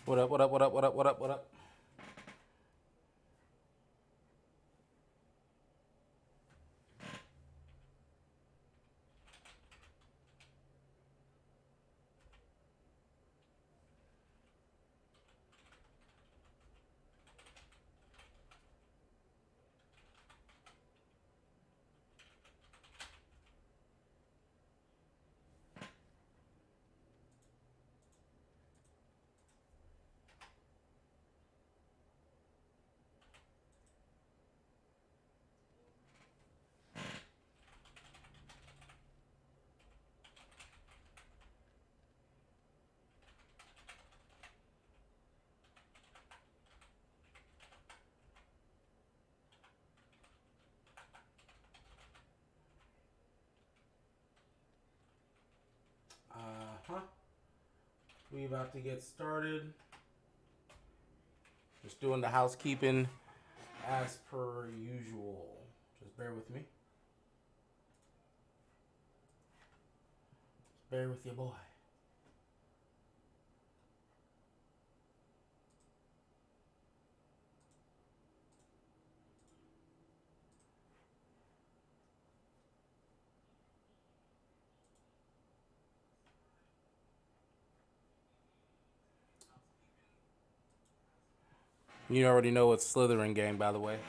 What up, what up, what up, what up, what up, what up? Uh-huh. We about to get started. Just doing the housekeeping as per usual. Just bear with me. Just bear with your boy. You already know it's Slytherin gang, by the way.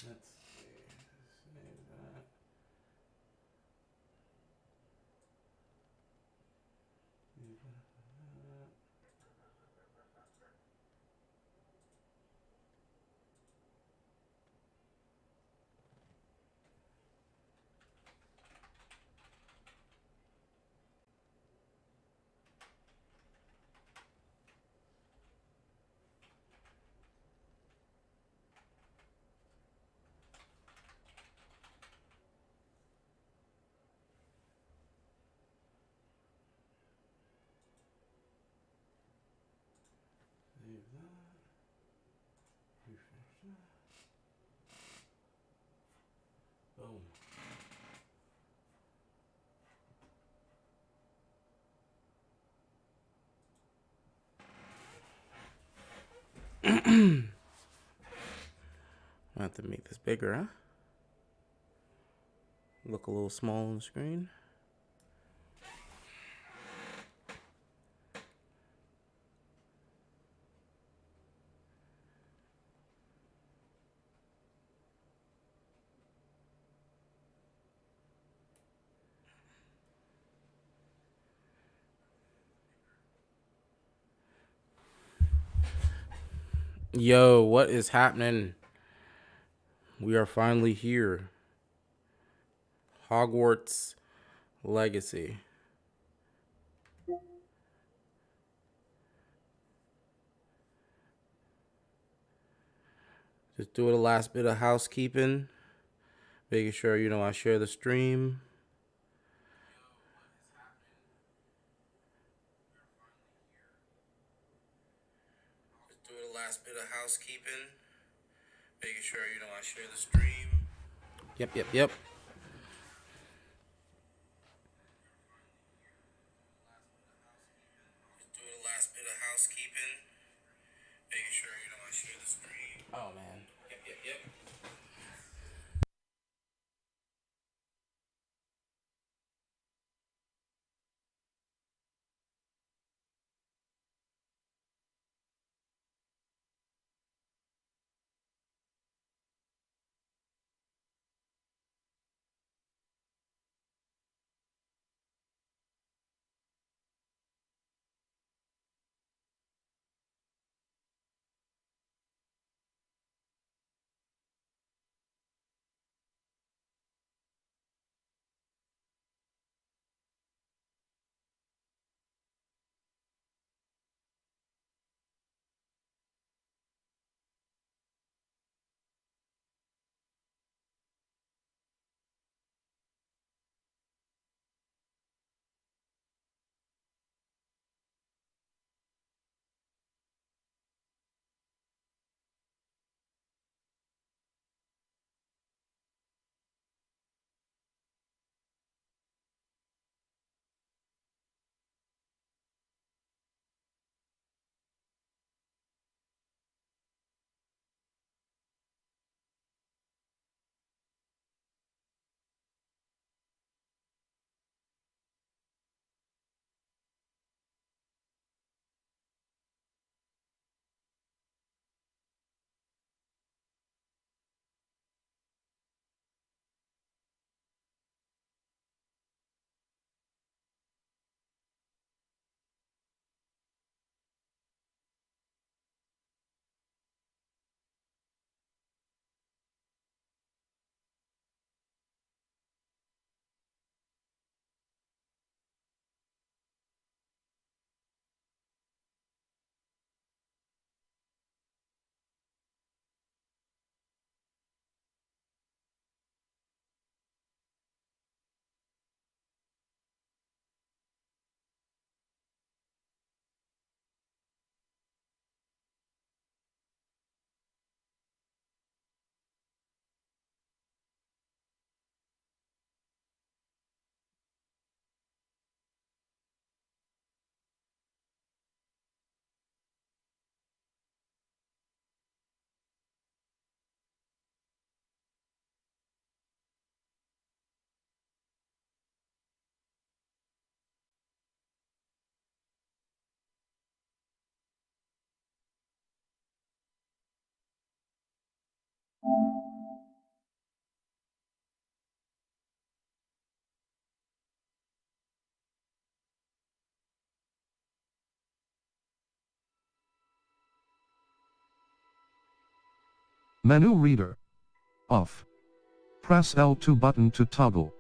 Let's see. Save that. Save that. Refresh that. Boom. I have to make this bigger, huh? Look a little small on the screen. Yo, what is happening? We are finally here. Hogwarts Legacy. Just doing the last bit of housekeeping. Making sure, I share the stream. Just doing the last bit of housekeeping. Making sure, I share the stream. Yep. Just doing the last Menu reader. Off. Press L2 button to toggle.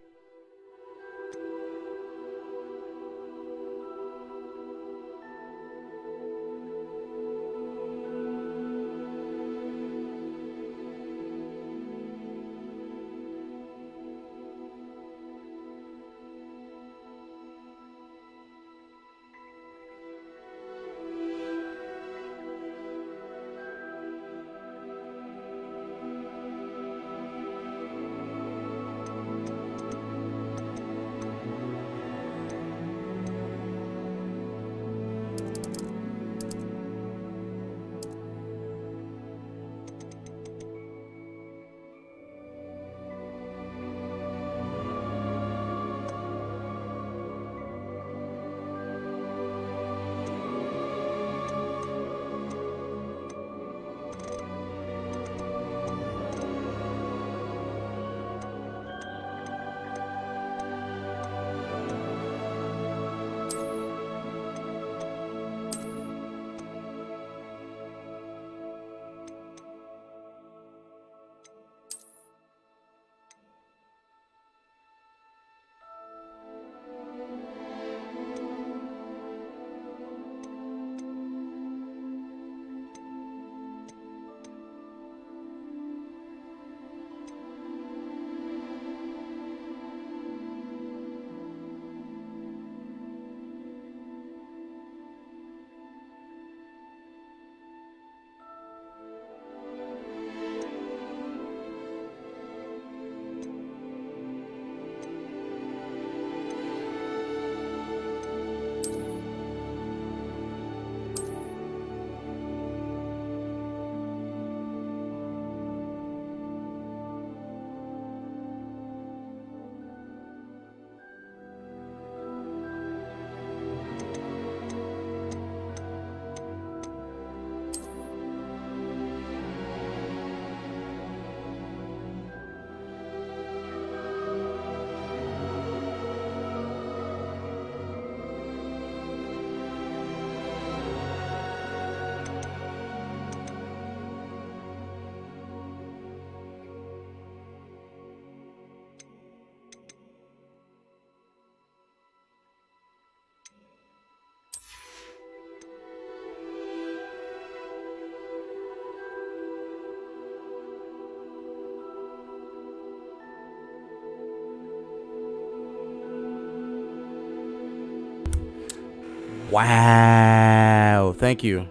Wow. Thank you.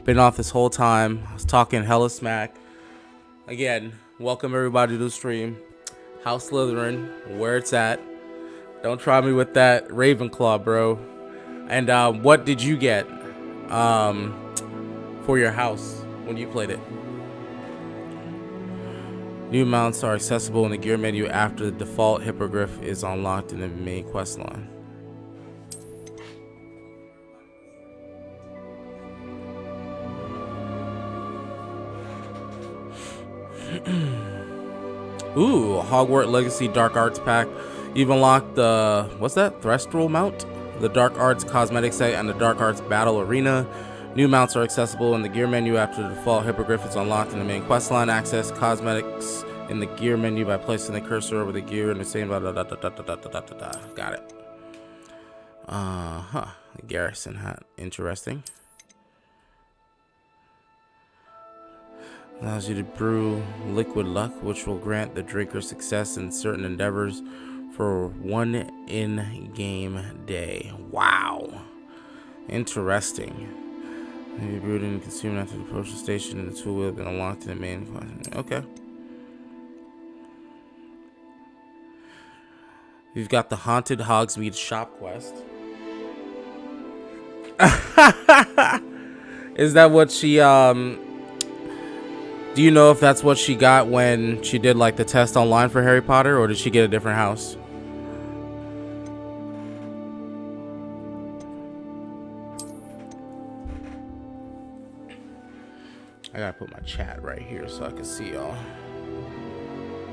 Been off this whole time. I was talking hella smack. Again, welcome everybody to the stream. House Slytherin, where it's at. Don't try me with that Ravenclaw, bro. And what did you get for your house when you played it? New mounts are accessible in the gear menu after the default hippogriff is unlocked in the main quest line. Ooh, Hogwarts Legacy Dark Arts Pack. You've unlocked the, what's that? Thestral mount? The Dark Arts Cosmetic Set and the Dark Arts Battle Arena. New mounts are accessible in the gear menu after the default hippogriff is unlocked in the main quest line. Access cosmetics in the gear menu by placing the cursor over the gear and the same Got it. The garrison hat. Interesting. Allows you to brew liquid luck, which will grant the drinker success in certain endeavors for one in-game day. Wow. Interesting. Maybe brewed and consumed after the potion station and the tool will have been unlocked in the main quest. Okay. We've got the Haunted Hogsmeade shop quest. Is that what she, do you know if that's what she got when she did like the test online for Harry Potter, or did she get a different house? I gotta put my chat right here so I can see y'all.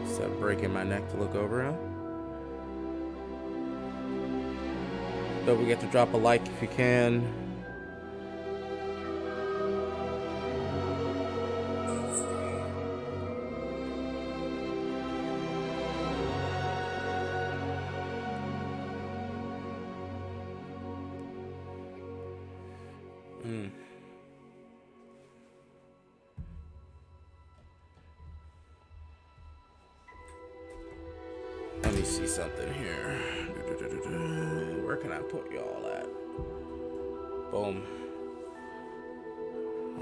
Instead of breaking my neck to look over, huh? Don't forget to drop a like if you can. Hmm. Let me see something here. Where can I put y'all at? Boom.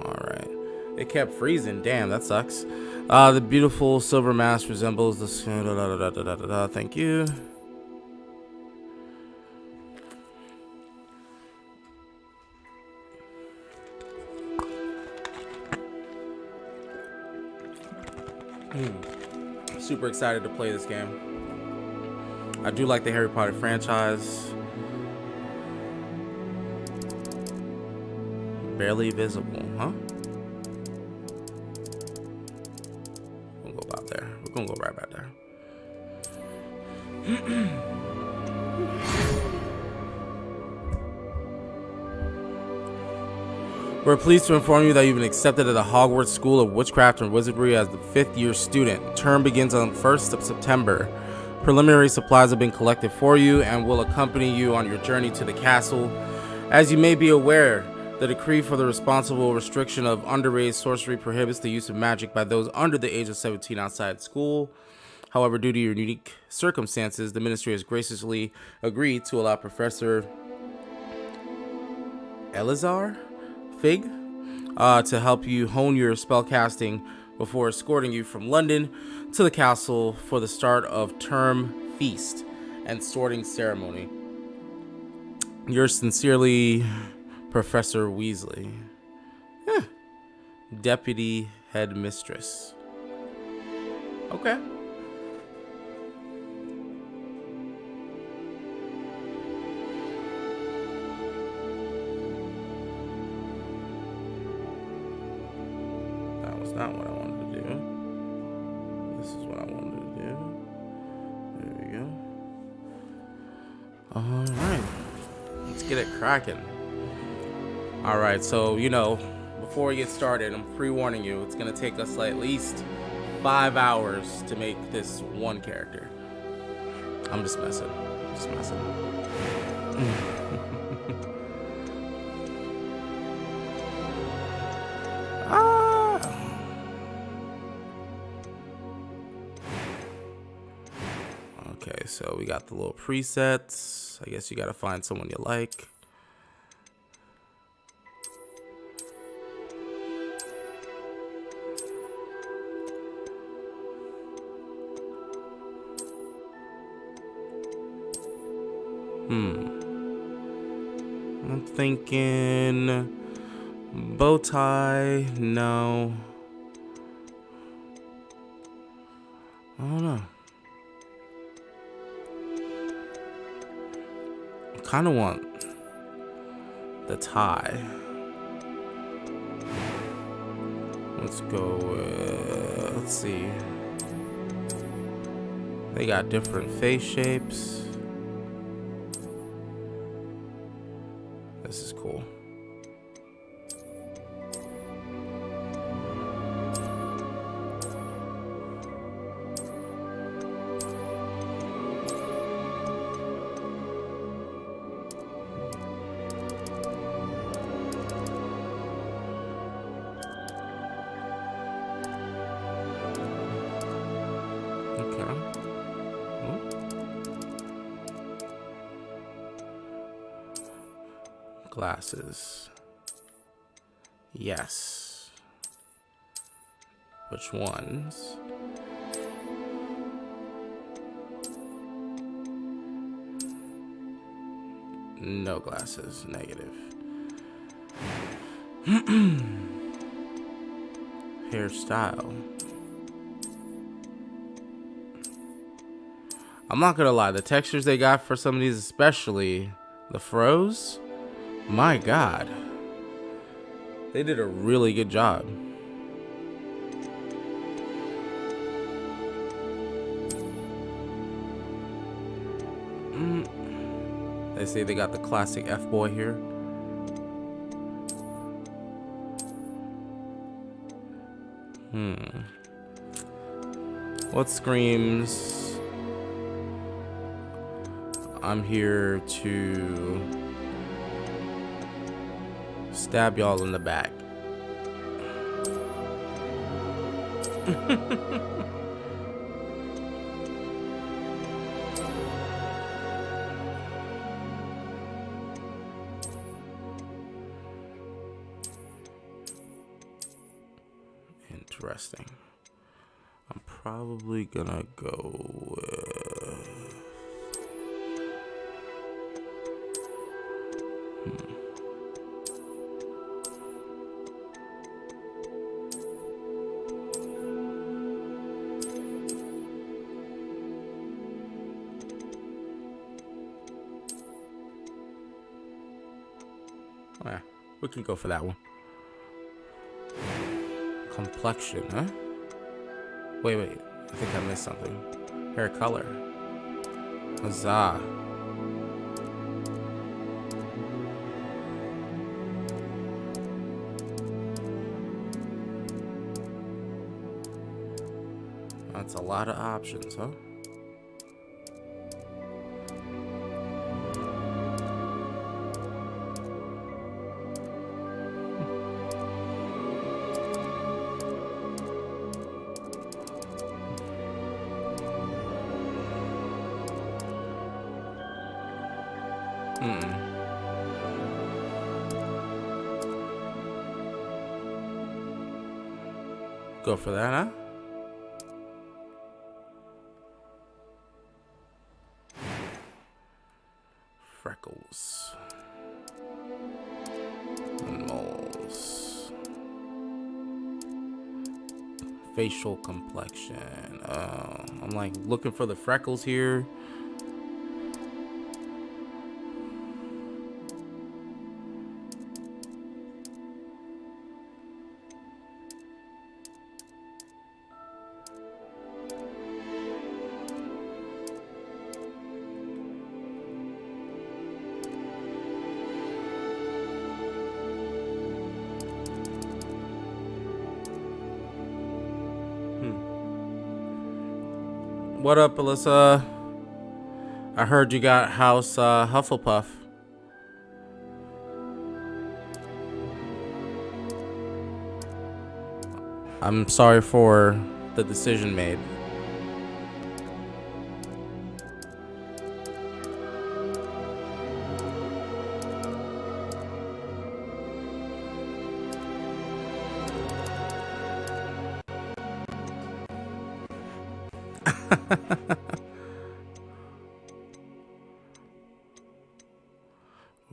Alright. It kept freezing. Damn, that sucks. The beautiful silver mask resembles the... Thank you. Super excited to play this game. I do like the Harry Potter franchise. Barely visible, huh? We'll go about there. We're gonna go right back there. We're pleased to inform you that you've been accepted at the Hogwarts School of Witchcraft and Wizardry as the 5th year student. Term begins on the 1st of September. Preliminary supplies have been collected for you and will accompany you on your journey to the castle. As you may be aware, the decree for the responsible restriction of underage sorcery prohibits the use of magic by those under the age of 17 outside school. However, due to your unique circumstances, the ministry has graciously agreed to allow Professor Elazar Fig to help you hone your spellcasting before escorting you from London to the castle for the start of term feast and sorting ceremony. Yours sincerely, Professor Weasley. Deputy Headmistress. Okay. That was not what I wanted to do. This is what I wanted to do. There we go. Alright. Let's get it cracking. Alright, so, you know, before we get started, I'm pre-warning you, it's going to take us at least 5 hours to make this one character. I'm just messing. Okay, so we got the little presets. I guess you got to find someone you like. I'm thinking bow tie. No. I don't know. I kind of want the tie. Let's go with, let's see. They got different face shapes. This is cool. Glasses. Yes. Which ones? No glasses. Negative. Hairstyle. I'm not gonna lie, the textures they got for some of these, especially the froze, my god, they did a really good job. They say they got the classic F-boy here. What screams I'm here to stab y'all in the back. Interesting. I'm probably gonna go with... Yeah, we can go for that one. Complexion, huh? Wait, I think I missed something. Hair color. Huzzah. That's a lot of options, huh? Go for that, huh? Freckles. And moles. Facial complexion. I'm like looking for the freckles here. What up, Alyssa? I heard you got House Hufflepuff. I'm sorry for the decision made.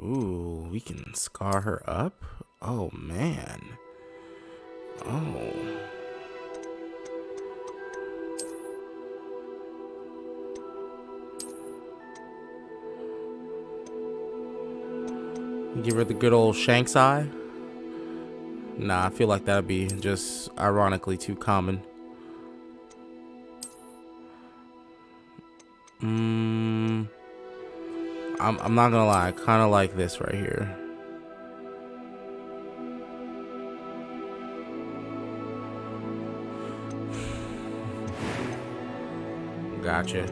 Ooh, we can scar her up? Oh, man. Oh. Give her the good old Shank's eye? Nah, I feel like that'd be just ironically too common. I'm not gonna lie, I kind of like this right here. Gotcha.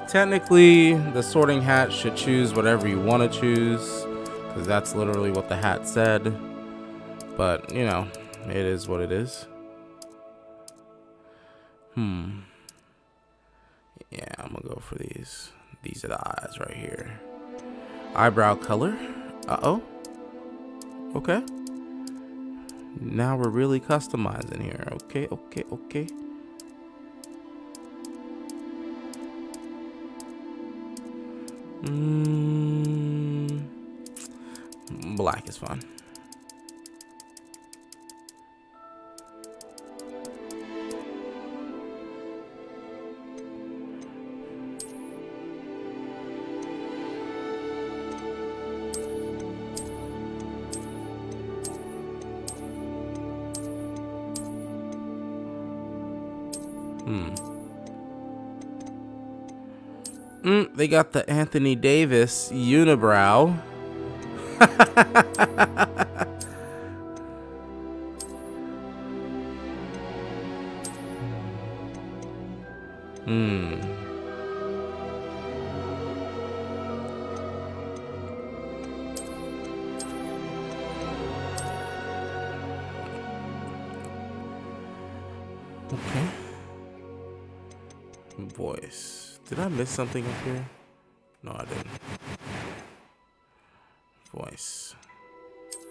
Technically, the sorting hat should choose whatever you want to choose, because that's literally what the hat said. But, you know, it is what it is. Yeah, I'm gonna go for these. These are the eyes right here. Eyebrow color. Uh-oh. Okay. Now we're really customizing here. Okay. Black is fine. They got the Anthony Davis unibrow. Okay. Voice. Did I miss something up here? No, I didn't. Voice.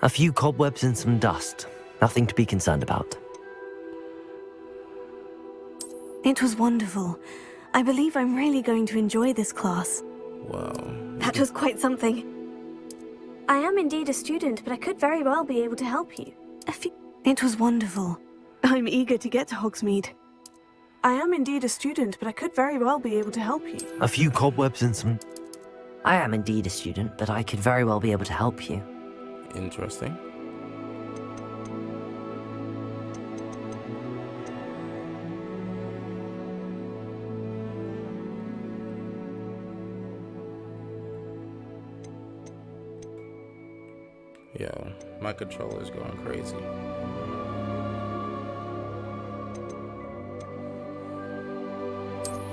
A few cobwebs and some dust. Nothing to be concerned about. It was wonderful. I believe I'm really going to enjoy this class. Wow. That was quite something. I am indeed a student, but I could very well be able to help you. It was wonderful. I'm eager to get to Hogsmeade. I am indeed a student, but I could very well be able to help you. A few cobwebs and some... I am indeed a student, but I could very well be able to help you. Interesting. Yo, my controller's going crazy.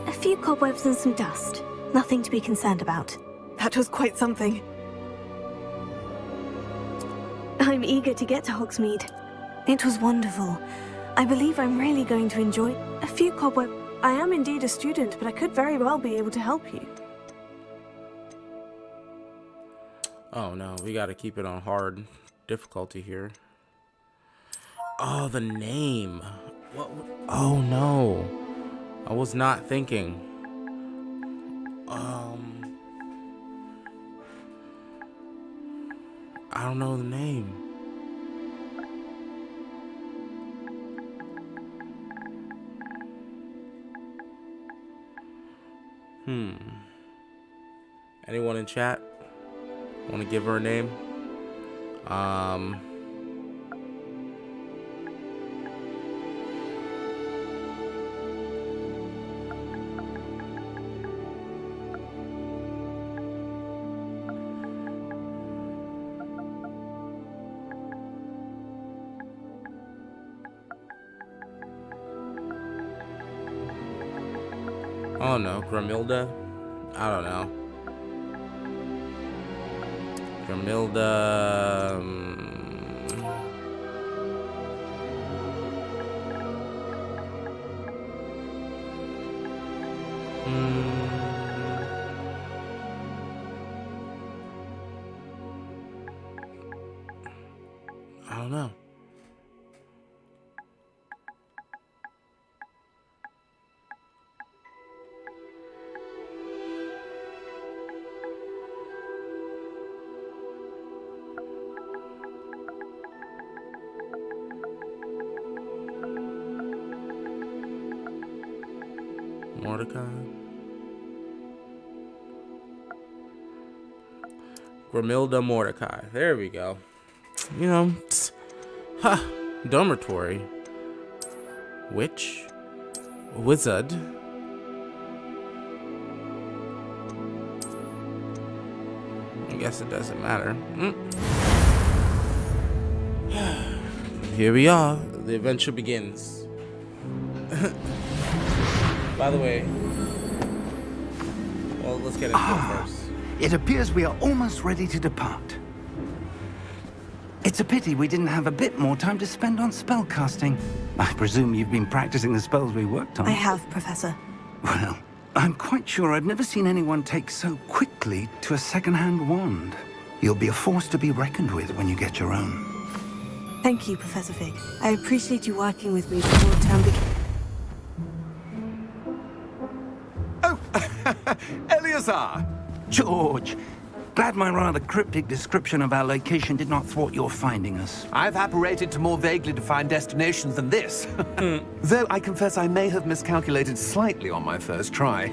A few cobwebs and some dust. Nothing to be concerned about. That was quite something. I'm eager to get to Hogsmeade. It was wonderful. I believe I'm really going to enjoy a few cobwebs. I am indeed a student, but I could very well be able to help you. Oh no, we gotta keep it on hard difficulty here. Oh, the name. What? Oh no, I was not thinking. I don't know the name. Anyone in chat want to give her a name? Oh no, Grimilda? I don't know. Grimilda. I don't know. Mordecai. Grimilda Mordecai. There we go. You know, dormitory. Witch. Wizard. I guess it doesn't matter. Here we are. The adventure begins. By the way, well, let's get into it first. It appears we are almost ready to depart. It's a pity we didn't have a bit more time to spend on spellcasting. I presume you've been practicing the spells we worked on. I have, Professor. Well, I'm quite sure I've never seen anyone take so quickly to a second-hand wand. You'll be a force to be reckoned with when you get your own. Thank you, Professor Fig. I appreciate you working with me before term begins. Eleazar! George! Glad my rather cryptic description of our location did not thwart your finding us. I've apparated to more vaguely defined destinations than this. Though I confess I may have miscalculated slightly on my first try.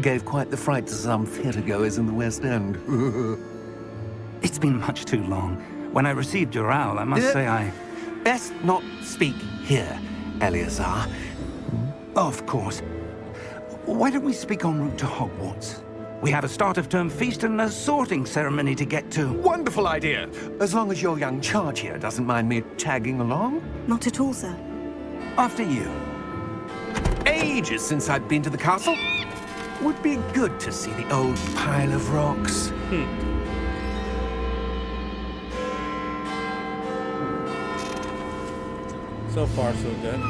Gave quite the fright to some theatergoers in the West End. It's been much too long. When I received your owl, I must say I... Best not speak here, Eleazar. Of course. Why don't we speak en route to Hogwarts? We have a start-of-term feast and a sorting ceremony to get to. Wonderful idea. As long as your young charge here doesn't mind me tagging along. Not at all, sir. After you. Ages since I've been to the castle. Would be good to see the old pile of rocks. So far, so good.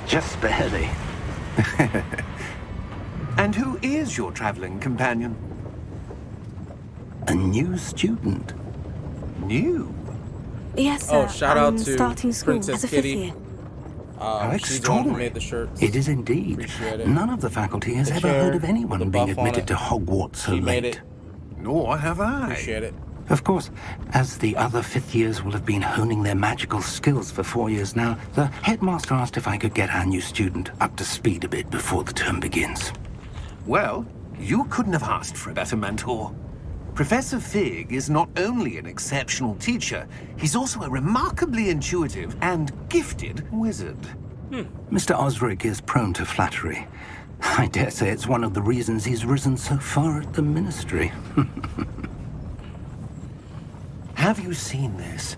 Just barely. And who is your traveling companion? A new student. New? Yes, sir. Oh, shout out I'm to starting school Princess as a fifth Kitty. year. How She's the one who extraordinary. made the shirts. It is indeed. Appreciate it. None of the faculty has The ever chair, heard of the anyone being buff on admitted it. to Hogwarts so She made late. it. Nor have I. Appreciate it. Of course, as the other fifth years will have been honing their magical skills for 4 years now, the headmaster asked if I could get our new student up to speed a bit before the term begins. Well, you couldn't have asked for a better mentor. Professor Fig is not only an exceptional teacher, he's also a remarkably intuitive and gifted wizard. Mr. Osric is prone to flattery. I dare say it's one of the reasons he's risen so far at the ministry. Have you seen this?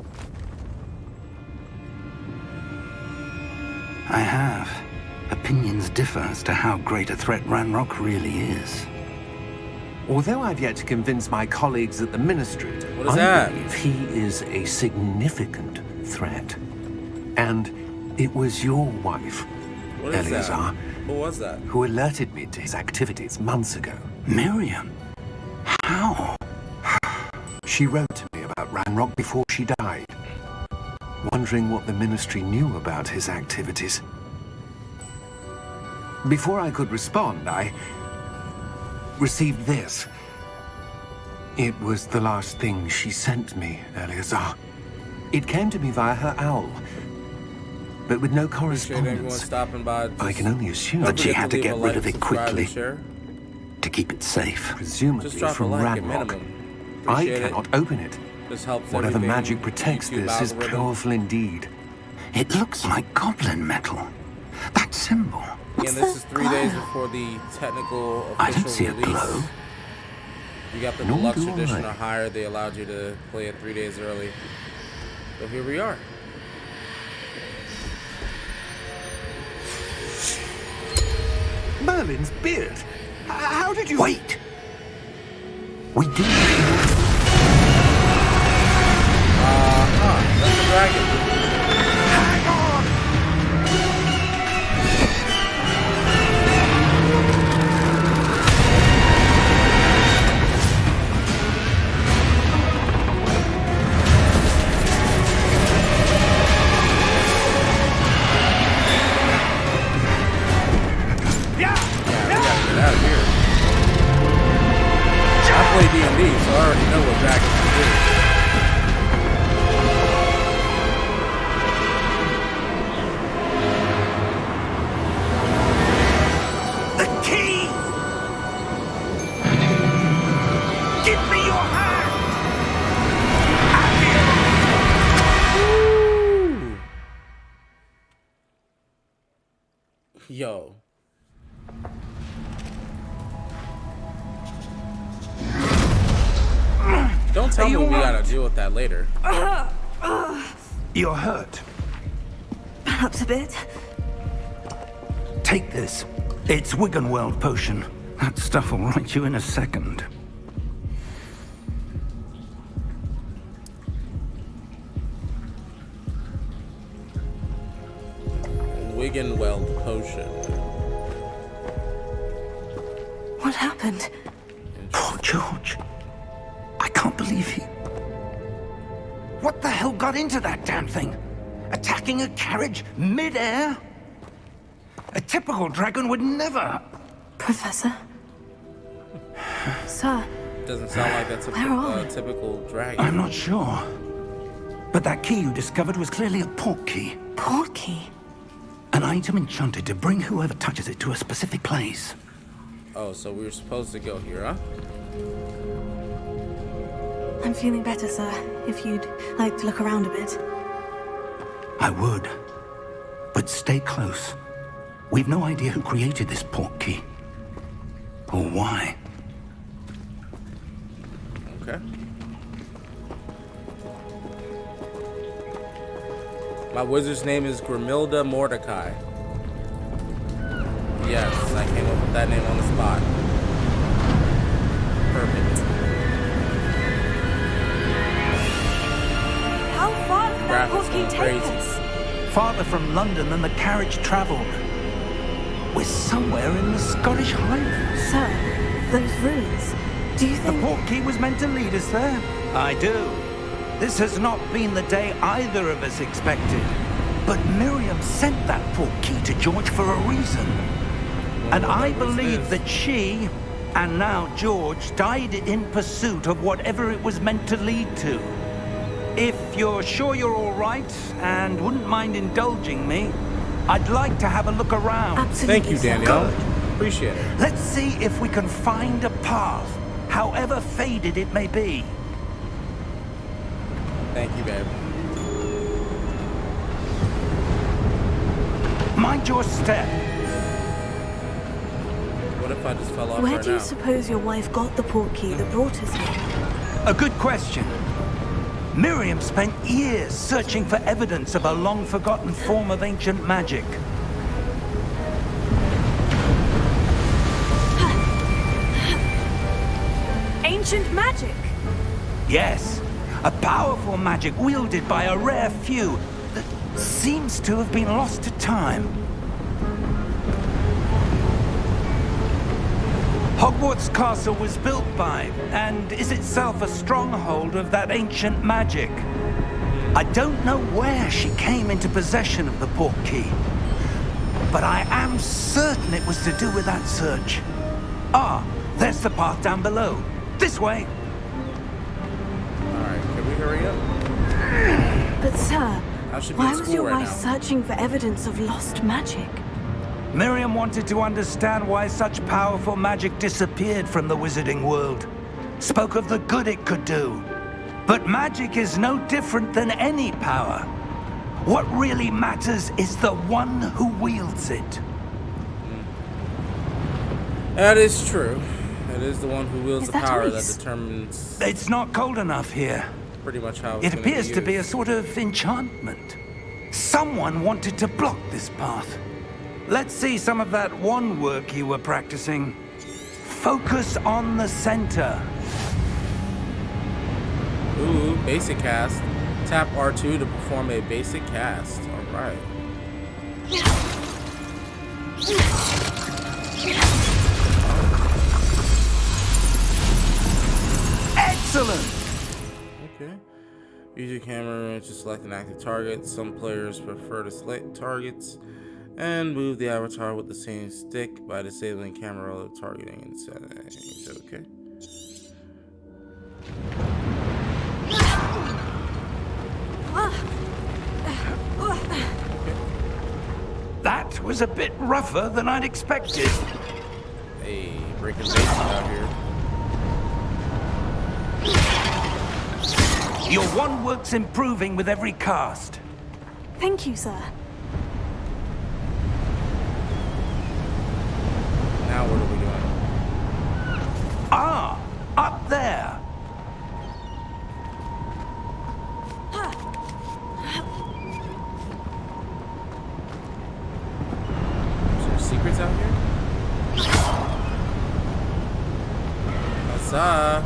I have. Opinions differ as to how great a threat Ranrock really is. Although I've yet to convince my colleagues at the ministry, What is I that? believe he is a significant threat. And it was your wife, What is Eleazar, that? Who was that? who alerted me to his activities months ago. Miriam? How? She wrote to me about Ranrock before she died, wondering what the ministry knew about his activities. Before I could respond, I received this. It was the last thing she sent me, Eleazar. It came to me via her owl, but with no Appreciate everyone correspondence. stopping by. I can only assume But she Don't forget had to leave get a rid like, of it subscribe, and quickly share. to keep it safe. presumably Just drop a from like at Ranrock. minimum. I Appreciate it. cannot open it. This helps Whatever everything. magic protects YouTube this is algorithm. powerful indeed. It looks like goblin metal. That symbol. Again, this is 3 days before the technical official I don't see a release. glow. You got the Nor deluxe do edition I. or higher. They allowed you to play it 3 days early. So here we are. Merlin's beard. How did you... Wait! We did. That's the dragon. Hang on! Yeah, we gotta get out of here. I play D&D, so I already know what dragons can do. The key! Give me your hand! Yo. Don't tell me we gotta deal with that later. You're hurt. Perhaps a bit. Take this. It's Wiggenweld potion. That stuff will right you in a second. Wiggenweld potion. What happened? Poor George. I can't believe he... What the hell got into that damn thing? Attacking a carriage mid-air? A typical dragon would never... Professor? Sir? Doesn't sound like that's Where are we? a typical dragon. I'm not sure. But that key you discovered was clearly a port key. Port key? An item enchanted to bring whoever touches it to a specific place. Oh, so we were supposed to go here, huh? I'm feeling better, sir. If you'd like to look around a bit. I would. But stay close. We've no idea who created this port key. Or why. Okay. My wizard's name is Grimilda Mordecai. Yes, I came up with that name on the spot. Perfect. How far did that port Graphics key going take crazy. us? Farther from London than the carriage traveled. We're somewhere in the Scottish Highlands. Sir, those ruins. Do you The think... port key was meant to lead us there? I do. This has not been the day either of us expected. But Miriam sent that port key to George for a reason. And I believe that she, and now George, died in pursuit of whatever it was meant to lead to. If you're sure you're all right and wouldn't mind indulging me, I'd like to have a look around. Absolutely, Thank you, sir. Danielle. Good. Appreciate it. Let's see if we can find a path, however faded it may be. Thank you, babe. Mind your step. What if I just fell off Where right do you now? suppose your wife got the port key that brought us here? A good question. Miriam spent years searching for evidence of a long-forgotten form of ancient magic. Ancient magic? Yes, a powerful magic wielded by a rare few that seems to have been lost to time. Hogwarts Castle was built by, and is itself a stronghold of that ancient magic. I don't know where she came into possession of the port key, but I am certain it was to do with that search. Ah, there's the path down below. This way. Alright, can we hurry up? But sir, I should be why in was school your right wife now. searching for evidence of lost magic? Miriam wanted to understand why such powerful magic disappeared from the wizarding world. Spoke of the good it could do. But magic is no different than any power. What really matters is the one who wields it. That is true. It is the one who wields Is the that power that ice? determines It's not cold enough here. pretty much how it's It gonna appears to be a used. sort of enchantment. Someone wanted to block this path. Let's see some of that wand work you were practicing. Focus on the center. Ooh, basic cast. Tap R2 to perform a basic cast. Alright. Excellent! Okay. Use your camera to select an active target. Some players prefer to select targets and move the avatar with the same stick by disabling camera relative targeting and settings. Okay. That was a bit rougher than I'd expected. Hey, breaking basic out here. Your wand work's improving with every cast. Thank you, sir. Now what are we doing? Ah, up there. sir.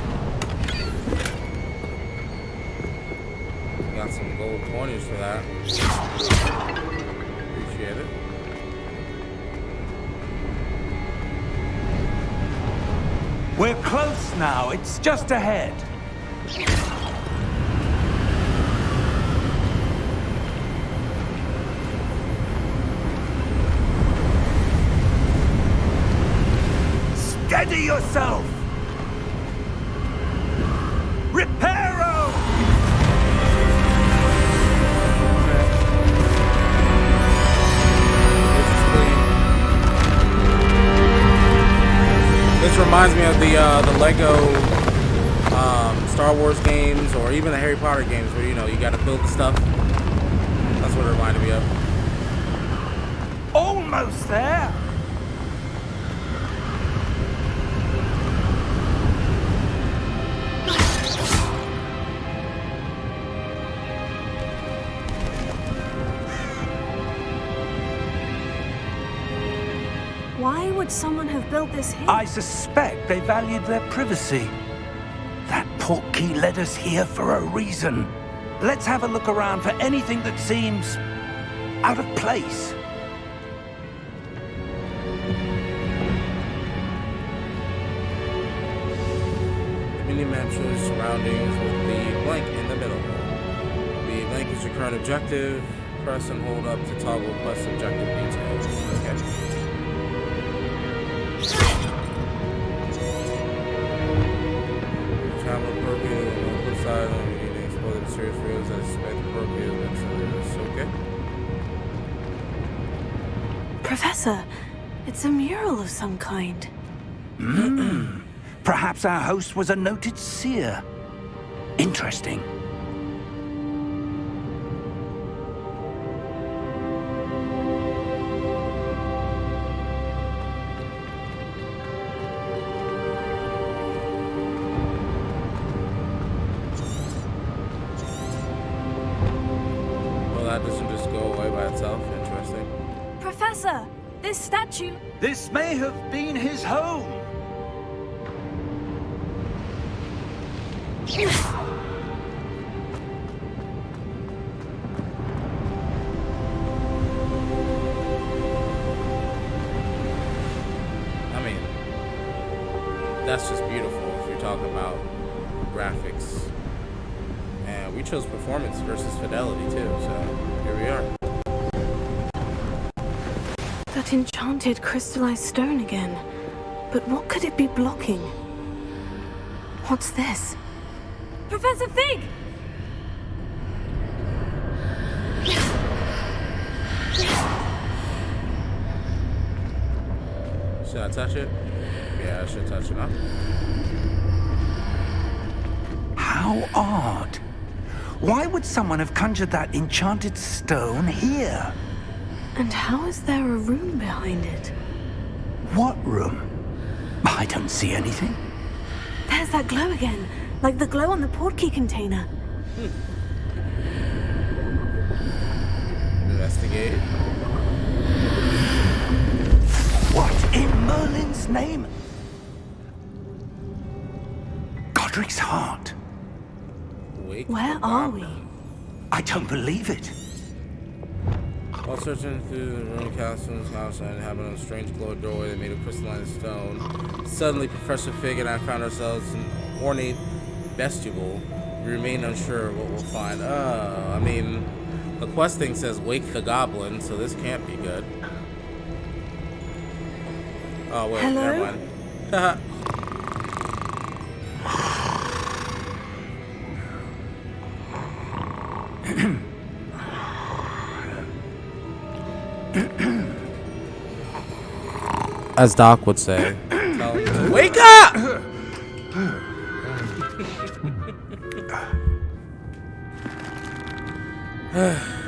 Got some gold coinage for that. Appreciate it. We're close now. It's just ahead. Steady yourself! Reparo! This reminds me of the Lego Star Wars games, or even the Harry Potter games, where you got to build the stuff. That's what it reminded me of. Almost there! Why would someone have built this here? I suspect they valued their privacy. That portkey led us here for a reason. Let's have a look around for anything that seems out of place. The mini-map shows surroundings with the blank in the middle. The blank is your current objective. Press and hold up to toggle quest objective details. Okay. Travel appropriate on the flip side, and we need to explore the mysterious fields that suspect appropriate events. Okay. Professor, it's a mural of some kind. Perhaps our host was a noted seer. Interesting. Well, that doesn't just go away by itself. Interesting. Professor, this statue... This may have been his home. I mean, that's just beautiful if you're talking about graphics. And we chose performance versus fidelity too, so here we are. That enchanted crystallized stone again. But what could it be blocking? What's this? Professor Fig! Should I touch it? Yeah, I should touch it, huh? How odd. Why would someone have conjured that enchanted stone here? And how is there a room behind it? What room? I don't see anything. There's that glow again, like the glow on the portkey container. Investigate. What in Merlin's name? Godric's heart. Wake Where the are we? goblin. I don't believe it. While searching through the ruined castle's house and having a strange glowing doorway that made of crystalline stone, suddenly Professor Fig and I found ourselves in an ornate vestibule. We remain unsure what we'll find. I mean, the quest thing says wake the goblin, so this can't be good. Oh wait, Hello? never mind. Haha. As Doc would say, tell him to wake up!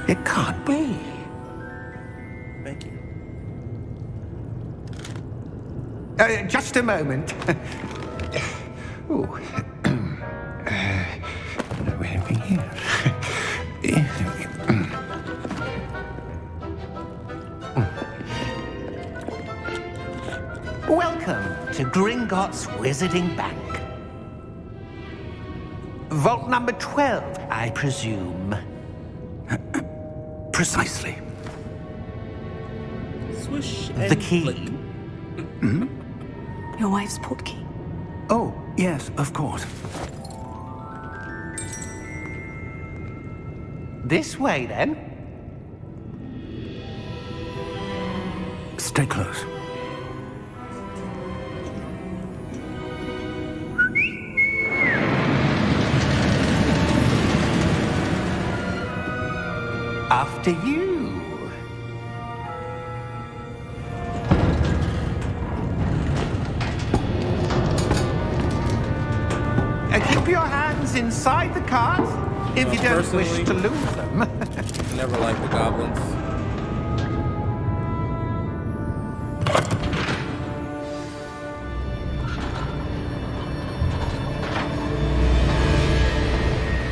It can't be. Thank you. Just a moment. Ooh. No anything here. Welcome to Gringotts Wizarding Bank. Vault number 12, I presume. Precisely. Swish The and key. flick. Your wife's portkey. Oh, yes, of course. This way, then. Stay close. After you. Keep your hands inside the cart if you don't wish to lose them. Never liked the goblins.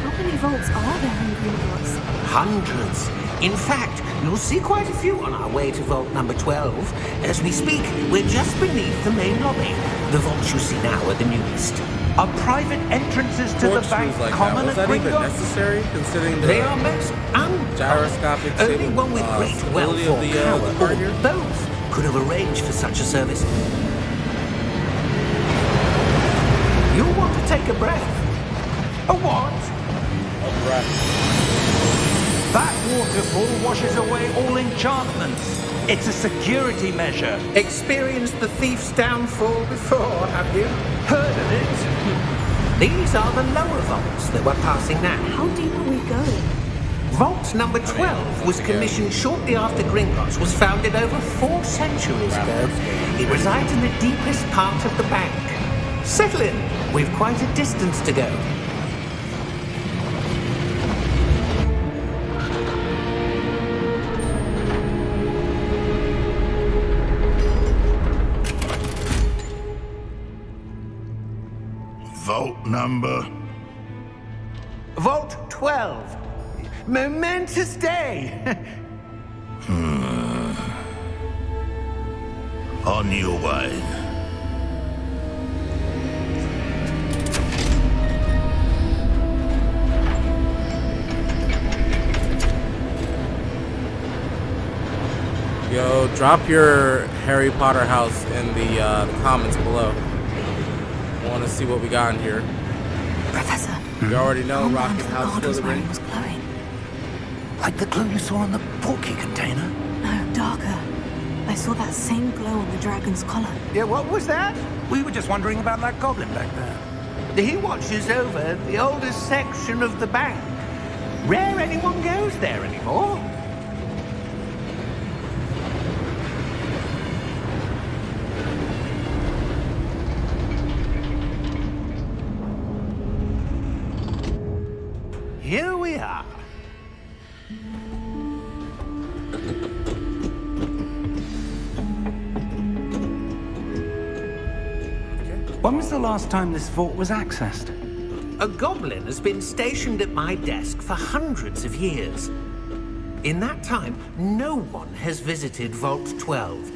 How many vaults are there in Gringotts? Hundreds. In fact, you'll see quite a few on our way to vault number 12. As we speak, we're just beneath the main lobby. The vaults you see now are the newest. Are private entrances to the bank like common that. Was at that even Gringotts? necessary, considering the They are most gyroscopic Only one with great stability wealth of or the power, car or here? both, could have arranged for such a service. You'll want to take a breath. A what? A breath. That waterfall washes away all enchantments. It's a security measure. Experienced the thief's downfall before, have you? Heard of it? These are the lower vaults that we're passing now. How deep are we going? Vault number 12 was commissioned shortly after Gringotts was founded over 4 centuries ago. It resides in the deepest part of the bank. Settle in. We've quite a distance to go. Vault number? Vault 12. Momentous day. On your way. Yo, drop your Harry Potter house in the comments below. I want to see what we got in here. Professor. You already know Armband Rocket the House guard was wearing Slytherin. was glowing. Like the glow you saw on the portkey container? No, darker. I saw that same glow on the dragon's collar. Yeah, what was that? We were just wondering about that goblin back there. He watches over the oldest section of the bank. Rare anyone goes there anymore. Here we are. When was the last time this vault was accessed? A goblin has been stationed at my desk for hundreds of years. In that time, no one has visited Vault 12.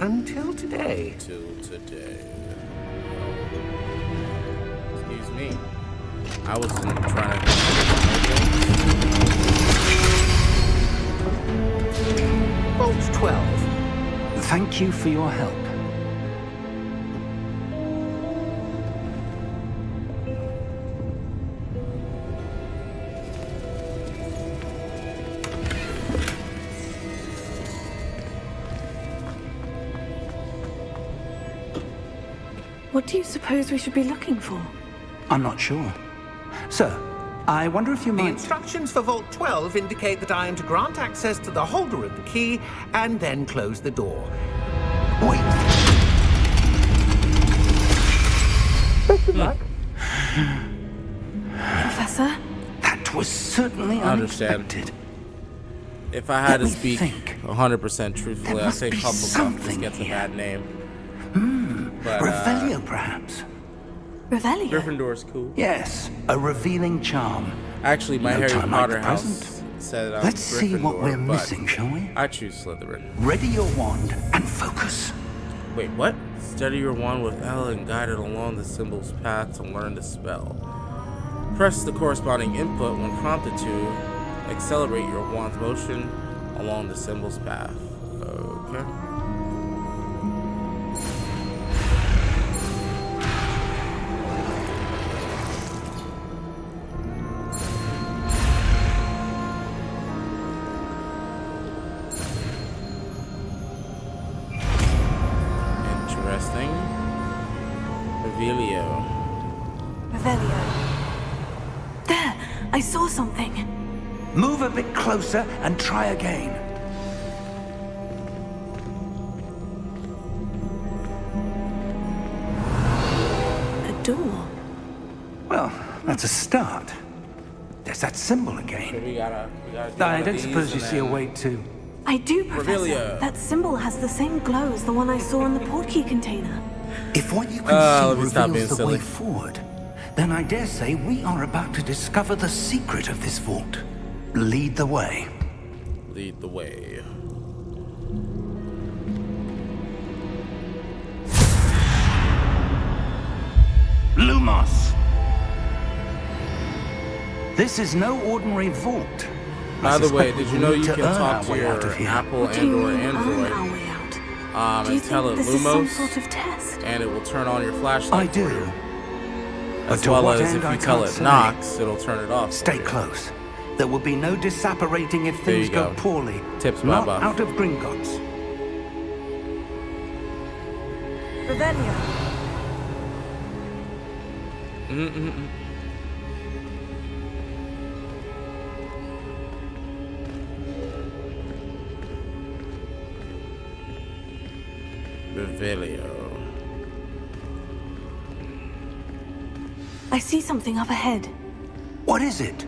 Until today. Till today. Excuse me. I was trying to... Vault 12. Thank you for your help. What do you suppose we should be looking for? I'm not sure. Sir, I wonder if you The might... instructions for Vault 12 indicate that I am to grant access to the holder of the key and then close the door. Wait. Best of luck. Professor? That was certainly I understand. unexpected. If I had to Let me speak think. 100% truthfully, There I must think be Hufflepuff something just gets a here. bad name. But, Revelio, perhaps? Revelio? Gryffindor's cool. Yes, a revealing charm. Actually, my No Harry time like Potter the house present. said I'm Let's see what Gryffindor, we're but missing, shall we? I choose Slytherin. Ready your wand and focus. Wait, what? Steady your wand with L and guide it along the symbol's path to learn the spell. Press the corresponding input when prompted to accelerate your wand's motion along the symbol's path. Okay. Interesting. Revelio. There, I saw something. Move a bit closer and try again. A door. Well, that's a start. There's that symbol So again. we gotta do I one don't of suppose these you and see a then- way to... I do, Professor. Revelio. That symbol has the same glow as the one I saw in the portkey container. If what you can let me see stop being reveals the silly. way forward, then I dare say we are about to discover the secret of this vault. Lead the way. Lead the way. Lumos! This is no ordinary vault. By the way, suspect did we you know need you to can earn talk our to way out your of here. Apple What do you and or mean, earn Android our way out? Do you and tell think it this is some Lumos, sort of test? and it will turn on your flashlight I for do. you. But As to well what as if end, I you tell can't it say. Knox, it'll turn it off. for Stay you. close. There will be no disapparating if There things you go go. poorly. Tips by Not Buff. out of Gringotts. Revelio. Revelio. I see something up ahead. What is it?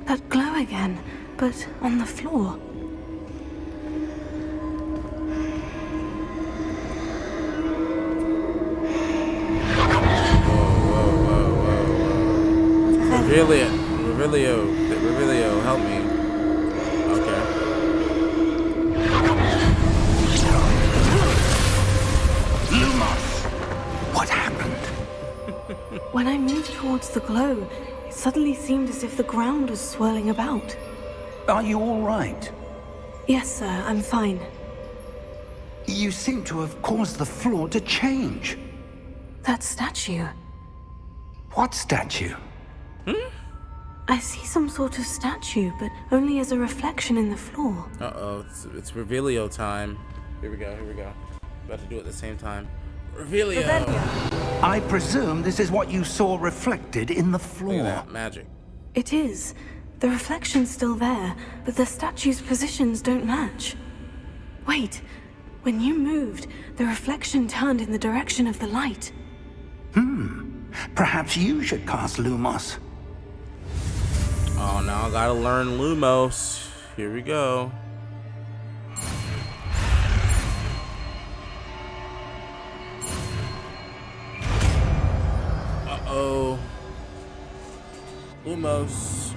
That glow again, but on the floor. Revelio, help me. Okay. Lumos! What happened? When I moved towards the glow, it suddenly seemed as if the ground was swirling about. Are you all right? Yes, sir, I'm fine. You seem to have caused the floor to change. That statue. What statue? I see some sort of statue, but only as a reflection in the floor. Uh-oh, it's Revelio time. Here we go. About to do it at the same time. Revelio! I presume this is what you saw reflected in the Look floor. at that, magic. It is. The reflection's still there, but the statue's positions don't match. Wait, when you moved, the reflection turned in the direction of the light. Perhaps you should cast Lumos. Oh, now I gotta learn Lumos. Here we go. Uh-oh. Lumos.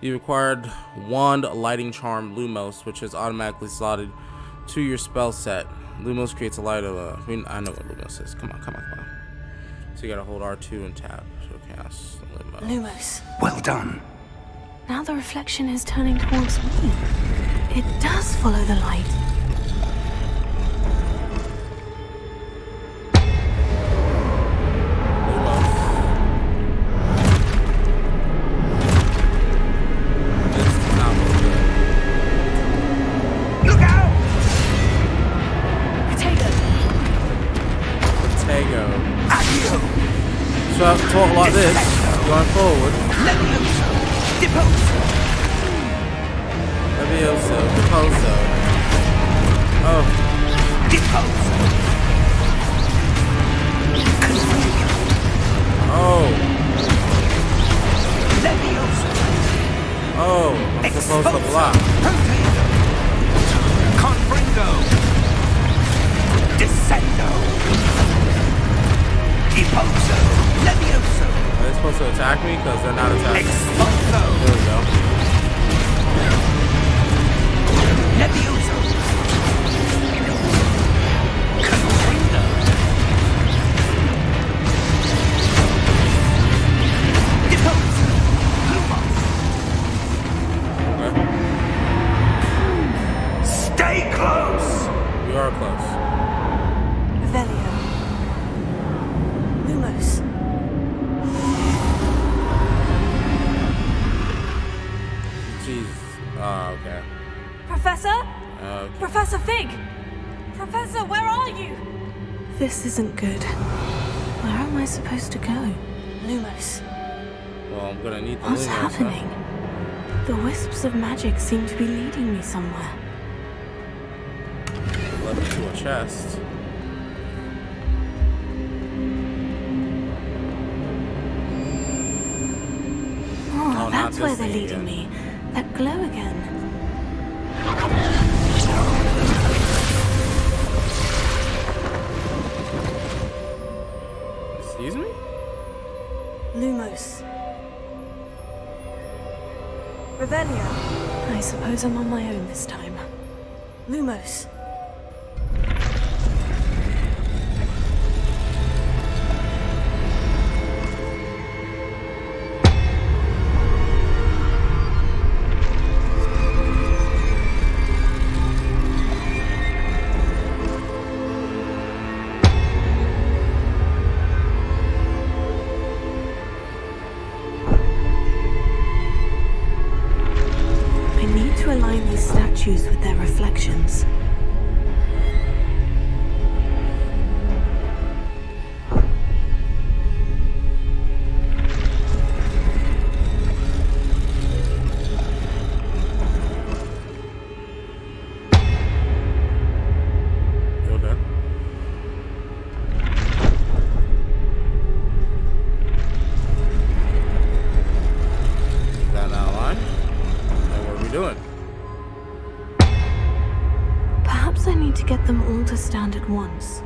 You acquired Wand Lighting Charm Lumos, which is automatically slotted to your spell set. Lumos creates a light of I know what Lumos is. Come on. So you gotta hold R2 and tap to cast Lumos. Lumos. Well done. Now the reflection is turning towards me. It does follow the light. Look out! Tego. Accio! So I have to talk like this going forward. Levioso! Deposo! Levioso, Deposo. Oh, Deposo! Configure! oh, Levioso! oh, I'm supposed to block. Potato! Confringo! Descendo! Deposo! Levioso! Are they supposed to attack me? Because they're not attacking. Expulso! There we go. Levioso! Confringo! at you! This isn't good. Where am I supposed to go? Lumos. Well, I'm gonna need the What's Lumos, happening? The wisps of magic seem to be leading me somewhere. Led me to a chest. Oh, not that's this where they're thing leading again. me. That glow again. Excuse me? Lumos. Revelio. I suppose I'm on my own this time. Lumos. Statues with their reflections. Okay. Is that not a line? And what are we doing? Perhaps I need to get them all to stand at once.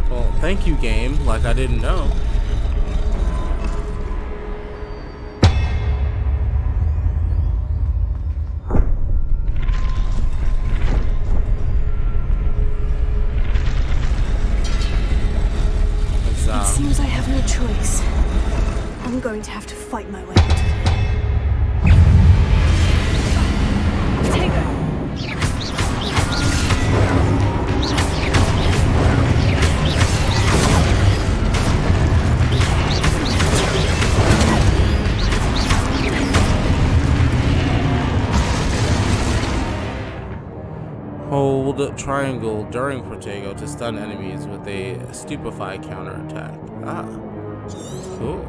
Well, thank you, game. Like I didn't know. It seems I have no choice. I'm going to have to fight my way out of here. Hold triangle during Protego to stun enemies with a stupefy counterattack. Ah, cool.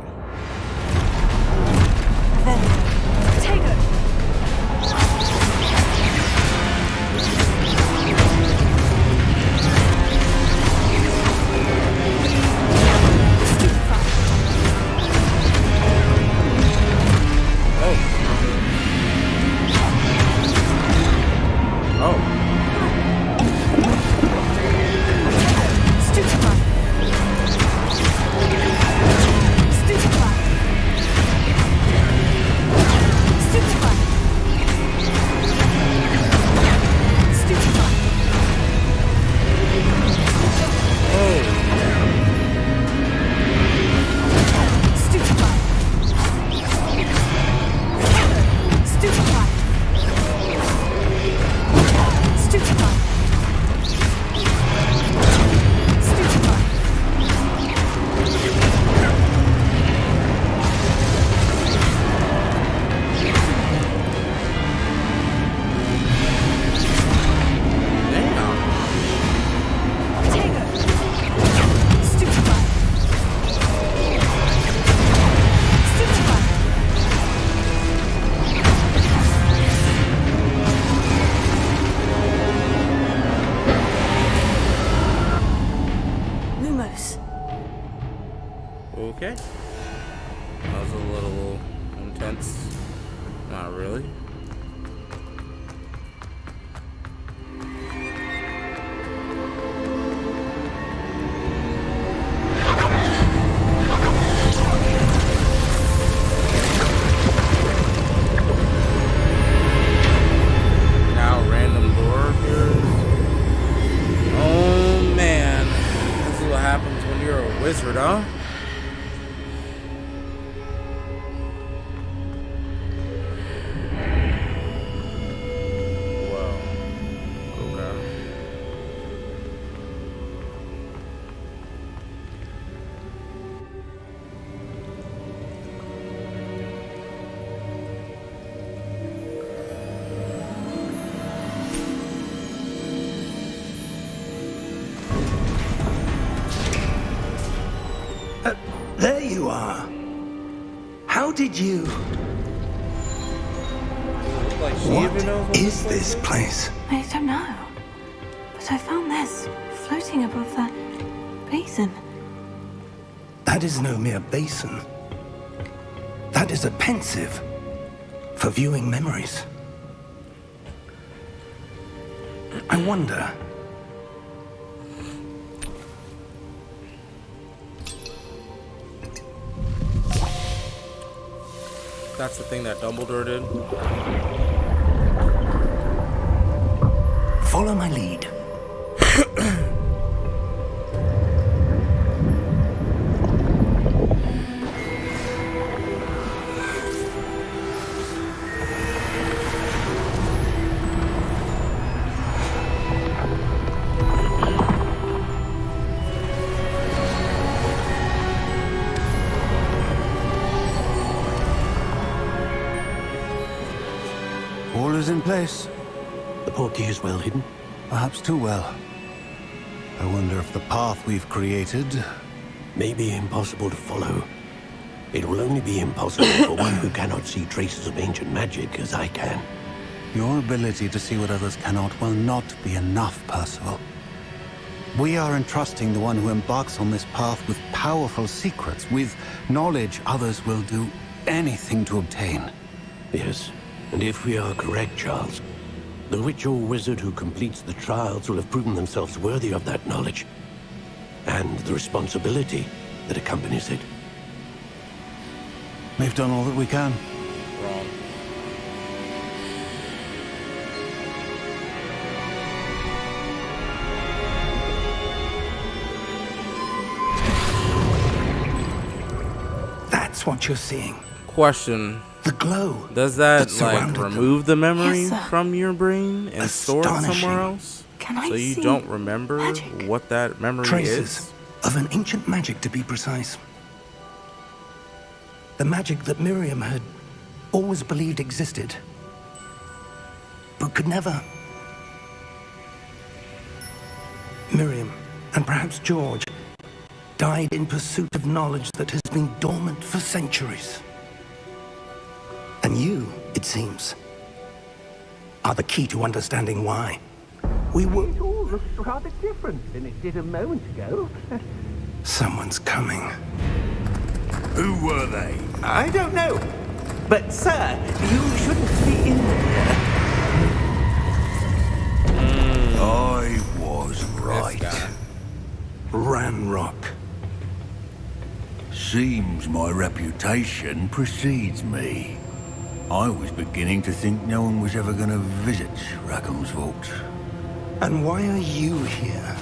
Okay. That was a little intense. Not really. Now random door appears. Oh man. This is what happens when you're a wizard, huh? you are. How did you... Like she What even knows what is this place? I don't know. But I found this floating above that basin. That is no mere basin. That is a pensive for viewing memories. I wonder... That's the thing that Dumbledore did. Follow my lead. All is in place. The portkey is well hidden. Perhaps too well. I wonder if the path we've created... May be impossible to follow. It will only be impossible for one who cannot see traces of ancient magic as I can. Your ability to see what others cannot will not be enough, Percival. We are entrusting the one who embarks on this path with powerful secrets, with knowledge others will do anything to obtain. Yes, and if we are correct, Charles, the witch or wizard who completes the trials will have proven themselves worthy of that knowledge, and the responsibility that accompanies it. We've done all that we can. Wrong. That's what you're seeing. Question. The glow. Does that like surrounded remove the memory Yes, sir. from your brain and store it Astonishing. somewhere else? Can I So you see don't remember magic? what that memory Traces is? of an ancient magic, to be precise. The magic that Miriam had always believed existed, but could never. Miriam, and perhaps George, died in pursuit of knowledge that has been dormant for centuries. And you, it seems, are the key to understanding why. We were... It all looks rather different than it did a moment ago. Someone's coming. Who were they? I don't know. But, sir, you shouldn't be in there. I was right. Ranrock. Seems my reputation precedes me. I was beginning to think no one was ever going to visit Rackham's vault. And why are you here?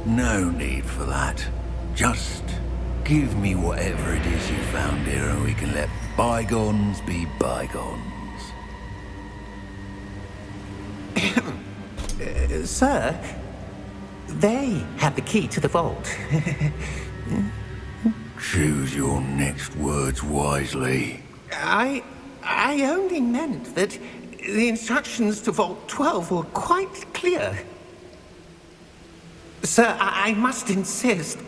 No need for that. Just give me whatever it is you found here and we can let bygones be bygones. Sir, they have the key to the vault. Choose your next words wisely. I only meant that the instructions to Vault 12 were quite clear. Sir, I must insist.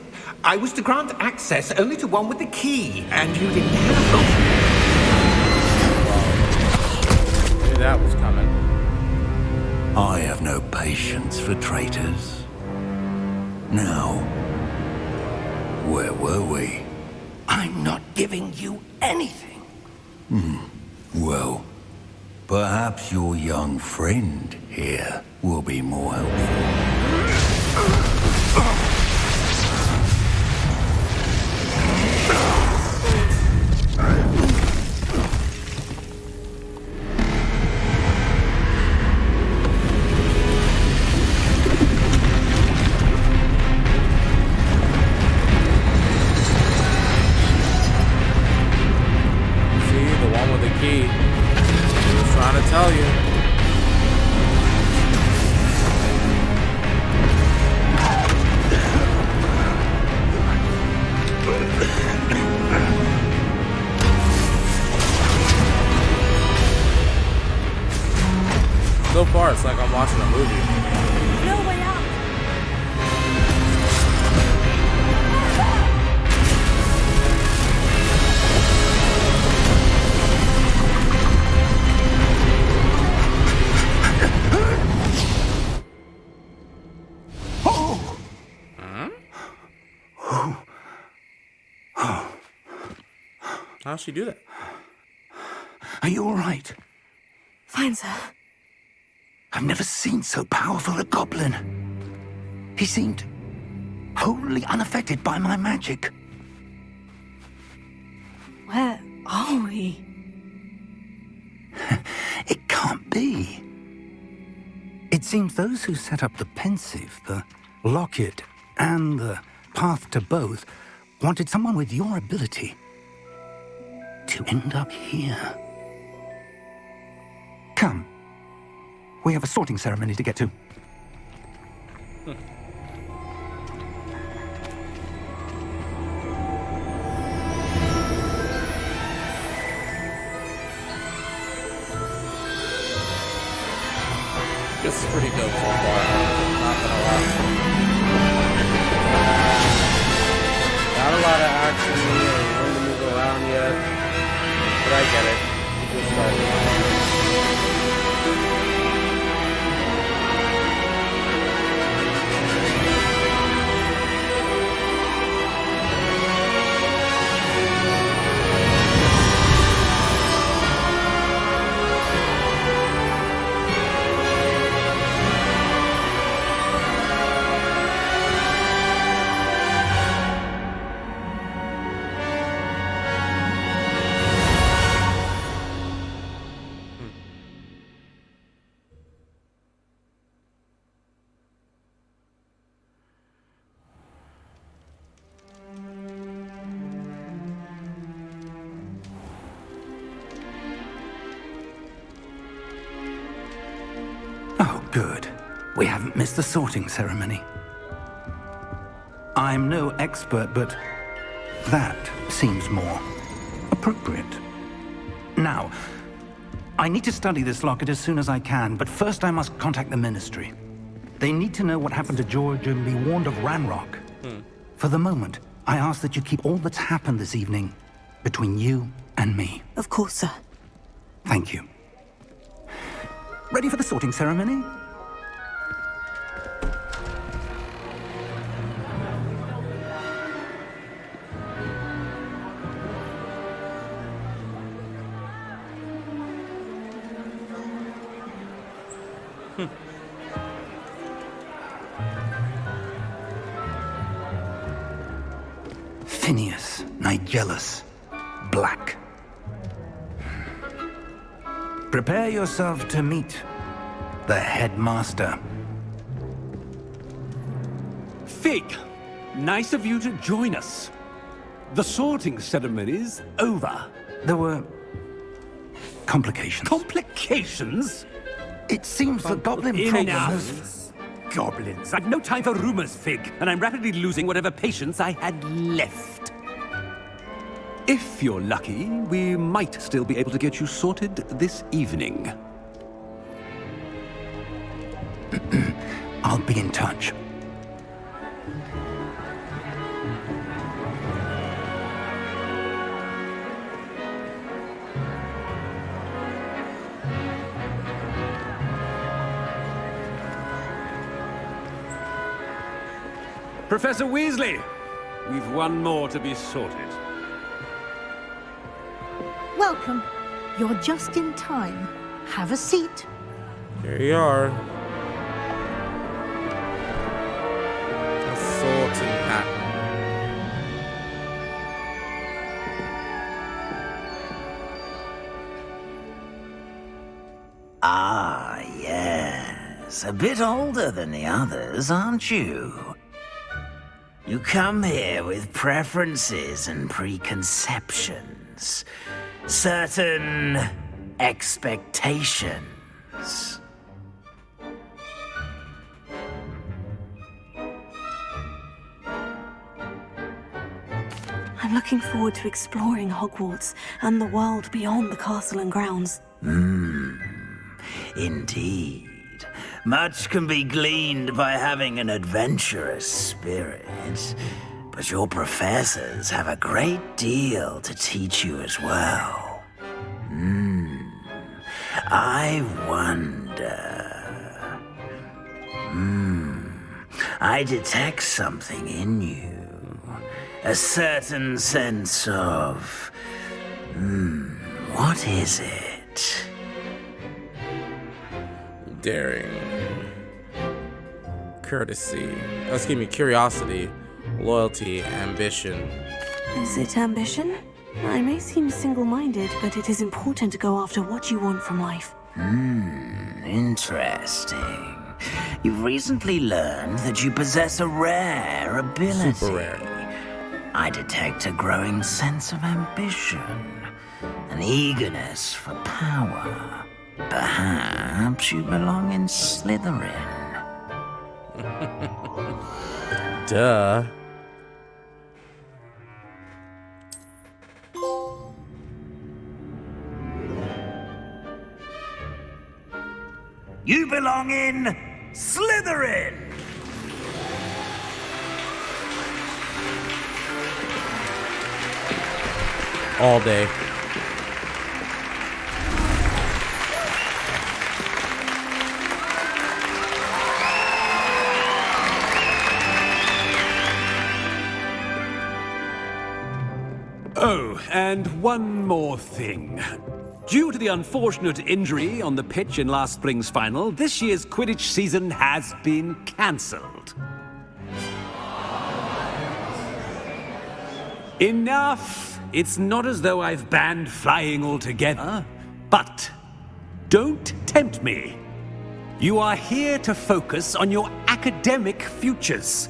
I was to grant access only to one with the key, and you didn't have it. Knew that was coming. I have no patience for traitors. Now, where were we? I'm not giving you anything. Well, perhaps your young friend here will be more helpful. See, the one with the key. He was trying to tell you. So far, it's like I'm watching a movie. No way out. How'd she do that? Are you all right? Fine, sir. I've never seen so powerful a goblin. He seemed wholly unaffected by my magic. Where are we? It can't be. It seems those who set up the pensive, the locket, and the path to both wanted someone with your ability to end up here. Come. We have a sorting ceremony to get to. This is pretty dope so far. Not gonna lie. Not a lot of action or room to move around yet, but I get it. We just started. Oh, good. We haven't missed the sorting ceremony. I'm no expert, but that seems more appropriate. Now, I need to study this locket as soon as I can, but first I must contact the Ministry. They need to know what happened to George and be warned of Ranrock. For the moment, I ask that you keep all that's happened this evening between you and me. Of course, sir. Thank you. Ready for the sorting ceremony? Phineas, Nigellus, Black. Prepare yourself to meet the headmaster. Fig, nice of you to join us. The sorting ceremony's over. There were complications. Complications? It seems the goblin problem has... Goblins. I've no time for rumors, Fig, and I'm rapidly losing whatever patience I had left. If you're lucky, we might still be able to get you sorted this evening. I'll be in touch. Professor Weasley, we've one more to be sorted. Welcome. You're just in time. Have a seat. Here you are. A sorting hat. Ah, yes. A bit older than the others, aren't you? You come here with preferences and preconceptions. Certain expectations. I'm looking forward to exploring Hogwarts and the world beyond the castle and grounds. Indeed. Much can be gleaned by having an adventurous spirit, but your professors have a great deal to teach you as well. I wonder... I detect something in you. A certain sense of... what is it? Daring. Courtesy. Excuse me, curiosity. Loyalty. Ambition. Is it ambition? I may seem single-minded, but it is important to go after what you want from life. Interesting. You've recently learned that you possess a rare ability. Super rare. I detect a growing sense of ambition, an eagerness for power. Perhaps you belong in Slytherin. Duh. You belong in Slytherin! All day. Oh, and one more thing. Due to the unfortunate injury on the pitch in last spring's final, this year's Quidditch season has been cancelled. Enough! It's not as though I've banned flying altogether, but don't tempt me. You are here to focus on your academic futures.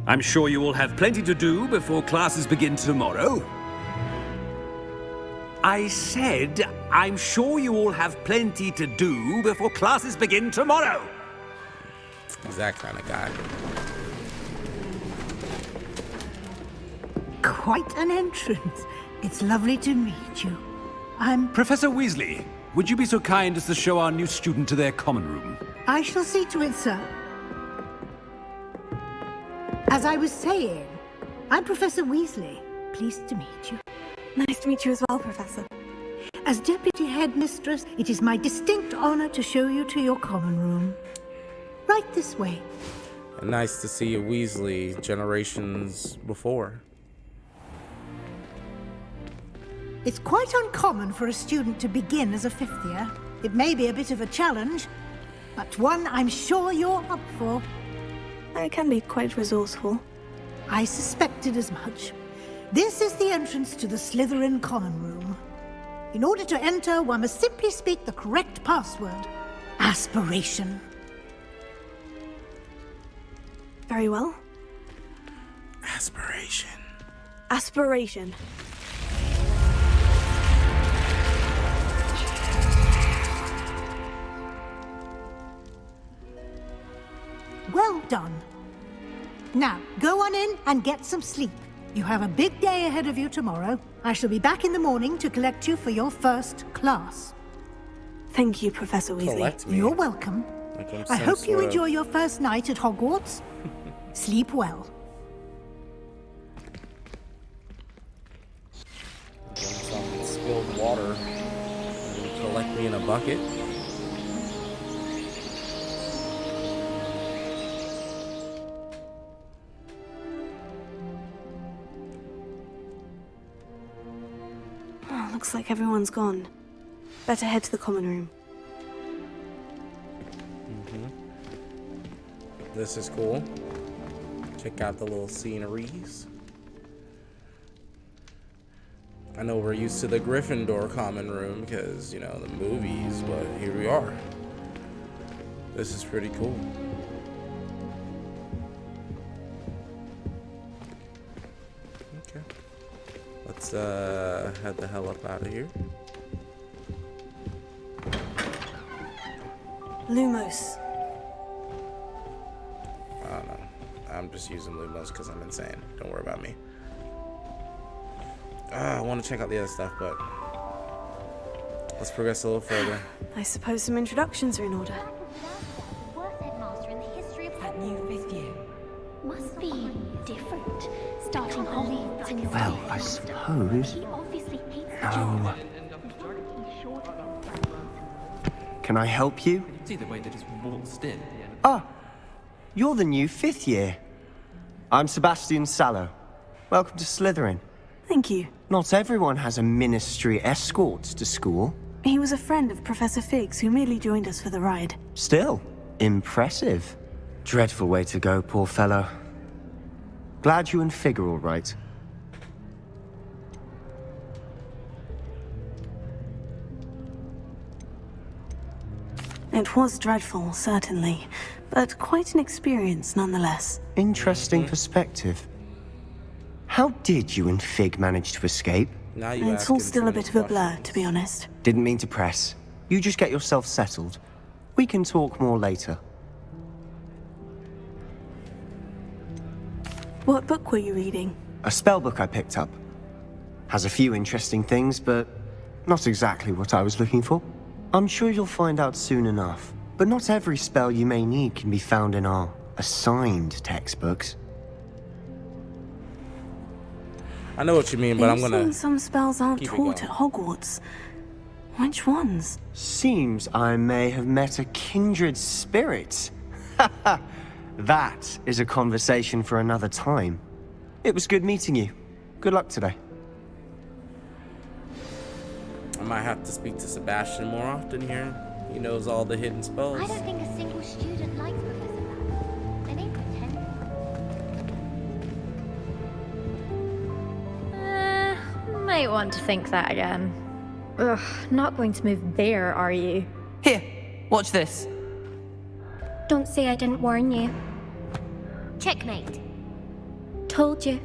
I'm sure you will have plenty to do before classes begin tomorrow. I said, I'm sure you all have plenty to do before classes begin tomorrow. He's that kind of guy. Quite an entrance. It's lovely to meet you. I'm... Professor Weasley, would you be so kind as to show our new student to their common room? I shall see to it, sir. As I was saying, I'm Professor Weasley. Pleased to meet you. Nice to meet you as well, Professor. As Deputy Headmistress, it is my distinct honor to show you to your common room. Right this way. Nice to see you, Weasley, generations before. It's quite uncommon for a student to begin as a fifth year. It may be a bit of a challenge, but one I'm sure you're up for. I can be quite resourceful. I suspected as much. This is the entrance to the Slytherin common room. In order to enter, one must simply speak the correct password. Aspiration. Very well. Aspiration. Aspiration. Well done. Now, go on in and get some sleep. You have a big day ahead of you tomorrow. I shall be back in the morning to collect you for your first class. Thank you, Professor Weasley. Collect me. You're welcome. Like I hope you enjoy your first night at Hogwarts. Sleep well. Some spilled water. Collect me in a bucket. Looks like everyone's gone. Better head to the common room. This is cool. Check out the little sceneries. I know we're used to the Gryffindor common room because, you know, the movies, but here we are. This is pretty cool. Okay. Let's head the hell up out of here. Lumos. I don't know. I'm just using Lumos because I'm insane. Don't worry about me. I want to check out the other stuff, but let's progress a little further. I suppose some introductions are in order. The worst headmaster in the history of that new fifth year must be different. Starting Hogwarts in his Well, I suppose. He obviously hates No. Can I help you? See the way they just waltzed in. Ah, you're the new fifth year. I'm Sebastian Sallow. welcome to Slytherin. Thank you. Not everyone has a ministry escort to school. He was a friend of Professor Fig's who merely joined us for the ride. Still, impressive. Dreadful way to go, poor fellow. Glad you and Fig are all right. It was dreadful, certainly, but quite an experience nonetheless. Interesting perspective. How did you and Fig manage to escape? Now you It's all still a bit of a blur, to be honest. Didn't mean to press. You just get yourself settled. We can talk more later. What book were you reading? A spellbook I picked up. Has a few interesting things, but not exactly what I was looking for. I'm sure you'll find out soon enough. But not every spell you may need can be found in our assigned textbooks. I know what you mean, but I'm gonna... Some spells aren't taught at Hogwarts. Which ones? Seems I may have met a kindred spirit. That is a conversation for another time. It was good meeting you. Good luck today. I might have to speak to Sebastian more often here. He knows all the hidden spells. I don't think a single student likes Professor Black. They may pretend. Might want to think that again. Ugh, not going to move there, are you? Here, watch this. Don't say I didn't warn you. Checkmate. Told you.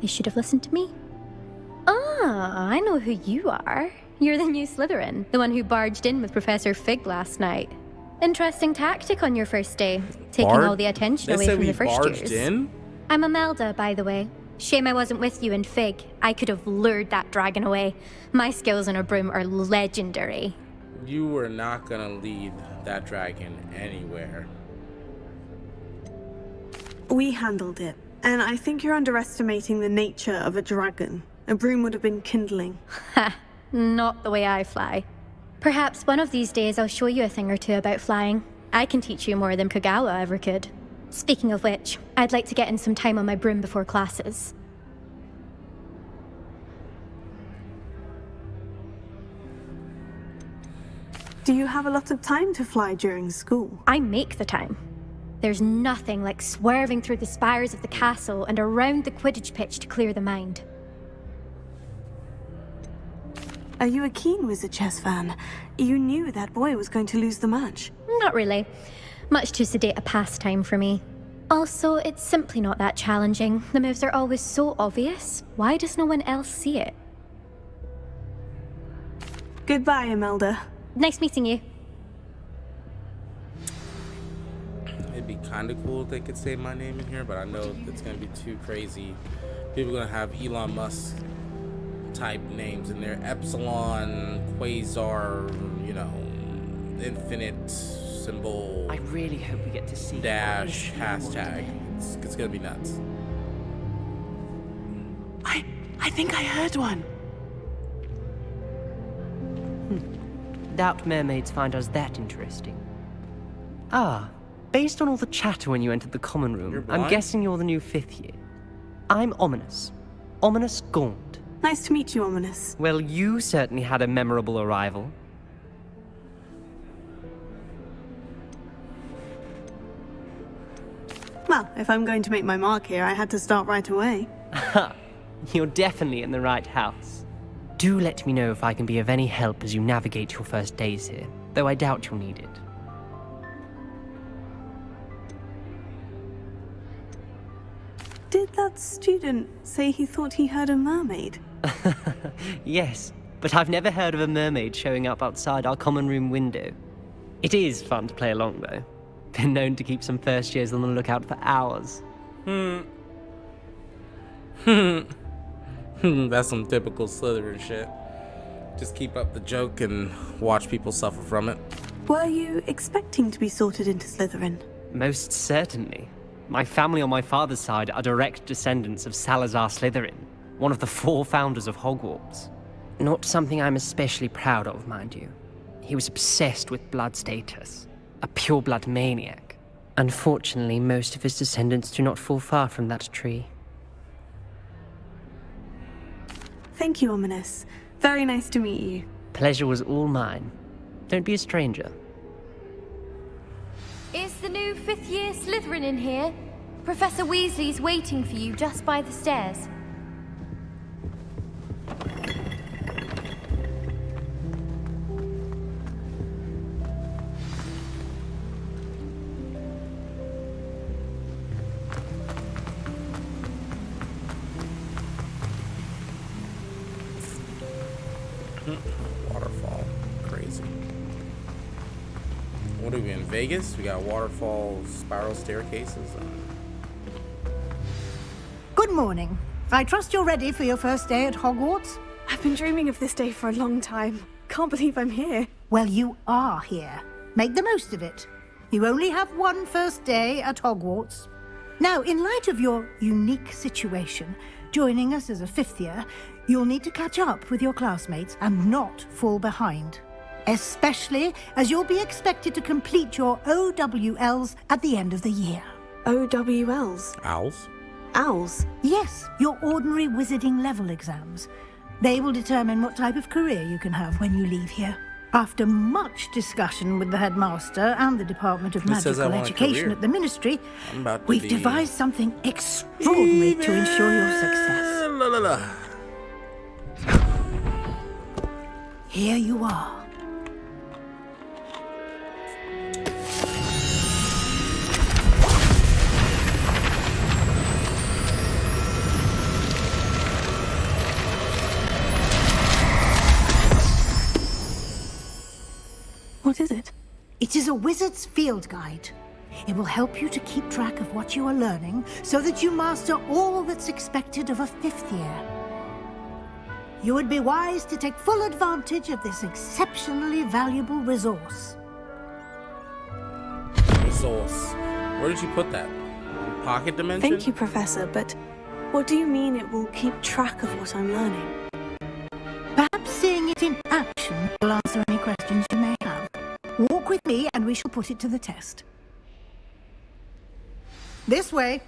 You should have listened to me. Ah, I know who you are. You're the new Slytherin, the one who barged in with Professor Fig last night. Interesting tactic on your first day, taking all the attention away from the first years. In? I'm Imelda, by the way. Shame I wasn't with you in Fig. I could have lured that dragon away. My skills on a broom are legendary. You were not gonna lead that dragon anywhere. We handled it, and I think you're underestimating the nature of a dragon. A broom would have been kindling. Ha! Not the way I fly. Perhaps one of these days I'll show you a thing or two about flying. I can teach you more than Kagawa ever could. Speaking of which, I'd like to get in some time on my broom before classes. Do you have a lot of time to fly during school? I make the time. There's nothing like swerving through the spires of the castle and around the Quidditch pitch to clear the mind. Are you a keen Wizard chess fan? You knew that boy was going to lose the match. Not really. Much too sedate a pastime for me. Also, it's simply not that challenging. The moves are always so obvious. Why does no one else see it? Goodbye, Imelda. Nice meeting you. It'd be kind of cool if they could say my name in here, but I know it's gonna be too crazy. People are gonna have Elon Musk type names in there. Epsilon, Quasar, you know, infinite symbol. I really hope we get to see dash hashtag. It's gonna be nuts. I think I heard one. Doubt mermaids find us that interesting. Ah, based on all the chatter when you entered the common room, I'm guessing you're the new 5th year. I'm Ominous. Ominous Gaunt. Nice to meet you, Ominous. Well, you certainly had a memorable arrival. Well, if I'm going to make my mark here, I had to start right away. Ha! You're definitely in the right house. Do let me know if I can be of any help as you navigate your first days here, though I doubt you'll need it. Did that student say he thought he heard a mermaid? Yes, but I've never heard of a mermaid showing up outside our common room window. It is fun to play along, though. Been known to keep some first years on the lookout for hours. That's some typical Slytherin shit. Just keep up the joke and watch people suffer from it. Were you expecting to be sorted into Slytherin? Most certainly. My family on my father's side are direct descendants of Salazar Slytherin, one of the 4 founders of Hogwarts. Not something I'm especially proud of, mind you. He was obsessed with blood status. A pure-blood maniac. Unfortunately, most of his descendants do not fall far from that tree. Thank you, Ominous. Very nice to meet you. Pleasure was all mine. Don't be a stranger. Is the new fifth-year Slytherin in here? Professor Weasley's waiting for you just by the stairs. Waterfall. Crazy. What are we in Vegas? We got waterfalls, spiral staircases. Good morning. I trust you're ready for your first day at Hogwarts? I've been dreaming of this day for a long time. Can't believe I'm here. Well, you are here. Make the most of it. You only have one first day at Hogwarts. Now, in light of your unique situation, joining us as a fifth year, you'll need to catch up with your classmates and not fall behind. Especially as you'll be expected to complete your OWLs at the end of the year. OWLs? Owls? Owls? Yes, your ordinary wizarding level exams. They will determine what type of career you can have when you leave here. After much discussion with the headmaster and the Department of Magical Education at the Ministry, we've devised something extraordinary to ensure your success. Here you are. What is it? It is a wizard's field guide. It will help you to keep track of what you are learning so that you master all that's expected of a fifth year. You would be wise to take full advantage of this exceptionally valuable resource. Resource. Where did you put that? Pocket dimension? Thank you, Professor, but what do you mean it will keep track of what I'm learning? Perhaps seeing it in action will answer any questions you may have. Walk with me and we shall put it to the test. This way.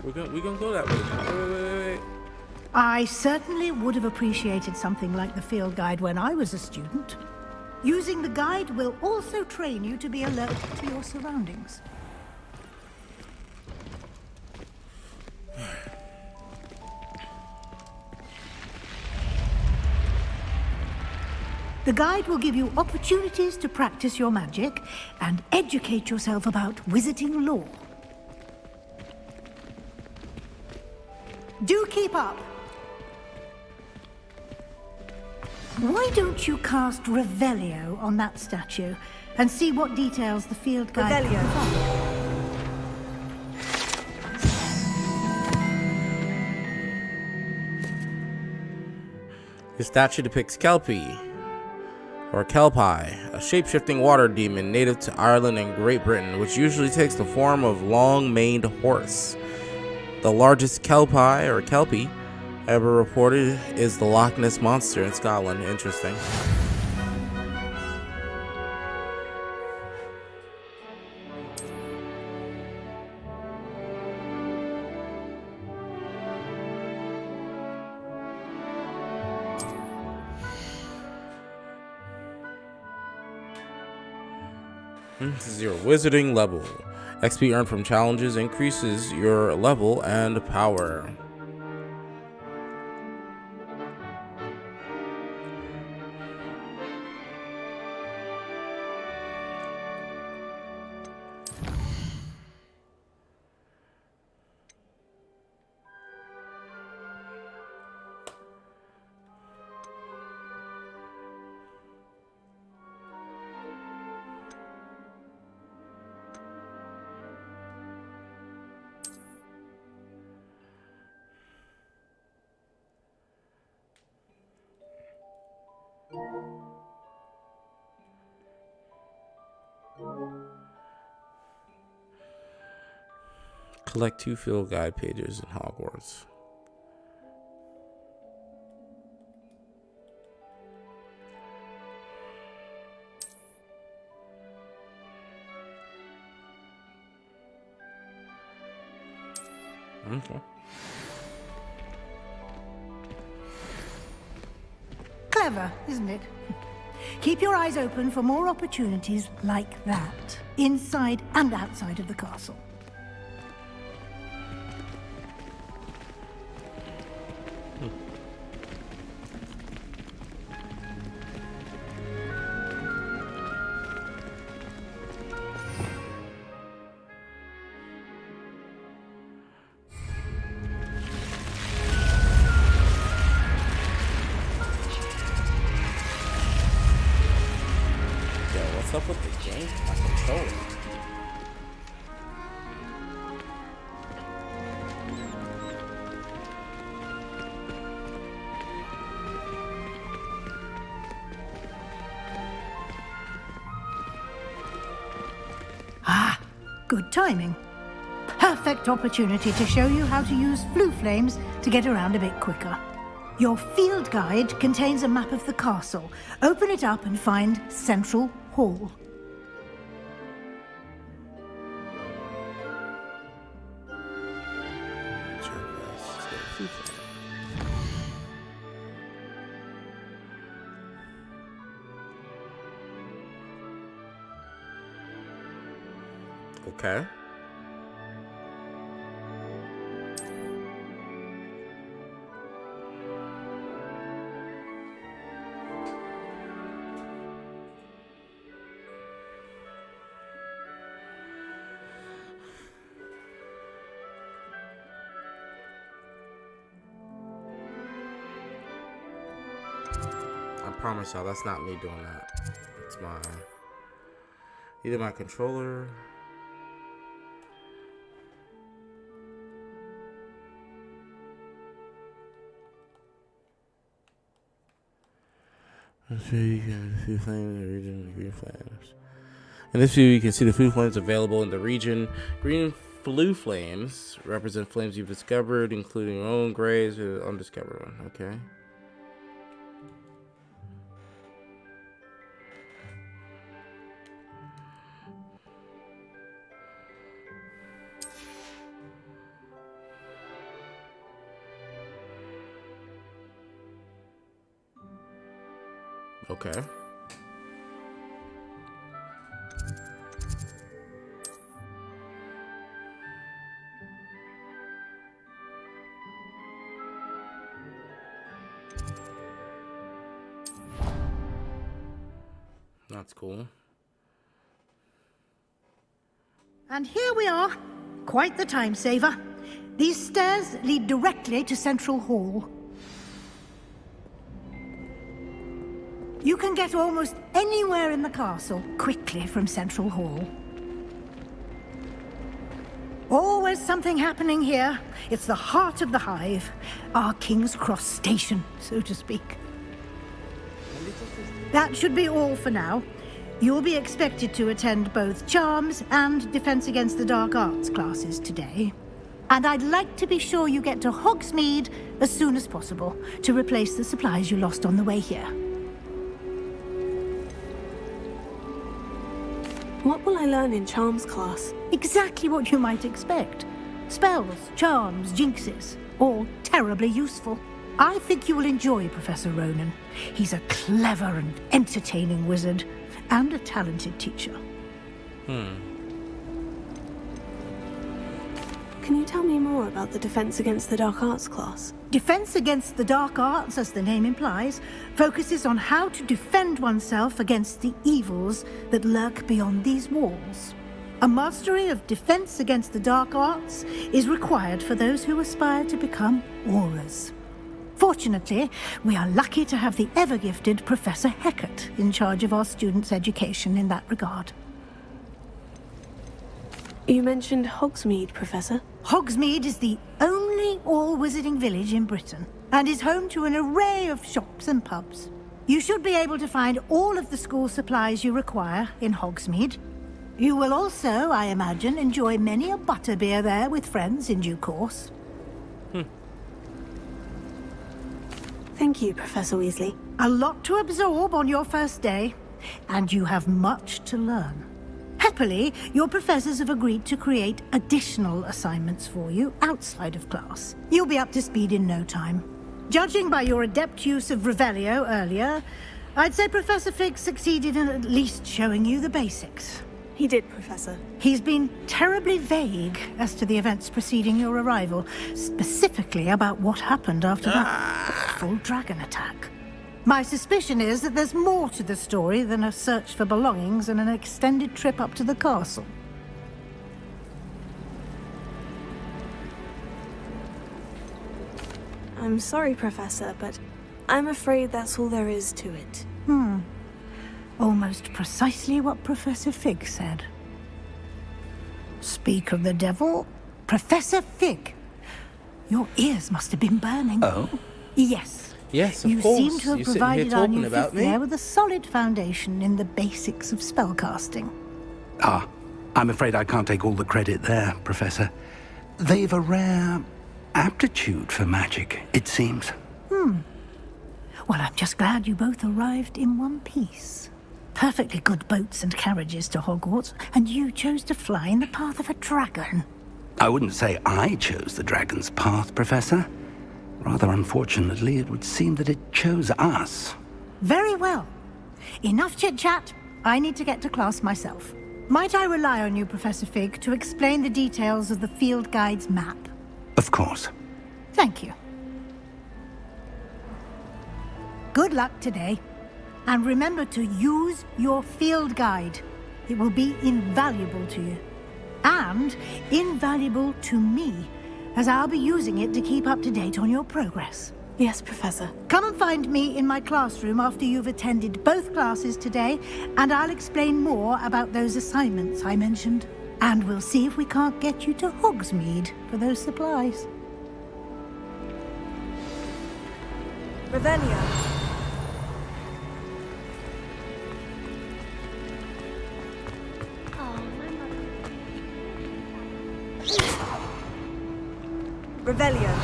We're gonna go that way. Wait. I certainly would have appreciated something like the field guide when I was a student. Using the guide will also train you to be alert to your surroundings. The guide will give you opportunities to practice your magic and educate yourself about wizarding lore. Do keep up. Why don't you cast Revelio on that statue and see what details the field guide provides? The statue depicts Kelpie, or Kelpie, a shape-shifting water demon native to Ireland and Great Britain, which usually takes the form of long-maned horse. The largest Kelpie, or Kelpie, ever reported is the Loch Ness Monster in Scotland. Interesting. This is your wizarding level. XP earned from challenges increases your level and power. Collect 2 field guide pages in Hogwarts. Okay. Clever, isn't it? Keep your eyes open for more opportunities like that, inside and outside of the castle. What's up with the game? My controller. Ah, good timing. Perfect opportunity to show you how to use flue flames to get around a bit quicker. Your field guide contains a map of the castle. Open it up and find Central Hall. Okay. I promise y'all, that's not me doing that. It's either my controller. Let's see, you can see flames in the region, green flames. In this view, you can see the flue flames available in the region. Green flue flames represent flames you've discovered, including your own grays or undiscovered one. Okay. Okay. That's cool. And here we are. Quite the time saver. These stairs lead directly to Central Hall. You can get almost anywhere in the castle quickly from Central Hall. Always something happening here. It's the heart of the hive. Our King's Cross station, so to speak. That should be all for now. You'll be expected to attend both Charms and Defense Against the Dark Arts classes today. And I'd like to be sure you get to Hogsmeade as soon as possible to replace the supplies you lost on the way here. What will I learn in Charms class? Exactly what you might expect. Spells, charms, jinxes, all terribly useful. I think you will enjoy Professor Ronan. He's a clever and entertaining wizard, and a talented teacher. Can you tell me more about the Defense Against the Dark Arts class? Defense Against the Dark Arts, as the name implies, focuses on how to defend oneself against the evils that lurk beyond these walls. A mastery of Defense Against the Dark Arts is required for those who aspire to become Aurors. Fortunately, we are lucky to have the ever-gifted Professor Hecat in charge of our students' education in that regard. You mentioned Hogsmeade, Professor. Hogsmeade is the only all-wizarding village in Britain, and is home to an array of shops and pubs. You should be able to find all of the school supplies you require in Hogsmeade. You will also, I imagine, enjoy many a butterbeer there with friends in due course. Thank you, Professor A lot to absorb on your first day, and you have much to learn. Happily, your professors have agreed to create additional assignments for you outside of class. You'll be up to speed in no time. Judging by your adept use of Revelio earlier, I'd say Professor Fig succeeded in at least showing you the basics. He did, Professor. He's been terribly vague as to the events preceding your arrival, specifically about what happened after that full dragon attack. My suspicion is that there's more to the story than a search for belongings and an extended trip up to the castle. I'm sorry, Professor, but I'm afraid that's all there is to it. Almost precisely what Professor Fig said. Speak of the devil, Professor Fig. Your ears must have been burning. Oh? Yes. Yes, of you course. seem to have You're sitting provided here our talking new about fifth me. year with a solid foundation in the basics of spellcasting. Ah, I'm afraid I can't take all the credit there, Professor. They've a rare aptitude for magic, it seems. Well, I'm just glad you both arrived in one piece. Perfectly good boats and carriages to Hogwarts, and you chose to fly in the path of a dragon. I wouldn't say I chose the dragon's path, Professor. Rather unfortunately, it would seem that it chose us. Very well. Enough chit-chat. I need to get to class myself. Might I rely on you, Professor Fig, to explain the details of the field guide's map? Of course. Thank you. Good luck today. And remember to use your field guide. It will be invaluable to you. And invaluable to me, as I'll be using it to keep up to date on your progress. Yes, Professor. Come and find me in my classroom after you've attended both classes today, and I'll explain more about those assignments I mentioned. And we'll see if we can't get you to Hogsmeade for those supplies. Revelio. Revelio.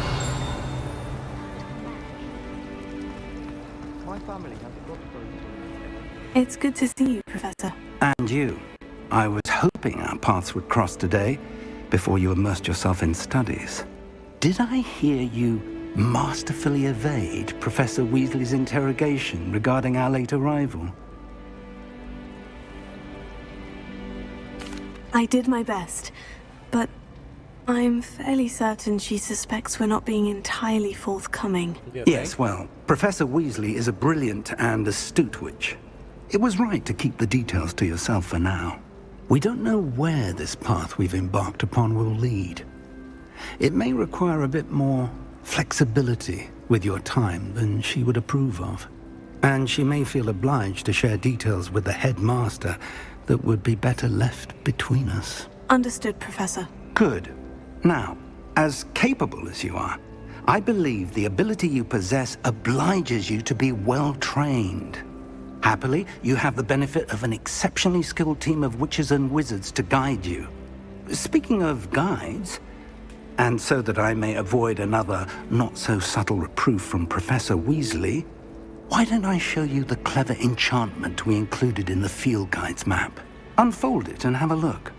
My family has a book It's good to see you, Professor. And you. I was hoping our paths would cross today, before you immersed yourself in studies. Did I hear you masterfully evade Professor Weasley's interrogation regarding our late arrival? I did my best, but I'm fairly certain she suspects we're not being entirely forthcoming. Yes, well, Professor Weasley is a brilliant and astute witch. It was right to keep the details to yourself for now. We don't know where this path we've embarked upon will lead. It may require a bit more flexibility with your time than she would approve of. And she may feel obliged to share details with the headmaster that would be better left between us. Understood, Professor. Good. Now, as capable as you are, I believe the ability you possess obliges you to be well-trained. Happily, you have the benefit of an exceptionally skilled team of witches and wizards to guide you. Speaking of guides, and so that I may avoid another not-so-subtle reproof from Professor Weasley, why don't I show you the clever enchantment we included in the field guide's map? Unfold it and have a look.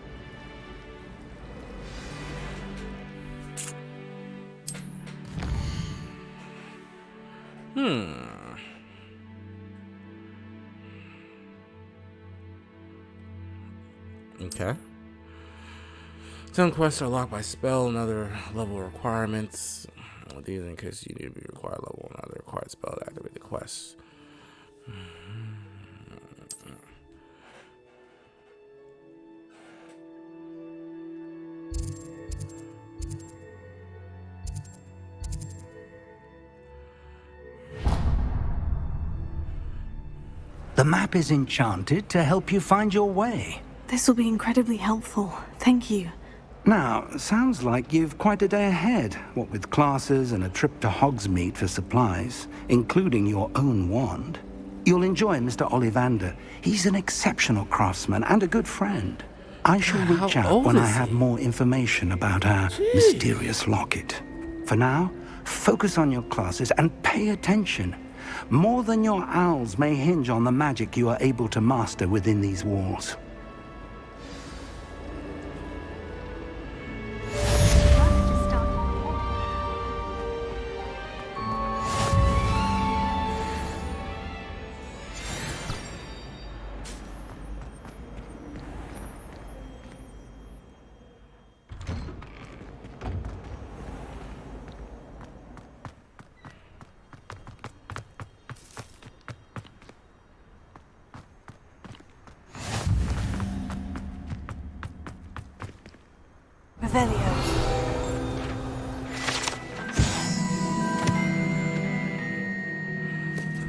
Okay. Some quests are locked by spell and other level requirements. These in case you need to be required level and other required spell to activate the quest. The map is enchanted to help you find your way. This will be incredibly helpful. Thank you. Now, sounds like you've quite a day ahead, what with classes and a trip to Hogsmeade for supplies, including your own wand. You'll enjoy Mr. Ollivander. He's an exceptional craftsman and a good friend. I shall reach out when I have more information about our mysterious locket. For now, focus on your classes and pay attention. More than your owls may hinge on the magic you are able to master within these walls. Revelio.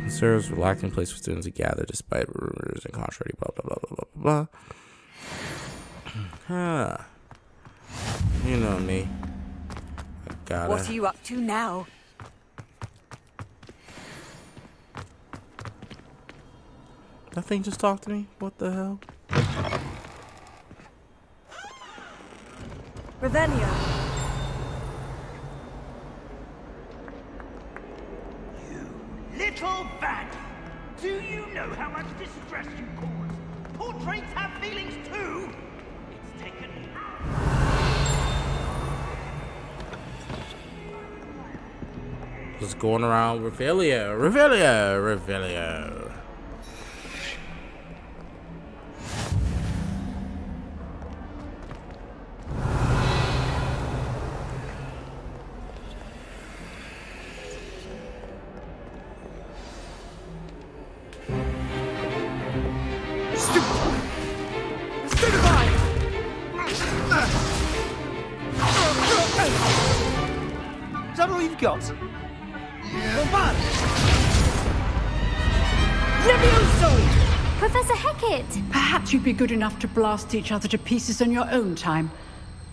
Serves relaxing place for students to gather despite rumors and contrary blah blah blah blah blah blah. You know me. I gotta. What are you up to now? That thing just talked to me? What the hell? Revelio. Little bat! Do you know how much distress you cause? Portraits have feelings too! It's taken Just going around Revelio, Revelio, Revelio. Is that all you've got? Levioso! Professor Hecat! Perhaps you'd be good enough to blast each other to pieces on your own time.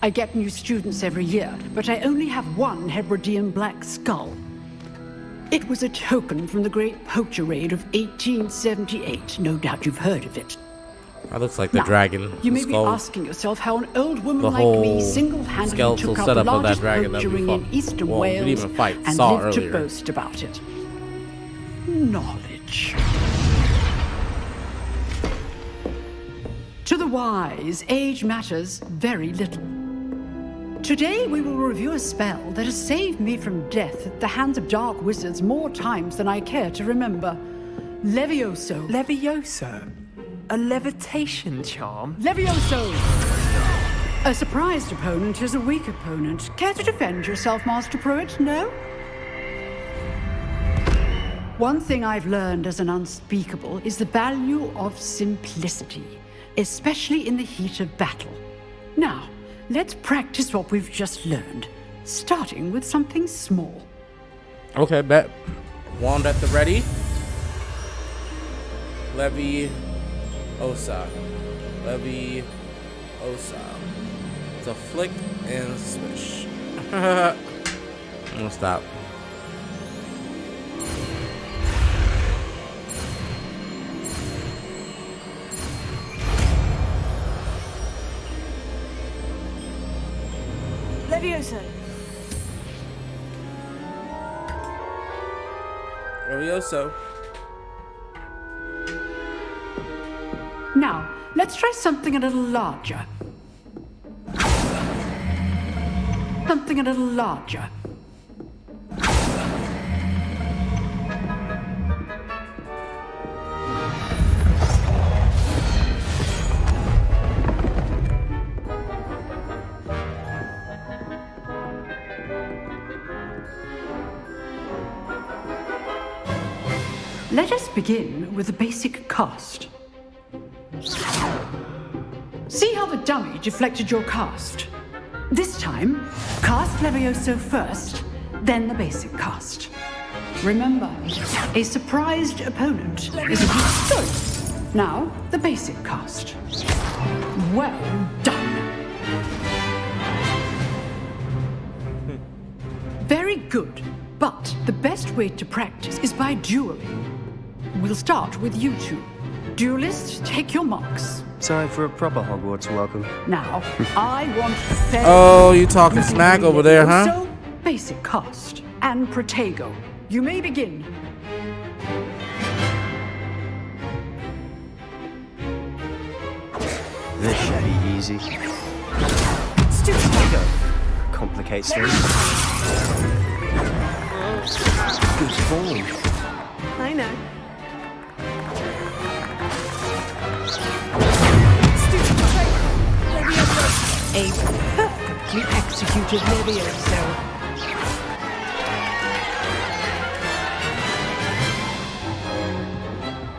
I get new students every year, but I only have one Hebridean black skull. It was a token from the Great Poacher Raid of 1878. No doubt you've heard of it. That looks like the dragon. You may skull. be asking yourself how an old woman The like me single-handedly skeletal took out setup the of that largest dragon that poacher we ring fought. in eastern Well, we Wales didn't even fight. and Saw lived earlier. to boast about it. Knowledge. To the wise, age matters very little. Today we will review a spell that has saved me from death at the hands of dark wizards more times than I care to remember. Levioso. Levioso? A levitation charm? Levioso! A surprised opponent is a weak opponent. Care to defend yourself, Master Pruitt? No? One thing I've learned as an unspeakable is the value of simplicity, especially in the heat of battle. Now, let's practice what we've just learned, starting with something small. Okay, bet. Wand at the ready. Leviosa. Leviosa. It's a flick and swish. I'm gonna stop. Levioso. Levioso. Now, let's try something a little larger. Something a little larger. Let us begin with the basic cast. See how the dummy deflected your cast? This time, cast Levioso first, then the basic cast. Remember, a surprised opponent is a good choice. Now, the basic cast. Well done. Very good, but the best way to practice is by dueling. We'll start with you two. Duelists, take your marks. Time for a proper Hogwarts welcome. Now, I want fair. Oh, you talking smack over there, huh? So, basic cast and Protego. You may begin. This should be easy. Protego complicates things. Good form. I know. A perfectly executed Levioso.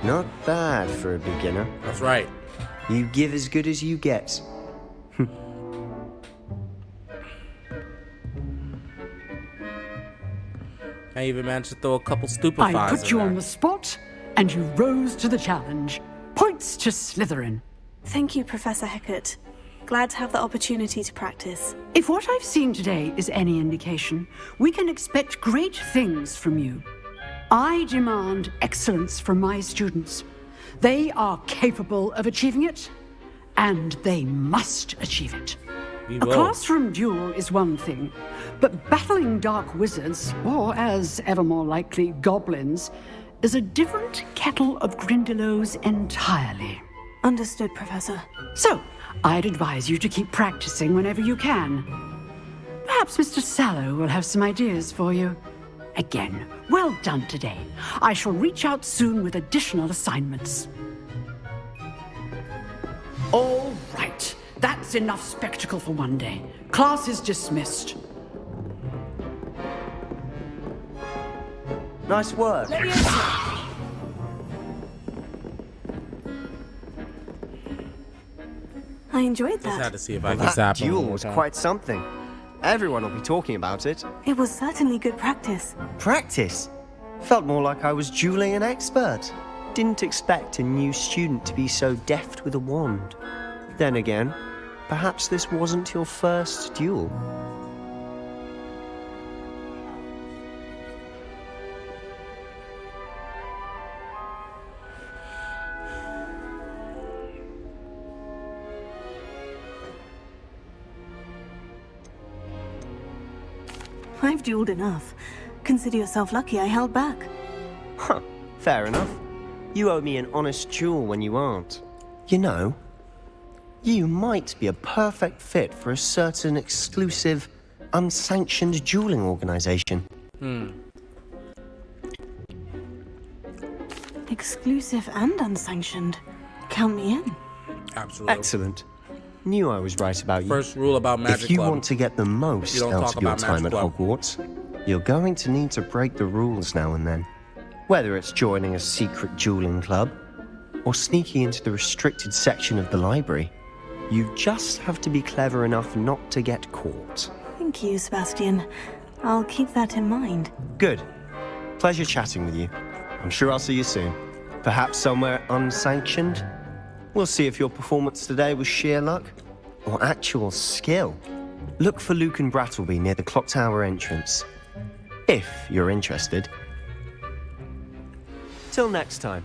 Not bad for a beginner. That's right. You give as good as you get. I even managed to throw a couple stupefies. I put you on the spot, and you rose to the challenge. Points to Slytherin. Thank you, Professor Hecat. Glad to have the opportunity to practice. If what I've seen today is any indication, we can expect great things from you. I demand excellence from my students. They are capable of achieving it, and they must achieve it. A classroom duel is one thing, but battling dark wizards, or as ever more likely, goblins, is a different kettle of Grindylows entirely. Understood, Professor. So, I'd advise you to keep practicing whenever you can. Perhaps Mr. Sallow will have some ideas for you. Again, well done today. I shall reach out soon with additional assignments. All right. That's enough spectacle for one day. Class is dismissed. Nice work. I enjoyed that. Just had to see if I could That zap him duel one was more time. quite something. Everyone will be talking about it. It was certainly good practice. Practice? Felt more like I was dueling an expert. Didn't expect a new student to be so deft with a wand. Then again, perhaps this wasn't your first duel. I've dueled enough. Consider yourself lucky I held back. Huh, fair enough. You owe me an honest duel when you aren't. You know, you might be a perfect fit for a certain exclusive, unsanctioned dueling organization. Exclusive and unsanctioned. Count me in. Absolutely. Excellent. Knew I was right about you. First rule about Magic If you Club. want to get the most You don't out talk of your about time Magic at Club. Hogwarts, you're going to need to break the rules now and then. Whether it's joining a secret dueling club, or sneaking into the restricted section of the library, you just have to be clever enough not to get caught. Thank you, Sebastian. I'll keep that in mind. Good. Pleasure chatting with you. I'm sure I'll see you soon. Perhaps somewhere unsanctioned? We'll see if your performance today was sheer luck or actual skill. Look for Luke and Brattleby near the clock tower entrance, if you're interested. Till next time.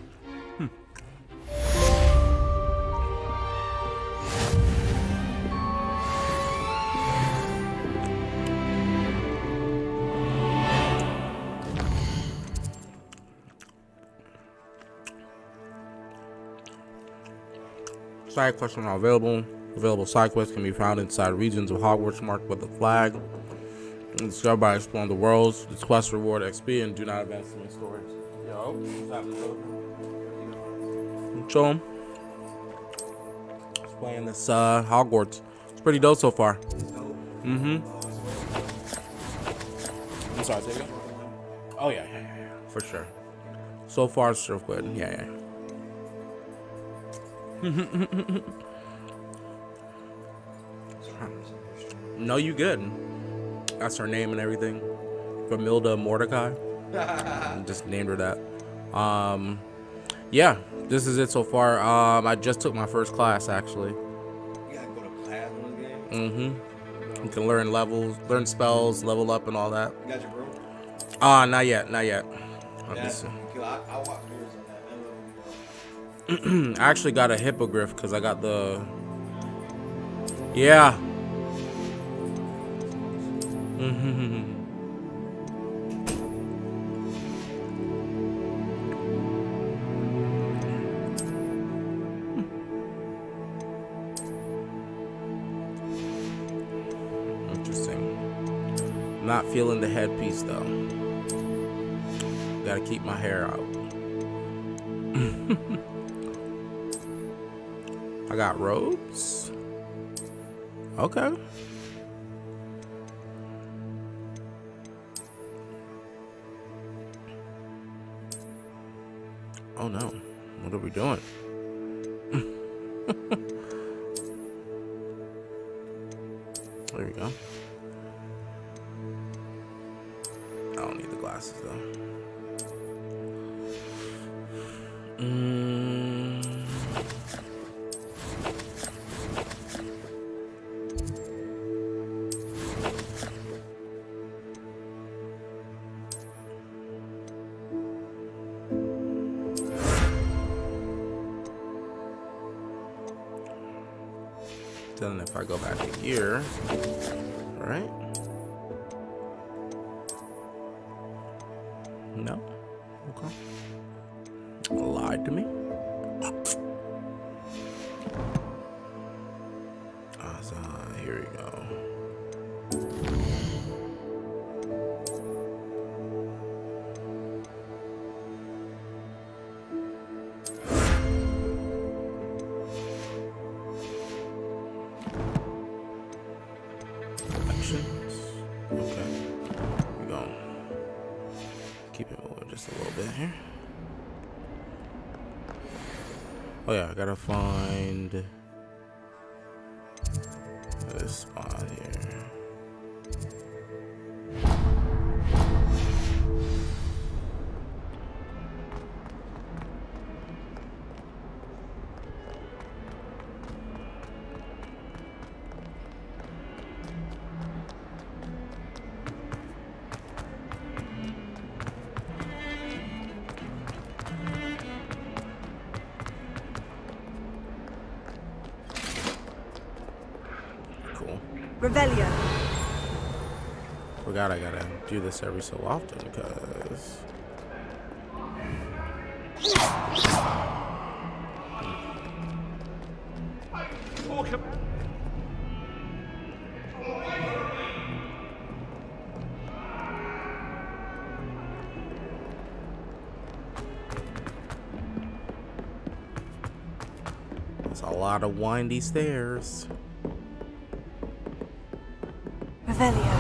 Side quests are not available. Available side quests can be found inside regions of Hogwarts marked with a flag. And discovered by exploring the worlds. This quest reward XP and do not advance the main stories. Yo, what's happening? Show him. Just playing this Hogwarts. It's pretty dope so far. I'm sorry, say again? Oh yeah, for sure. So far, it's so good. Yeah. No, you good. That's her name and everything. Vermilda Mordecai. Just named her that. Yeah, this is it so far. I just took my first class actually. You gotta go to class on this game? You can learn levels, learn spells, level up and all that. You got your room? Not yet. Yeah, This- I walked yours on that. I actually got a hippogriff because I got the. Yeah. Interesting. Not feeling the headpiece though. Gotta keep my hair out. I got robes. Okay. Oh no. What are we doing? There we go. I don't need the glasses. glasses though. Then if I go back a year, right? No? Okay. Lied to me. So here we go. Okay, we're going keep it moving just a little bit here. Oh yeah, I gotta find this spot here. Revelio. Forgot I gotta do this every so often because there's a lot of windy stairs. Revelio.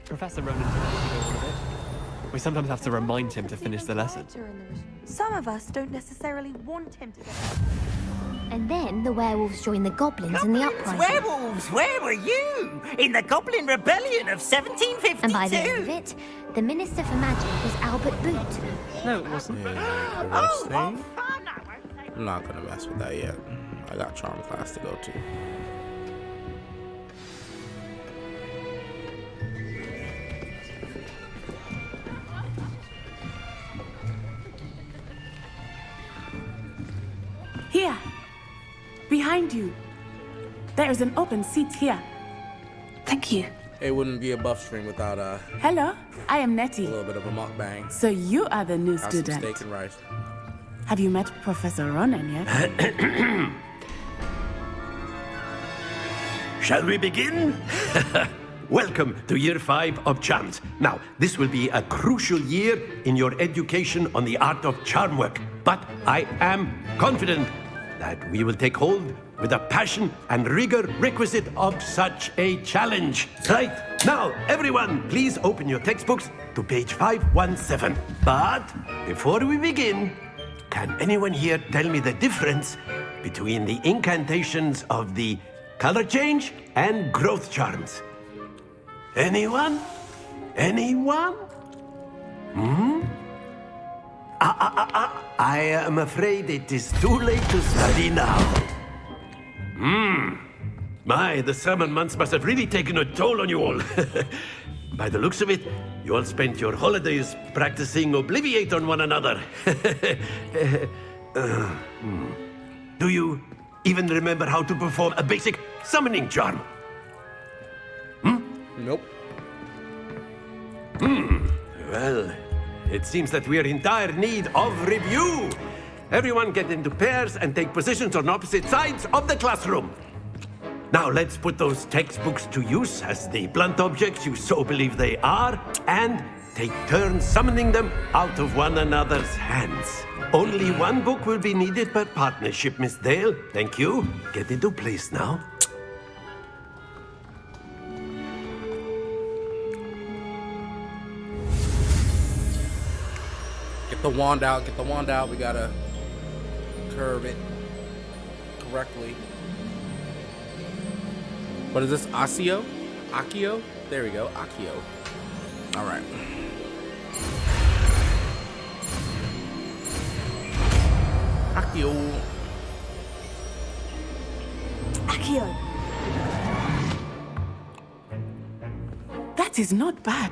Professor Ronan told us to go on a bit. We sometimes have to remind him to finish the lesson. Some of us don't necessarily want him to go. And then the werewolves join the goblins in the uprising. Werewolves, where were you? In the Goblin Rebellion of 1752. And by the end of it, the Minister for Magic was Albert Boot. No, it wasn't. I'm not gonna mess with that yet. I got charm class to go to. Here, behind you. There is an open seat here. Thank you. It wouldn't be a buff stream without a Hello, I am Nettie. little bit of a mukbang. So you are the new Have some student. steak and rice. Have you met Professor Ronan yet? Shall we begin? Welcome to Year 5 of Charms. Now, this will be a crucial year in your education on the art of charm work. But I am confident that we will take hold with the passion and rigor requisite of such a challenge. Right, now, everyone, please open your textbooks to page 517. But before we begin, can anyone here tell me the difference between the incantations of the color change and growth charms? Anyone? Anyone? I am afraid it is too late to study now. My, the summer months must have really taken a toll on you all. By the looks of it, you all spent your holidays practicing Obliviate on one another. Do you even remember how to perform a basic summoning charm? Nope. Well, it seems that we are in dire need of review. Everyone get into pairs and take positions on opposite sides of the classroom. Now let's put those textbooks to use as the blunt objects you so believe they are, and take turns summoning them out of one another's hands. Only one book will be needed per partnership, Miss Dale. Thank you. Get into place now. Get the wand out, get the wand out. We gotta curve it correctly. What is this? Accio? Accio? There we go. Accio. All right. Accio. Accio. That is not bad.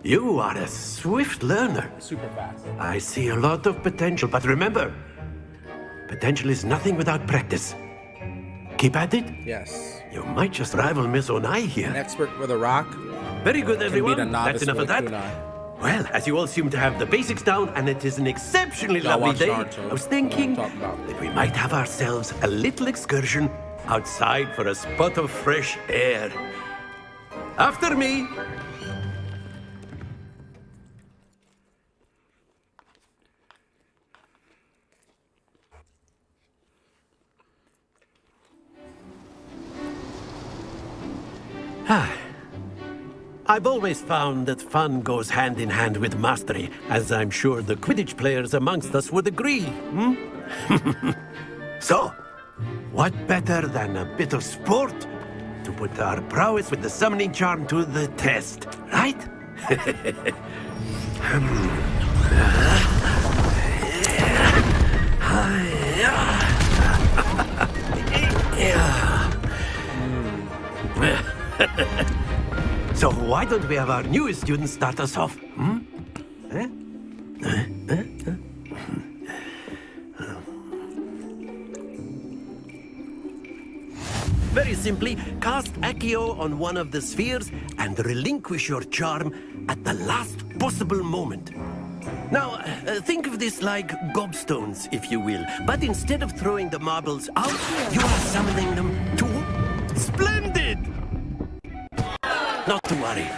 You are a swift learner. Super fast. I see a lot of potential, but remember, potential is nothing without practice. Keep at it. Yes. You might just rival Miss Onai here. An expert with a rock. Very good, everyone. Can beat a novice That's enough with of a that. kunai. Well, as you all seem to have the basics down, and it is an exceptionally lovely watch day, Naruto. I was thinking that we might have ourselves a little excursion outside for a spot of fresh air. After me. I've always found that fun goes hand in hand with mastery, as I'm sure the Quidditch players amongst us would agree. So, what better than a bit of sport to put our prowess with the summoning charm to the test, right? So why don't we have our newest student start us off? Very simply, cast Accio on one of the spheres and relinquish your charm at the last possible moment. Now, think of this like gobstones, if you will. But instead of throwing the marbles out, you are summoning them to... Splendid! Not to worry.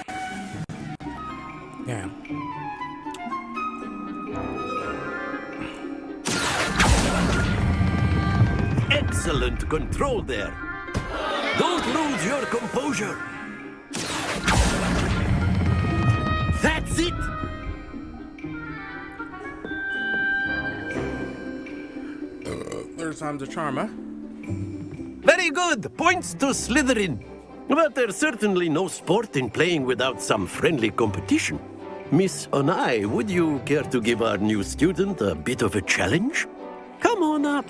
Yeah. Excellent control there. Don't lose your composure. That's it! Third time's a charm, huh? Very good. Points to Slytherin. But there's certainly no sport in playing without some friendly competition. Miss Onai, would you care to give our new student a bit of a challenge? Come on up.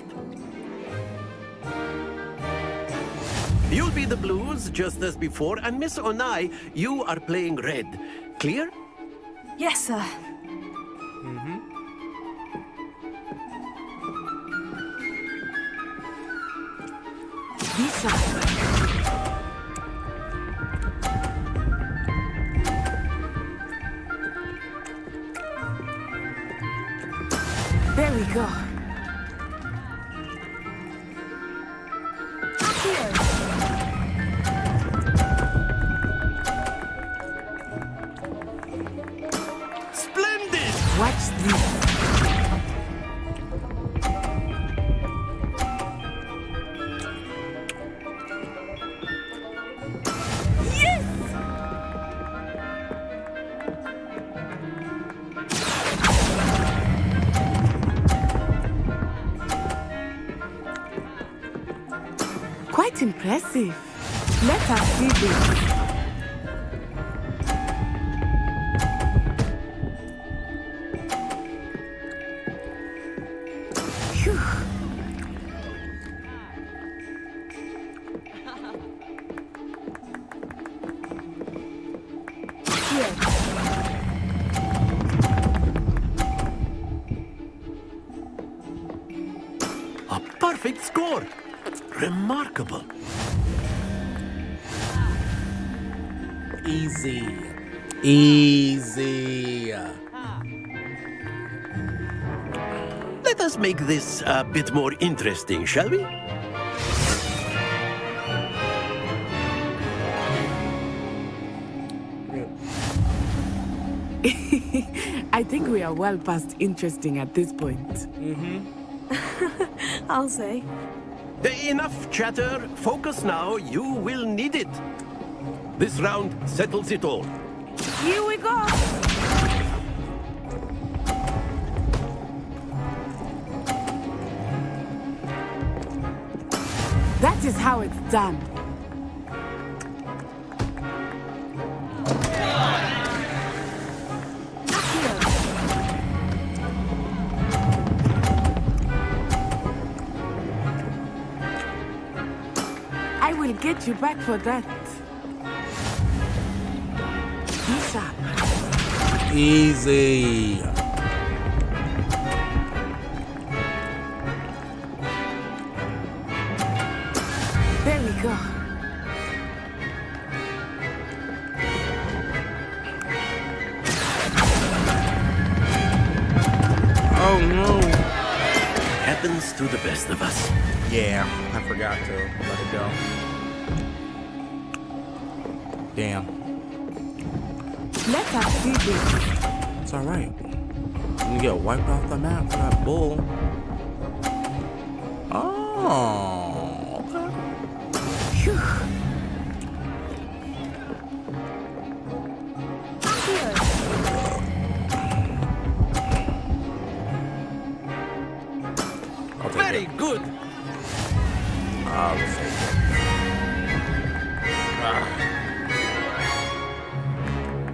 You'll be the blues, just as before, and Miss Onai, you are playing red. Clear? Yes, sir. This side. There we go. Splendid! Watch this. Quite impressive. Let us see this. Phew. Here. A perfect score. Remarkable. Easy. Easy. Let us make this a bit more interesting, shall we? I think we are well past interesting at this point. I'll say. Enough chatter. Focus now. You will need it. This round settles it all. Here we go. That is how it's done. will get you back for that. Be sharp. Easy. There we go. Oh no. Happens to the best of us. Yeah, I forgot to let it go. Damn. Let us see this. It's alright. You get wiped off the map for that bull. Oh, okay. Phew. Very good.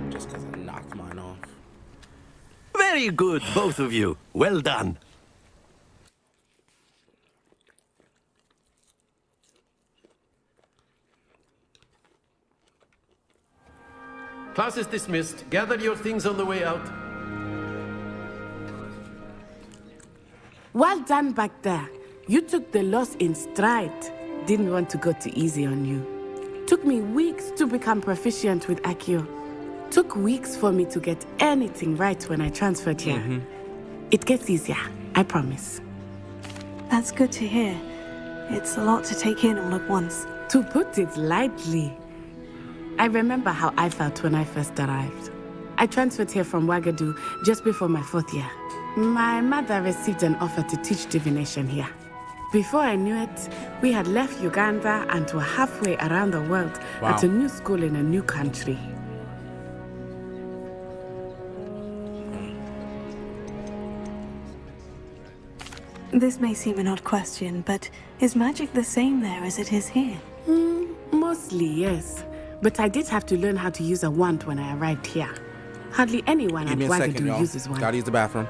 Just because I knocked mine off. Very good, both of you. Well done. Class is dismissed. Gather your things on the way out. Well done back there. You took the loss in stride. Didn't want to go too easy on you. Took me weeks to become proficient with Accio. Took weeks for me to get anything right when I transferred here. It gets easier, I promise. That's good to hear. It's a lot to take in all at once. To put it lightly, I remember how I felt when I first arrived. I transferred here from Ouagadougou just before my 4th year. My mother received an offer to teach divination here. Before I knew it, we had left Uganda and were halfway around the world at a new school in a new country. This may seem an odd question, but is magic the same there as it is here? Mostly, yes. But I did have to learn how to use a wand when I arrived here. Hardly anyone at Give me a second, Ouagadougou y'all. uses one. Gotta use the bathroom.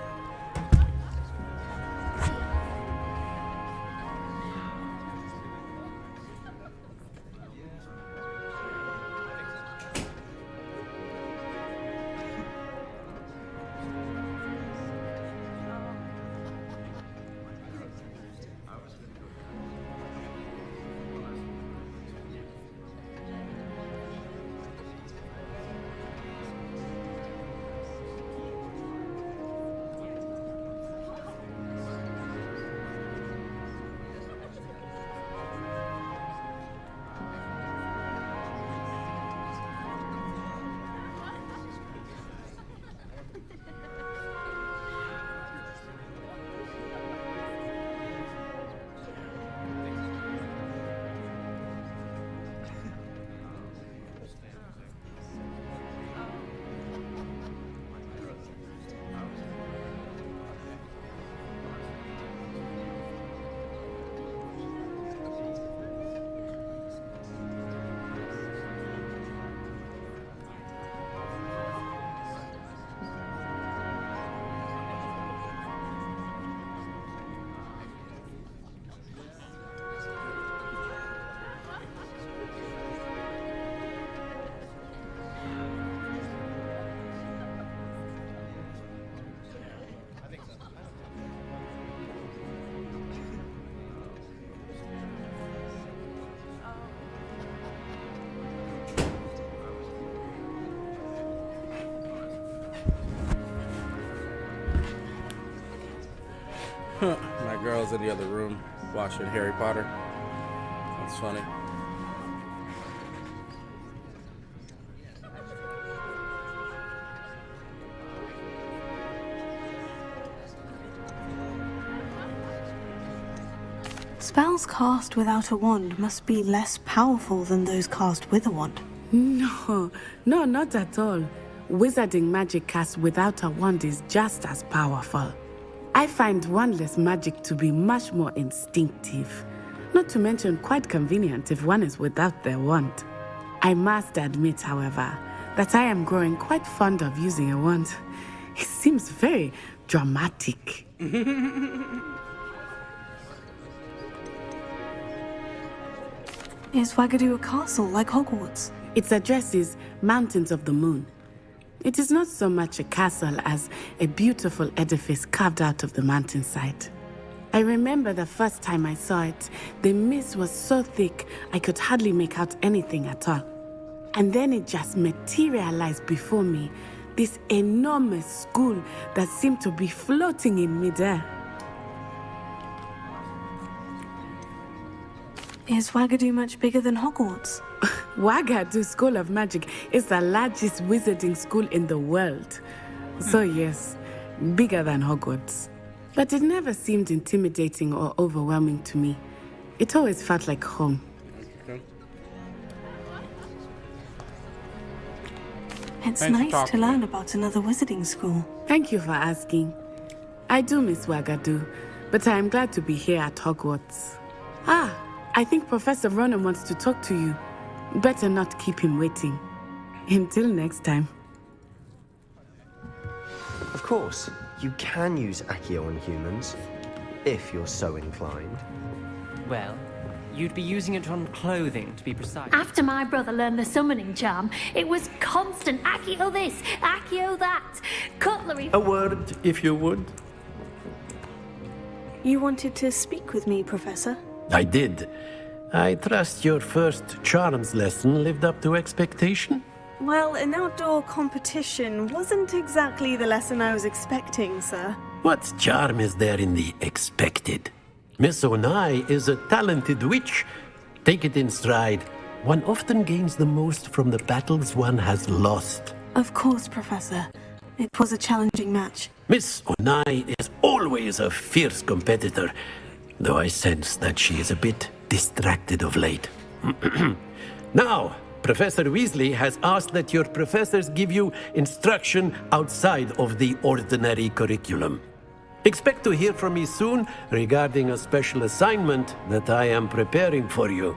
My girl's in the other room watching Harry Potter. That's funny. Spells cast without a wand must be less powerful than those cast with a wand. No, not at all. Wizarding magic cast without a wand is just as powerful. I find wandless magic to be much more instinctive. Not to mention quite convenient if one is without their wand. I must admit, however, that I am growing quite fond of using a wand. It seems very dramatic. Is Wagadu a castle like Hogwarts? Its address is Mountains of the Moon. It is not so much a castle as a beautiful edifice carved out of the mountainside. I remember the first time I saw it, the mist was so thick I could hardly make out anything at all. And then it just materialized before me, this enormous school that seemed to be floating in midair. Is Wagadu much bigger than Hogwarts? Wagadu School of Magic is the largest wizarding school in the world. So yes, bigger than Hogwarts. But it never seemed intimidating or overwhelming to me. It always felt like home. It's Thanks for nice talking. to learn about another wizarding school. Thank you for asking. I do miss Wagadu, but I am glad to be here at Hogwarts. Ah, I think Professor Ronan wants to talk to you. Better not keep him waiting. Until next time. Of course, you can use Accio on humans, if you're so inclined. Well, you'd be using it on clothing, to be precise. After my brother learned the summoning charm, it was constant Accio this, Accio that, cutlery. A word, if you would. You wanted to speak with me, Professor? I did. I trust your first charms lesson lived up to expectation? Well, an outdoor competition wasn't exactly the lesson I was expecting, sir. What charm is there in the expected? Miss Onai is a talented witch. Take it in stride. One often gains the most from the battles one has lost. Of course, Professor. It was a challenging match. Miss Onai is always a fierce competitor, though I sense that she is a bit distracted of late. Now, Professor Weasley has asked that your professors give you instruction outside of the ordinary curriculum. Expect to hear from me soon regarding a special assignment that I am preparing for you.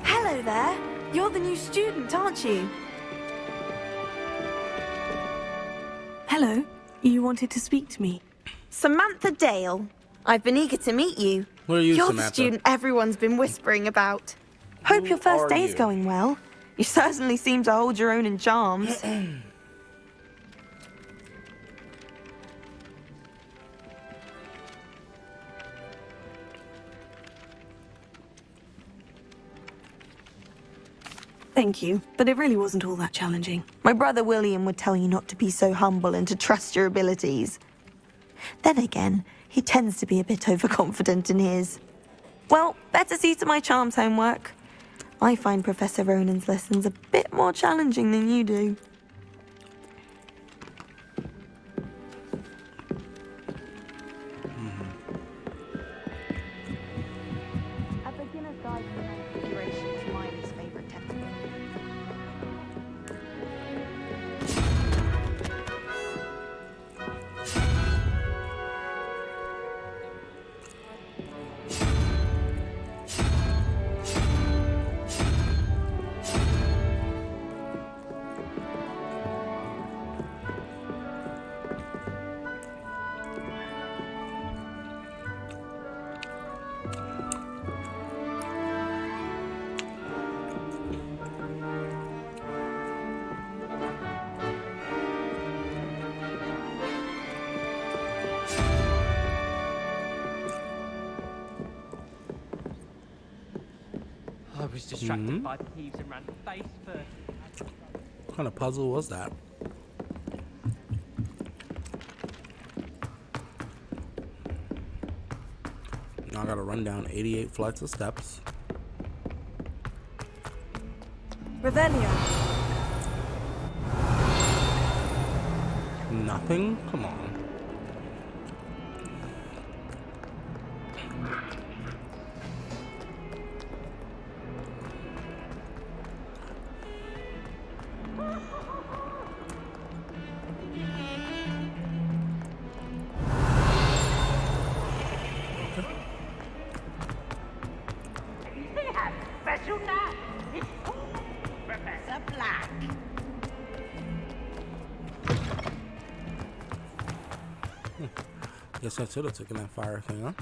Hello there. You're the new student, aren't you? Hello. You wanted to speak to me. Samantha Dale. I've been eager to meet you. Who are you, You're Samantha? the student everyone's been whispering about. Hope your first are day's you? going well. You certainly seem to hold your own in charms. Thank you, but it really wasn't all that challenging. My brother William would tell you not to be so humble and to trust your abilities. Then again, he tends to be a bit overconfident in his. Well, better see to my charms homework. I find Professor Ronan's lessons a bit more challenging than you do. A beginner's guide to configuration is Miley's favorite textbook. I was distracted by thieves and ran face first. What kind of puzzle was that? Now I gotta run down 88 flights of steps. Revelio. Nothing? Come on. Guess I should have taken that fire thing, huh?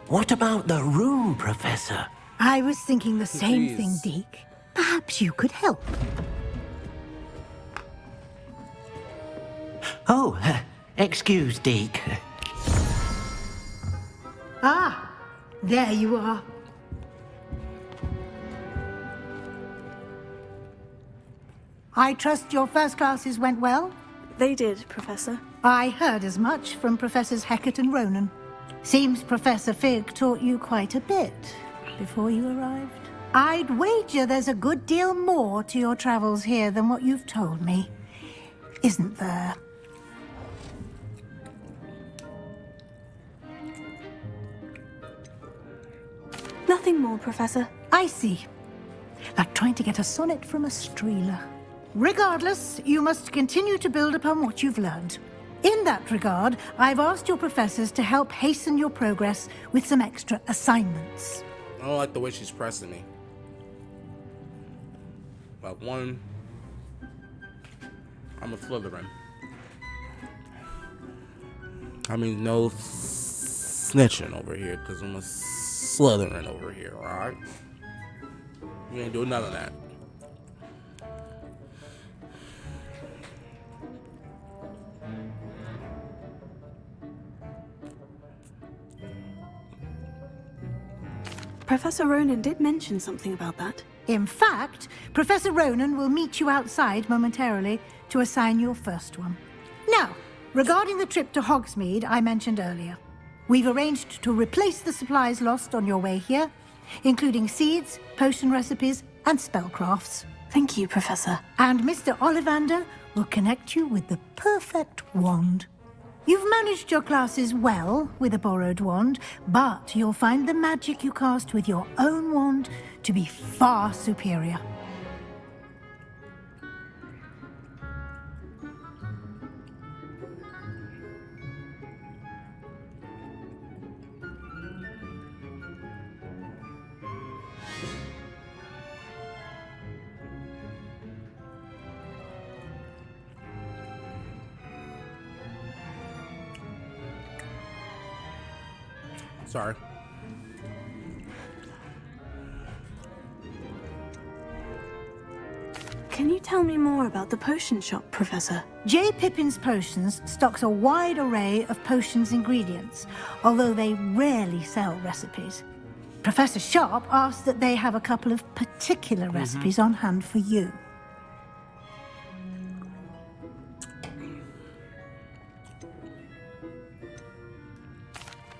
What about the room, Professor? I was thinking the same Jeez. thing, Deke. Perhaps you could help. Oh, excuse, Deke. Ah, there you are. I trust your first classes went well? They did, Professor. I heard as much from Professors Hecat and Ronan. Seems Professor Fig taught you quite a bit before you arrived. I'd wager there's a good deal more to your travels here than what you've told me. Isn't there? Nothing more, Professor. I see. Like trying to get a sonnet from a streeler. Regardless, you must continue to build upon what you've learned. In that regard, I've asked your professors to help hasten your progress with some extra assignments. I don't like the way she's pressing me. Like one, I'm a Slytherin. I mean, no snitching over here, because I'm a Slytherin over here, alright? We ain't doing none of that. Professor Ronan did mention something about that. In fact, Professor Ronan will meet you outside momentarily to assign your first one. Now, regarding the trip to Hogsmeade I mentioned earlier, we've arranged to replace the supplies lost on your way here, including seeds, potion recipes, and spellcrafts. Thank you, Professor. And Mr. Ollivander will connect you with the perfect wand. You've managed your classes well with a borrowed wand, but you'll find the magic you cast with your own wand to be far superior. Sorry. Can you tell me more about the potion shop, Professor? J. Pippin's Potions stocks a wide array of potions ingredients, although they rarely sell recipes. Professor Sharp asked that they have a couple of particular recipes on hand for you.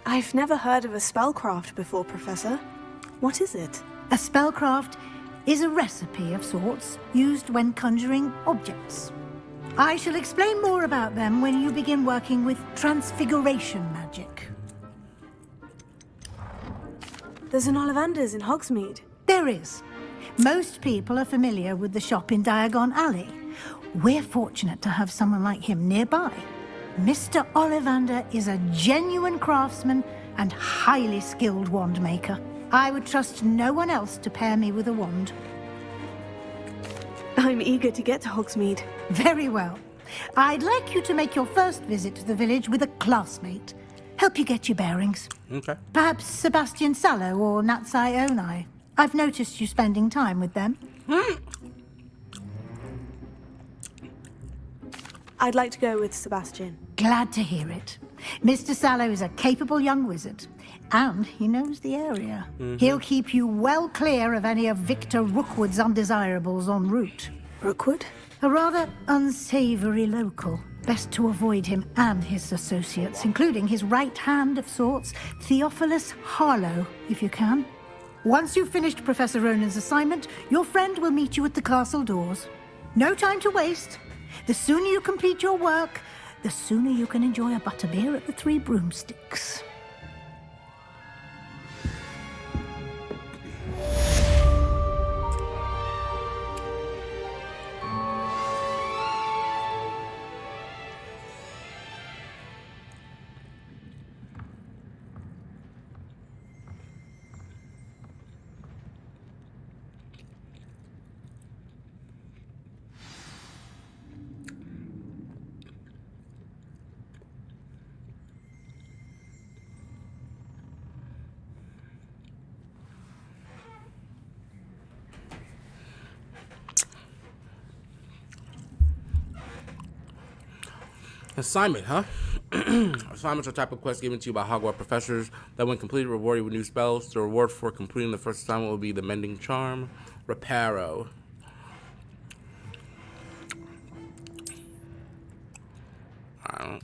I've never heard of a spellcraft before, Professor. What is it? A spellcraft is a recipe of sorts used when conjuring objects. I shall explain more about them when you begin working with transfiguration magic. There's an Ollivander's in Hogsmeade. There is. Most people are familiar with the shop in Diagon Alley. We're fortunate to have someone like him nearby. Mr. Ollivander is a genuine craftsman and highly skilled wand maker. I would trust no one else to pair me with a wand. I'm eager to get to Hogsmeade. Very well. I'd like you to make your first visit to the village with a classmate. Help you get your bearings. Okay. Perhaps Sebastian Sallow or Natsai Onai. I've noticed you spending time with them. I'd like to go with Sebastian. Glad to hear it. Mr. Sallow is a capable young wizard, and he knows the area. He'll keep you well clear of any of Victor Rookwood's undesirables en route. Rookwood? A rather unsavory local. Best to avoid him and his associates, including his right hand of sorts, Theophilus Harlow, if you can. Once you've finished Professor Ronan's assignment, your friend will meet you at the castle doors. No time to waste. The sooner you complete your work, the sooner you can enjoy a butterbeer at the Three Broomsticks. Assignment, huh? Assignments are a type of quest given to you by Hogwarts professors that, when completed, reward you with new spells. The reward for completing the first assignment will be the Mending Charm, Reparo. I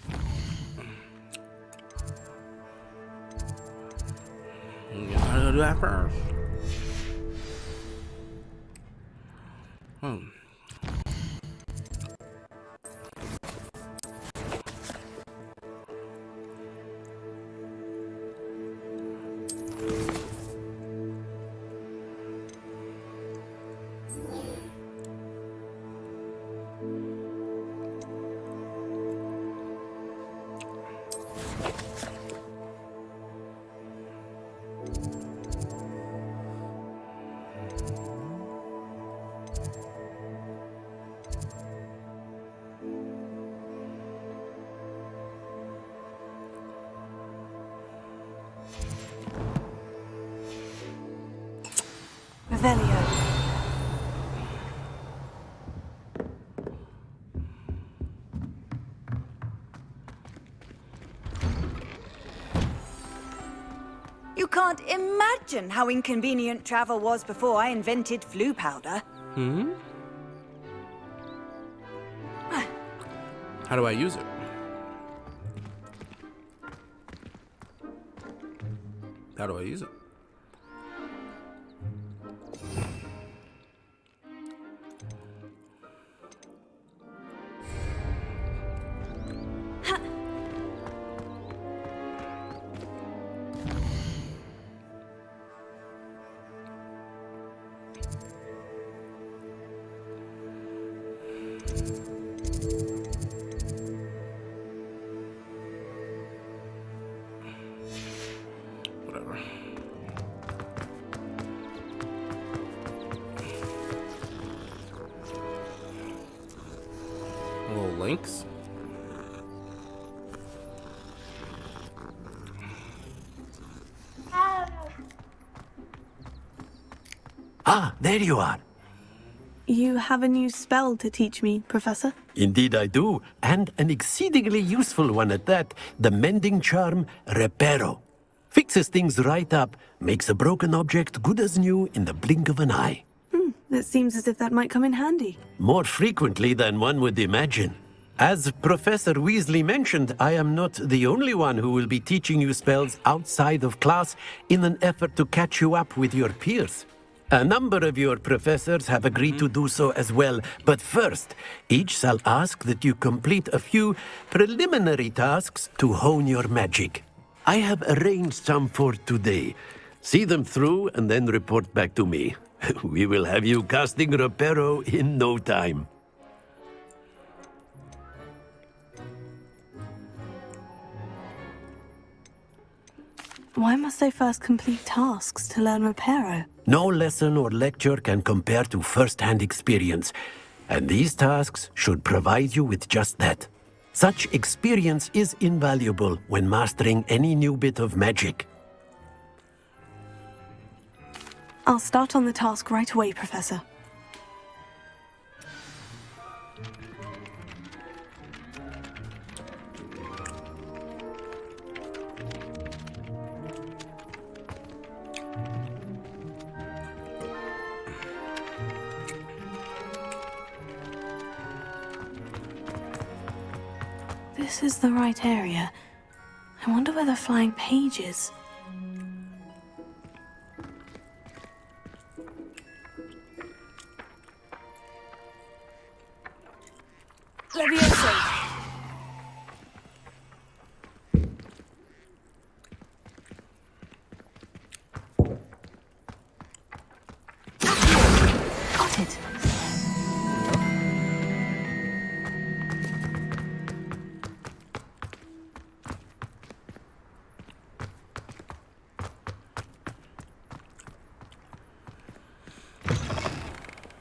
gotta do that first. Revelio. You can't imagine how inconvenient travel was before I invented flu powder. How do I use it? How do I use it? Links. Ah, there you are. You have a new spell to teach me, Professor? Indeed I do, and an exceedingly useful one at that. The Mending Charm, Reparo. Fixes things right up, makes a broken object good as new in the blink of an eye. It seems as if that might come in handy. More frequently than one would imagine. As Professor Weasley mentioned, I am not the only one who will be teaching you spells outside of class in an effort to catch you up with your peers. A number of your professors have agreed to do so as well, but first, each shall ask that you complete a few preliminary tasks to hone your magic. I have arranged some for today. See them through and then report back to me. We will have you casting Reparo in no time. Why must I first complete tasks to learn Reparo? No lesson or lecture can compare to first-hand experience, and these tasks should provide you with just that. Such experience is invaluable when mastering any new bit of magic. I'll start on the task right away, Professor. this is the right area. I wonder where the flying page is. Levioso! Got it.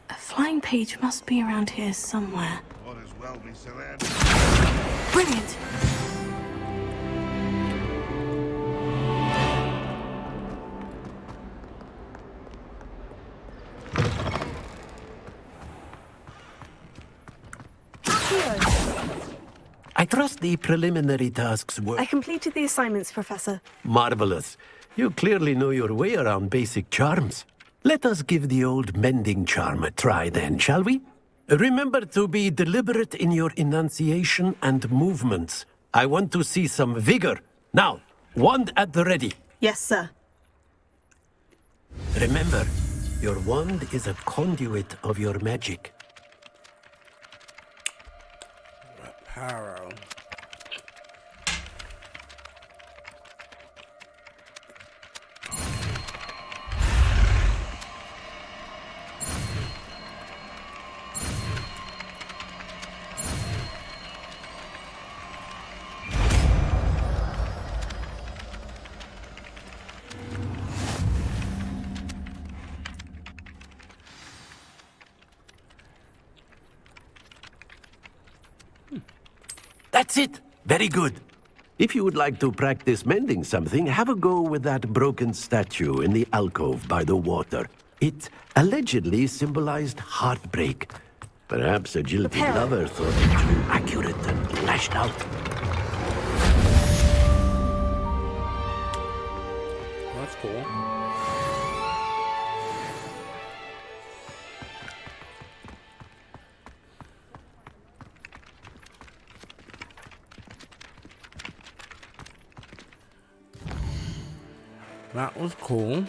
A flying page must be around here somewhere. Brilliant! I trust the preliminary tasks were... I completed the assignments, Professor. Marvelous. You clearly know your way around basic charms. Let us give the old mending charm a try then, shall we? Remember to be deliberate in your enunciation and movements. I want to see some vigor. Now, wand at the ready. Yes, sir. Remember, your wand is a conduit of your magic. Paro. That's it. Very good. If you would like to practice mending something, have a go with that broken statue in the alcove by the water. It allegedly symbolized heartbreak. Perhaps Agility Lover thought it too accurate and lashed out. That's cool. That was cool.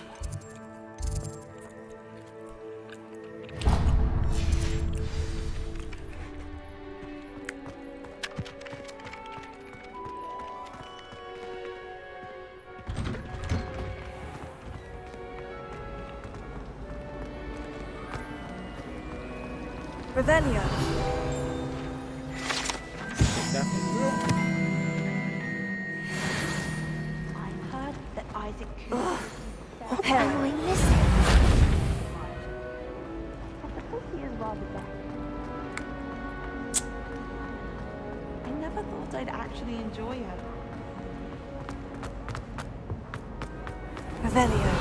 Revelio. What are we missing? I never thought I'd actually enjoy her. Revelio.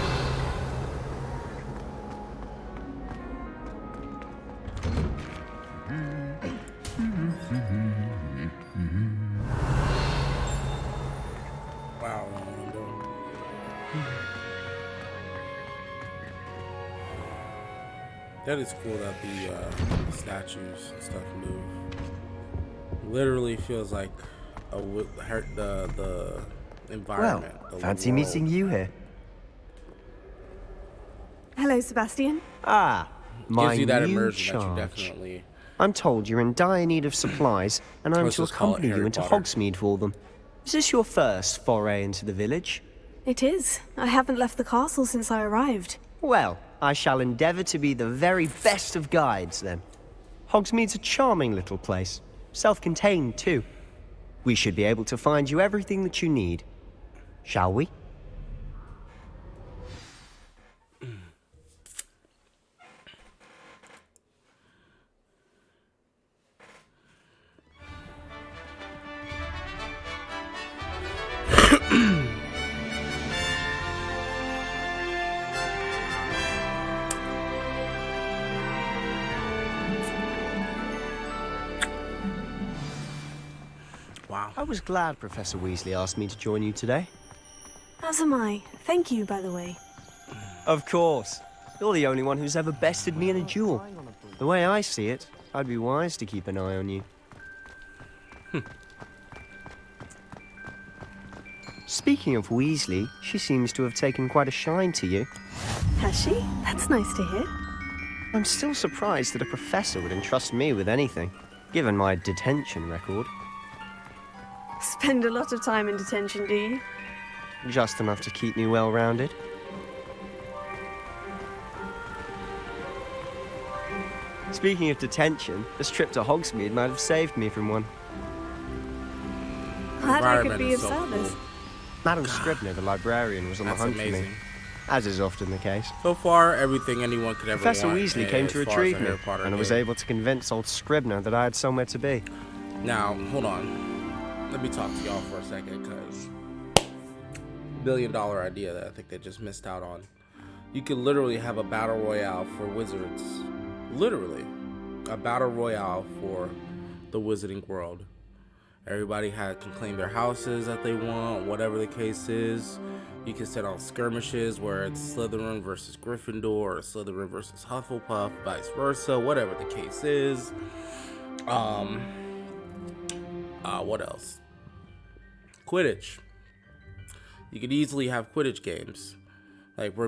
Wow. That is cool that the statues and stuff move. Literally feels like the environment. Well, fancy meeting you here. Hello, Sebastian. Ah, my Gives you that new immersion that you charge. definitely. I'm told you're in dire need of supplies, and I'm Let's to just call it accompany you Harry into Potter. Hogsmeade for them. Is this your first foray into the village? It is. I haven't left the castle since I arrived. Well, I shall endeavour to be the very best of guides, then. Hogsmeade's a charming little place. Self-contained, too. We should be able to find you everything that you need. Shall we? Wow. I was glad Professor Weasley asked me to join you today. As am I. Thank you, by the way. Of course. You're the only one who's ever bested me in a duel. The way I see it, I'd be wise to keep an eye on you. Speaking of Weasley, she seems to have taken quite a shine to you. Has she? That's nice to hear. I'm still surprised that a professor would entrust me with anything, given my detention record. Spend a lot of time in detention, do you? Just enough to keep me well-rounded. Speaking of detention, this trip to Hogsmeade might have saved me from one. Glad I could be of service. Madam Scribner, the librarian, was on the hunt for me, as is often the case. So far, everything anyone could ever Professor want. Weasley came to retrieve me, and I was game. able to convince old Scribner that I had somewhere to be. Now, hold on. Let me talk to y'all for a second, because $1 billion idea that I think they just missed out on. You could literally have a battle royale for wizards. Literally, a battle royale for the wizarding world. Everybody can claim their houses that they want, whatever the case is. You can set on skirmishes where it's Slytherin versus Gryffindor, or Slytherin versus Hufflepuff, vice versa, whatever the case is. What else? Quidditch. You could easily have Quidditch games. Like, we're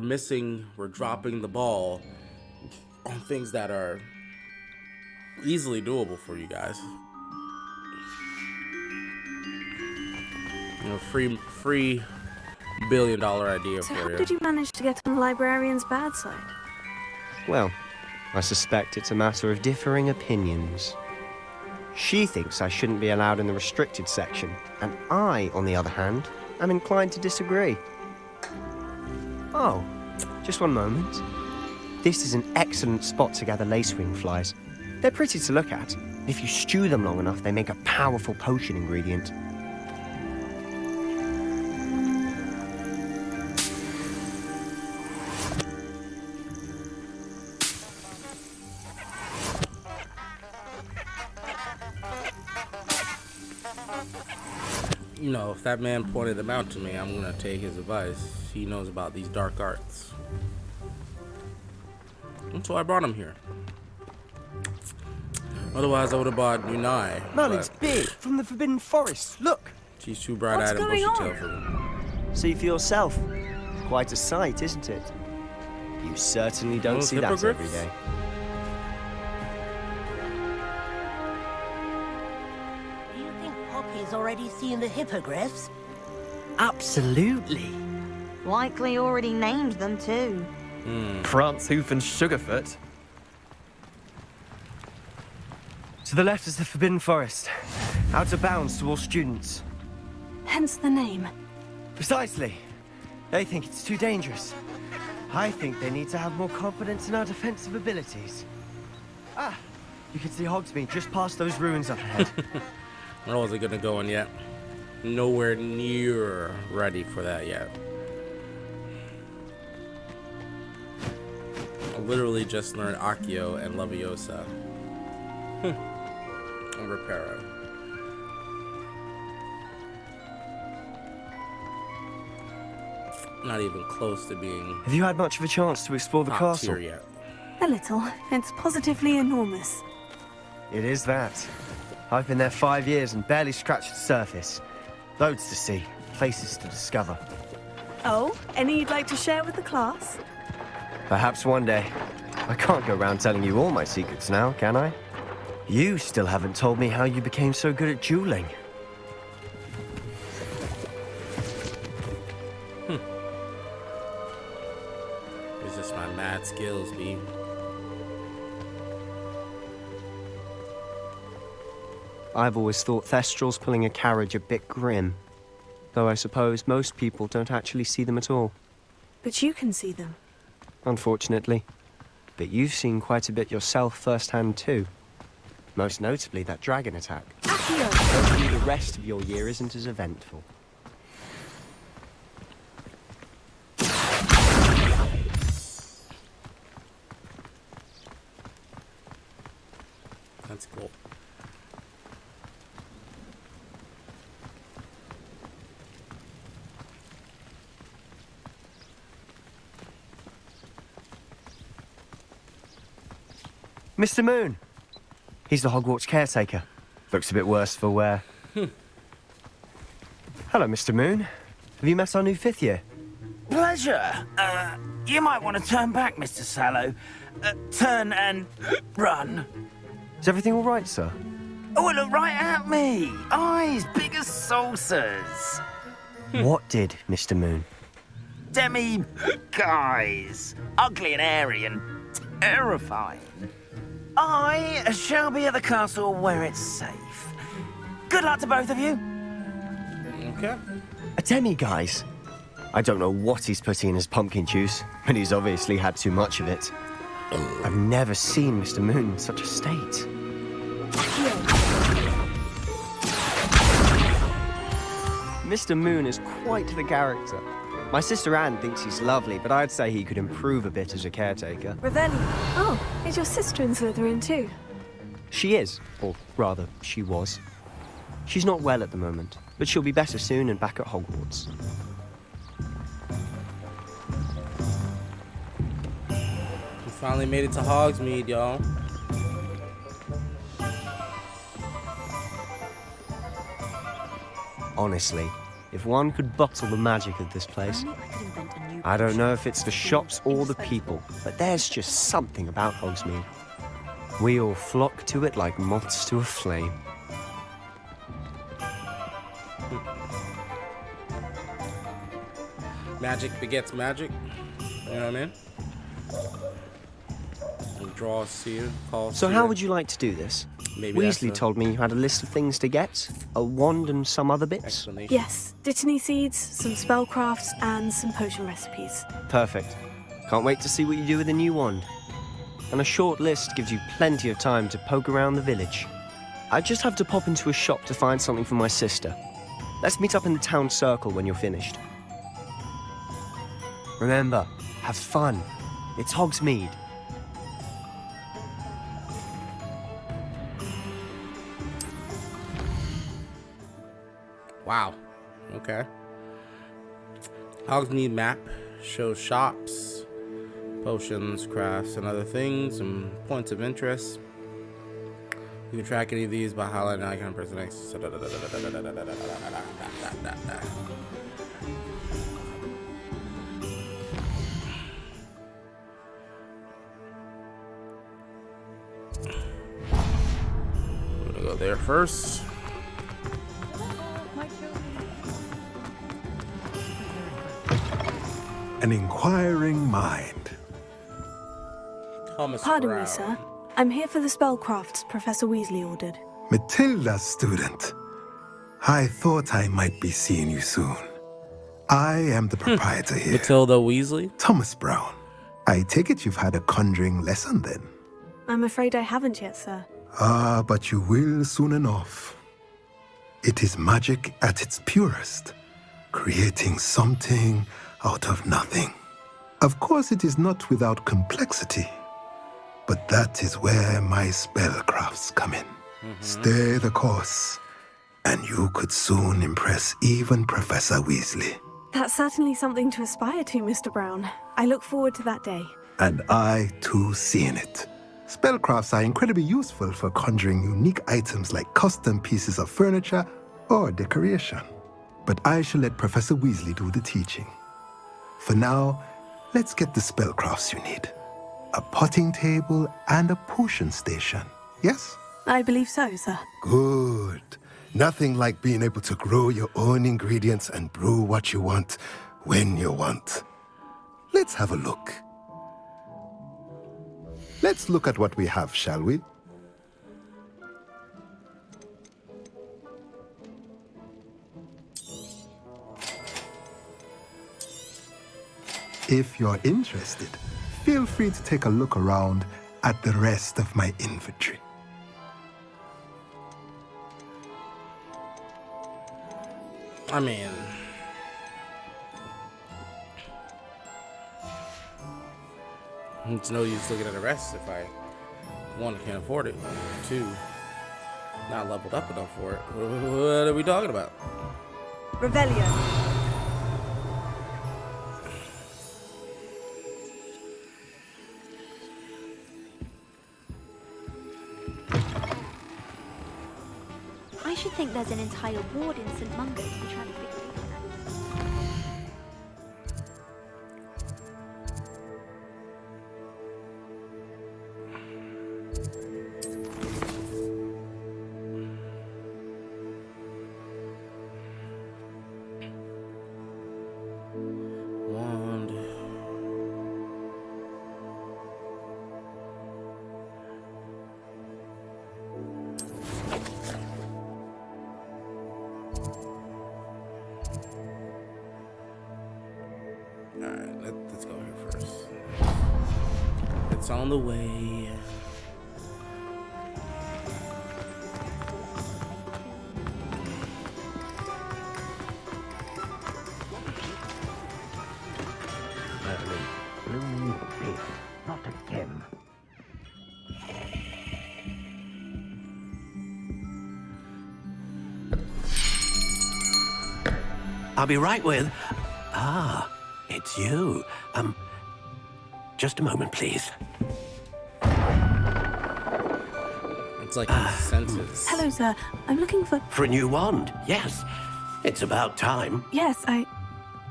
dropping the ball on things that are easily doable for you guys. You know, free $1 billion idea So for how you. did you manage to get on the librarian's bad side? Well, I suspect it's a matter of differing opinions. She thinks I shouldn't be allowed in the restricted section, and I, on the other hand, am inclined to disagree. Oh, just one moment. This is an excellent spot to gather lacewing flies. They're pretty to look at. If you stew them long enough, they make a powerful potion ingredient. You know, if that man pointed them out to me, I'm gonna take his advice. He knows about these dark arts. And so I brought him here. Otherwise, I would have bought Unai. Merlin's big, from the Forbidden Forest. Look! She's too bright-eyed and bushy-tailed for me. See for yourself. Quite a sight, isn't it? You certainly don't see that every day. Poppy's already seen the hippogriffs? Absolutely. Likely already named them too. France, Hoof, and Sugarfoot. To the left is the Forbidden Forest. Out of bounds to all students. Hence the name. Precisely. They think it's too dangerous. I think they need to have more confidence in our defensive abilities. Ah, you can see Hogsmeade just past those ruins up ahead. Where was it gonna go in yet? Nowhere near ready for that yet. I literally just learned Accio and Leviosa. And Reparo. Not even close to being. Have you had much of a chance to explore the castle? Yet. A little. It's positively enormous. It is that. I've been there 5 years and barely scratched the surface. Loads to see, places to discover. Oh, any you'd like to share with the class? Perhaps one day. I can't go around telling you all my secrets now, can I? You still haven't told me how you became so good at dueling. It's just my mad skills, B. I've always thought Thestrals pulling a carriage a bit grim. Though I suppose most people don't actually see them at all. But you can see them. Unfortunately. But you've seen quite a bit yourself firsthand too. Most notably that dragon attack. Hopefully the rest of your year isn't as eventful. That's cool. Mr. Moon! He's the Hogwarts caretaker. Looks a bit worse for wear. Hello, Mr. Moon. Have you met our new 5th year? Pleasure. You might want to turn back, Mr. Sallow. Turn and run. Is everything all right, sir? Oh, look right at me. Eyes big as saucers. What did, Mr. Moon? Demi guys. Ugly and airy and terrifying. I shall be at the castle where it's safe. Good luck to both of you. Okay. A demi-guise? I don't know what he's putting in his pumpkin juice, but he's obviously had too much of it. I've never seen Mr. Moon in such a state. Mr. Moon is quite the character. My sister Anne thinks he's lovely, but I'd say he could improve a bit as a caretaker. Revelli. Oh, is your sister in Slytherin too? She is, or rather, she was. She's not well at the moment, but she'll be better soon and back at Hogwarts. We finally made it to Hogsmeade, y'all. Honestly, if one could bottle the magic of this place. I don't know if it's the shops or the people, but there's just something about Hogsmeade. We all flock to it like moths to a flame. Magic begets magic. You know what I mean? We draw a seer, call So seer. how would you like to do this? Maybe Weasley that's told me you had a list of things to get. A wand and some other bits. Yes, Dittany seeds, some spellcrafts, and some potion recipes. Perfect. Can't wait to see what you do with the new wand. And a short list gives you plenty of time to poke around the village. I just have to pop into a shop to find something for my sister. Let's meet up in the town circle when you're finished. Remember, have fun. It's Hogsmeade. Wow. Okay. Hogsmeade map shows shops, potions, crafts, and other things, and points of interest. You can track any of these by highlighting an icon and pressing X. I'm gonna go there first. An inquiring mind. Pardon me, sir. I'm here for the spellcrafts Professor Weasley ordered. Matilda's student. I thought I might be seeing you soon. I am the proprietor here. Matilda Weasley? Thomas Brown. I take it you've had a conjuring lesson then? I'm afraid I haven't yet, sir. Ah, but you will soon enough. It is magic at its purest, creating something out of nothing. Of course, it is not without complexity, but that is where my spellcrafts come in. Stay the course, and you could soon impress even Professor Weasley. That's certainly something to aspire to, Mr. Brown. I look forward to that day. And I, too, seeing it. Spellcrafts are incredibly useful for conjuring unique items like custom pieces of furniture or decoration. But I shall let Professor Weasley do the teaching. For now, let's get the spellcrafts you need. A potting table and a potion station, yes? I believe so, sir. Good. Nothing like being able to grow your own ingredients and brew what you want when you want. Let's have a look. Let's look at what we have, shall we? If you're interested, feel free to take a look around at the rest of my inventory. I mean, it's no use looking at the rest if I, one, can't afford it, two, not leveled up enough for it. What are we talking about? Revelio. I should think there's an entire ward in St. Mungo's for trying to figure it out. It's on the way. Not again. I'll be right with... Ah, it's you. Just a moment, please. It's like his senses. Hello, sir. I'm looking for... For a new wand, yes. It's about time. Yes,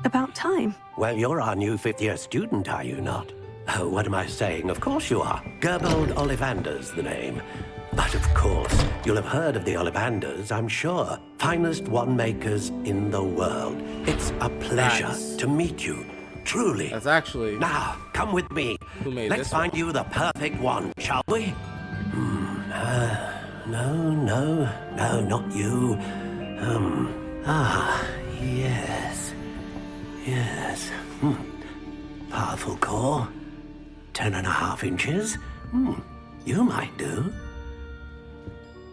about time. Well, you're our new fifth-year student, are you not? Oh, what am I saying? Of course you are. Gerbold Ollivander's the name. But of course, you'll have heard of the Ollivanders, I'm sure. Finest wand makers in the world. It's a pleasure to meet you. Truly. That's actually... Now, come with me. Who made Let's this find one? you the perfect wand, shall we? No, not you. Yes. Powerful core. 10.5 inches. You might do.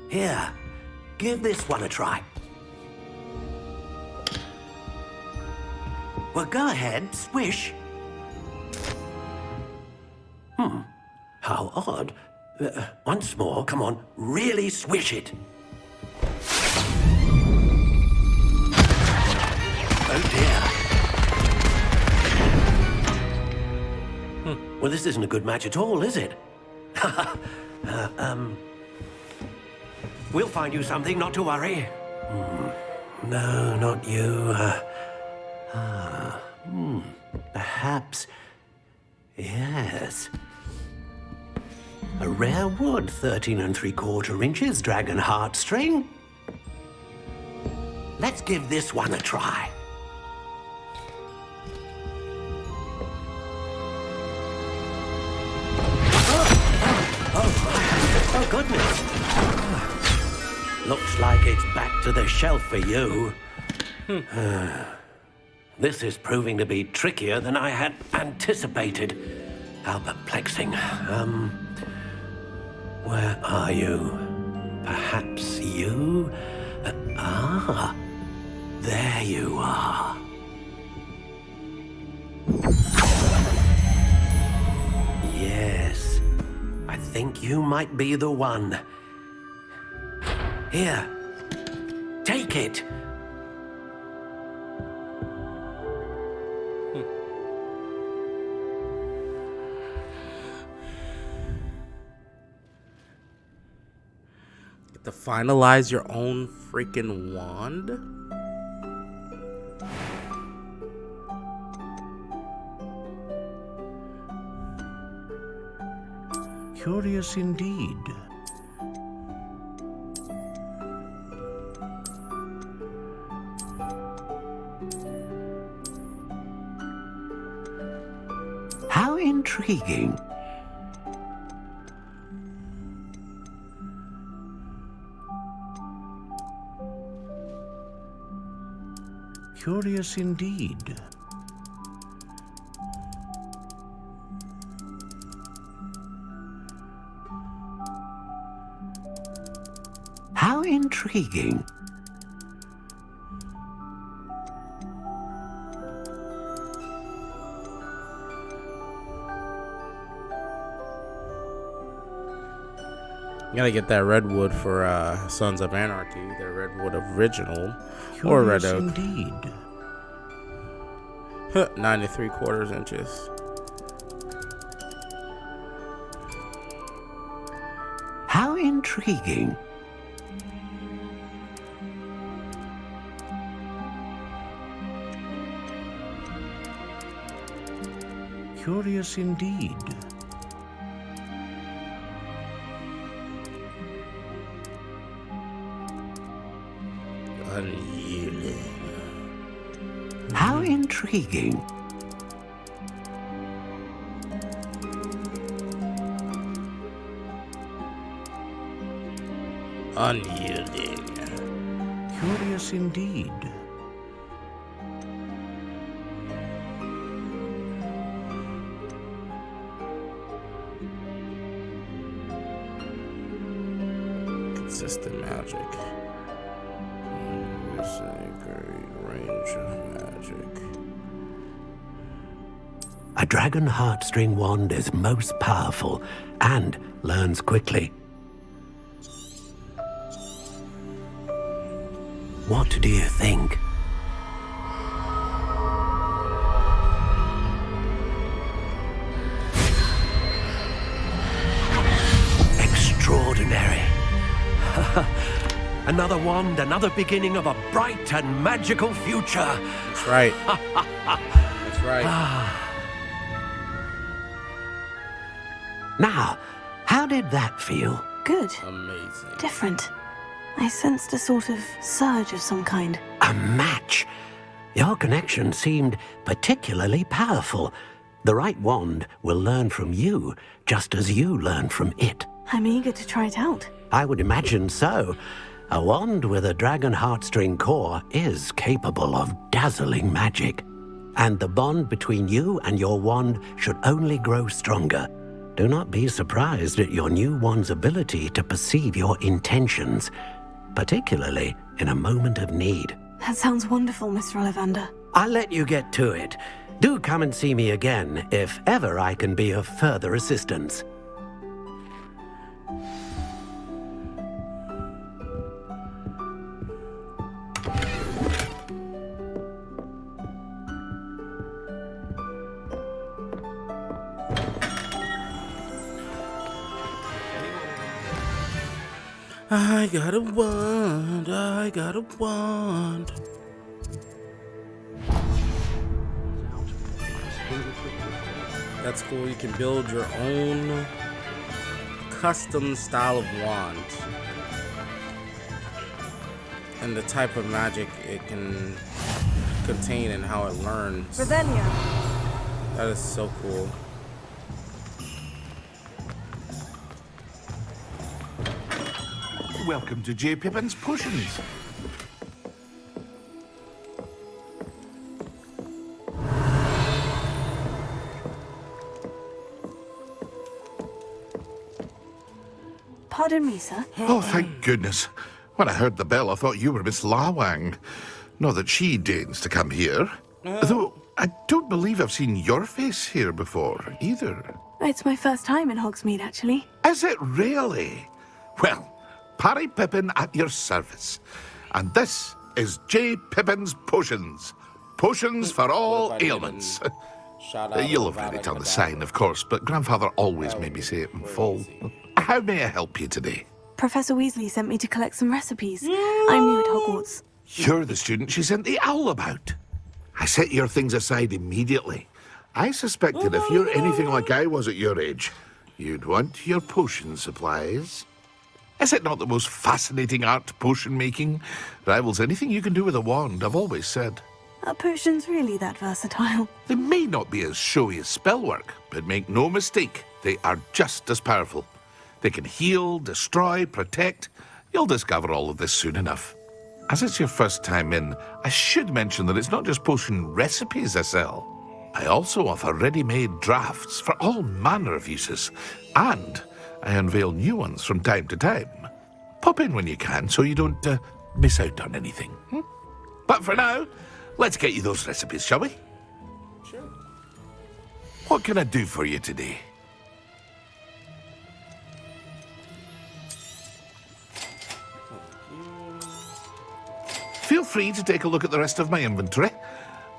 Here, give this one a try. Well, go ahead, swish. How odd. Once more, come on, really swish it. Oh dear. Well, this isn't a good match at all, is it? We'll find you something, not to worry. No, not you. Perhaps. Yes. A rare wood, 13 3/4 inches, dragon heartstring. Let's give this one a try. Oh, goodness. Looks like it's back to the shelf for you. This is proving to be trickier than I had anticipated. How perplexing. Where are you? Perhaps you? There you are. Yes, I think you might be the one. Here, take it. To finalize your own freaking wand? Curious indeed. How intriguing. Curious indeed. How intriguing. You gotta get that redwood for Sons of Anarchy, the redwood original, or red oak. Indeed. 9 3/4 inches. How intriguing. Curious indeed. Unyielding. How intriguing. Unyielding. Curious indeed. Consistent magic. Range of magic. A dragon heartstring wand is most powerful and learns quickly. What do you think? Extraordinary. Another wand, another beginning of a bright and magical future. That's right. That's right. Now, how did that feel? Good. Amazing. Different. I sensed a sort of surge of some kind. A match. Your connection seemed particularly powerful. The right wand will learn from you, just as you learn from it. I'm eager to try it out. I would imagine so. A wand with a dragon heartstring core is capable of dazzling magic. And the bond between you and your wand should only grow stronger. Do not be surprised at your new wand's ability to perceive your intentions, particularly in a moment of need. That sounds wonderful, Mr. Ollivander. I'll let you get to it. Do come and see me again if ever I can be of further assistance. I got a wand, I got a wand. That's cool, you can build your own custom style of wand. And the type of magic it can contain and how it learns. Revelio. That is so cool. Welcome to J. Pippin's Potions. Pardon me, sir. Oh, thank goodness. When I heard the bell, I thought you were Miss Lawang. Not that she deigns to come here. Though, I don't believe I've seen your face here before, either. It's my first time in Hogsmeade, actually. Is it really? Well, Parry Pippin at your service. And this is J. Pippin's Potions. Potions for all ailments. You'll have read it on the sign, of course, but Grandfather always made me say it in full. How may I help you today? Professor Weasley sent me to collect some recipes. I'm new at Hogwarts. You're the student she sent the owl about. I set your things aside immediately. I suspected if you're anything like I was at your age, you'd want your potion supplies. Is it not the most fascinating art, potion making? Rivals anything you can do with a wand, I've always said. Are potions really that versatile? They may not be as showy as spellwork, but make no mistake, they are just as powerful. They can heal, destroy, protect. You'll discover all of this soon enough. As it's your first time in, I should mention that it's not just potion recipes I sell. I also offer ready-made drafts for all manner of uses, and I unveil new ones from time to time. Pop in when you can so you don't miss out on anything. But for now, let's get you those recipes, shall we? Sure. What can I do for you today? Feel free to take a look at the rest of my inventory,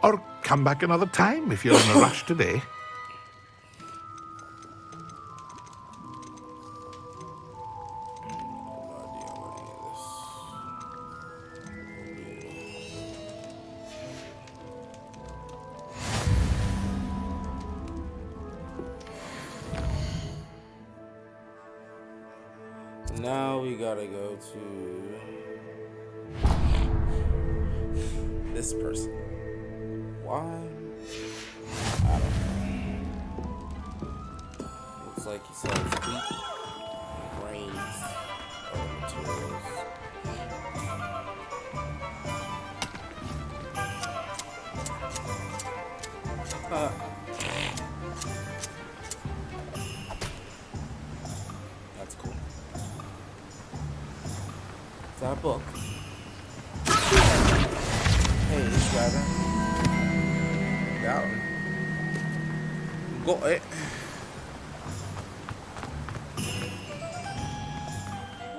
or come back another time if you're in a rush today. Now we gotta go to this person. Why? I don't know. Looks like he sells wheat, grains, materials. That's cool. that book? Page, rather. That one. Got it.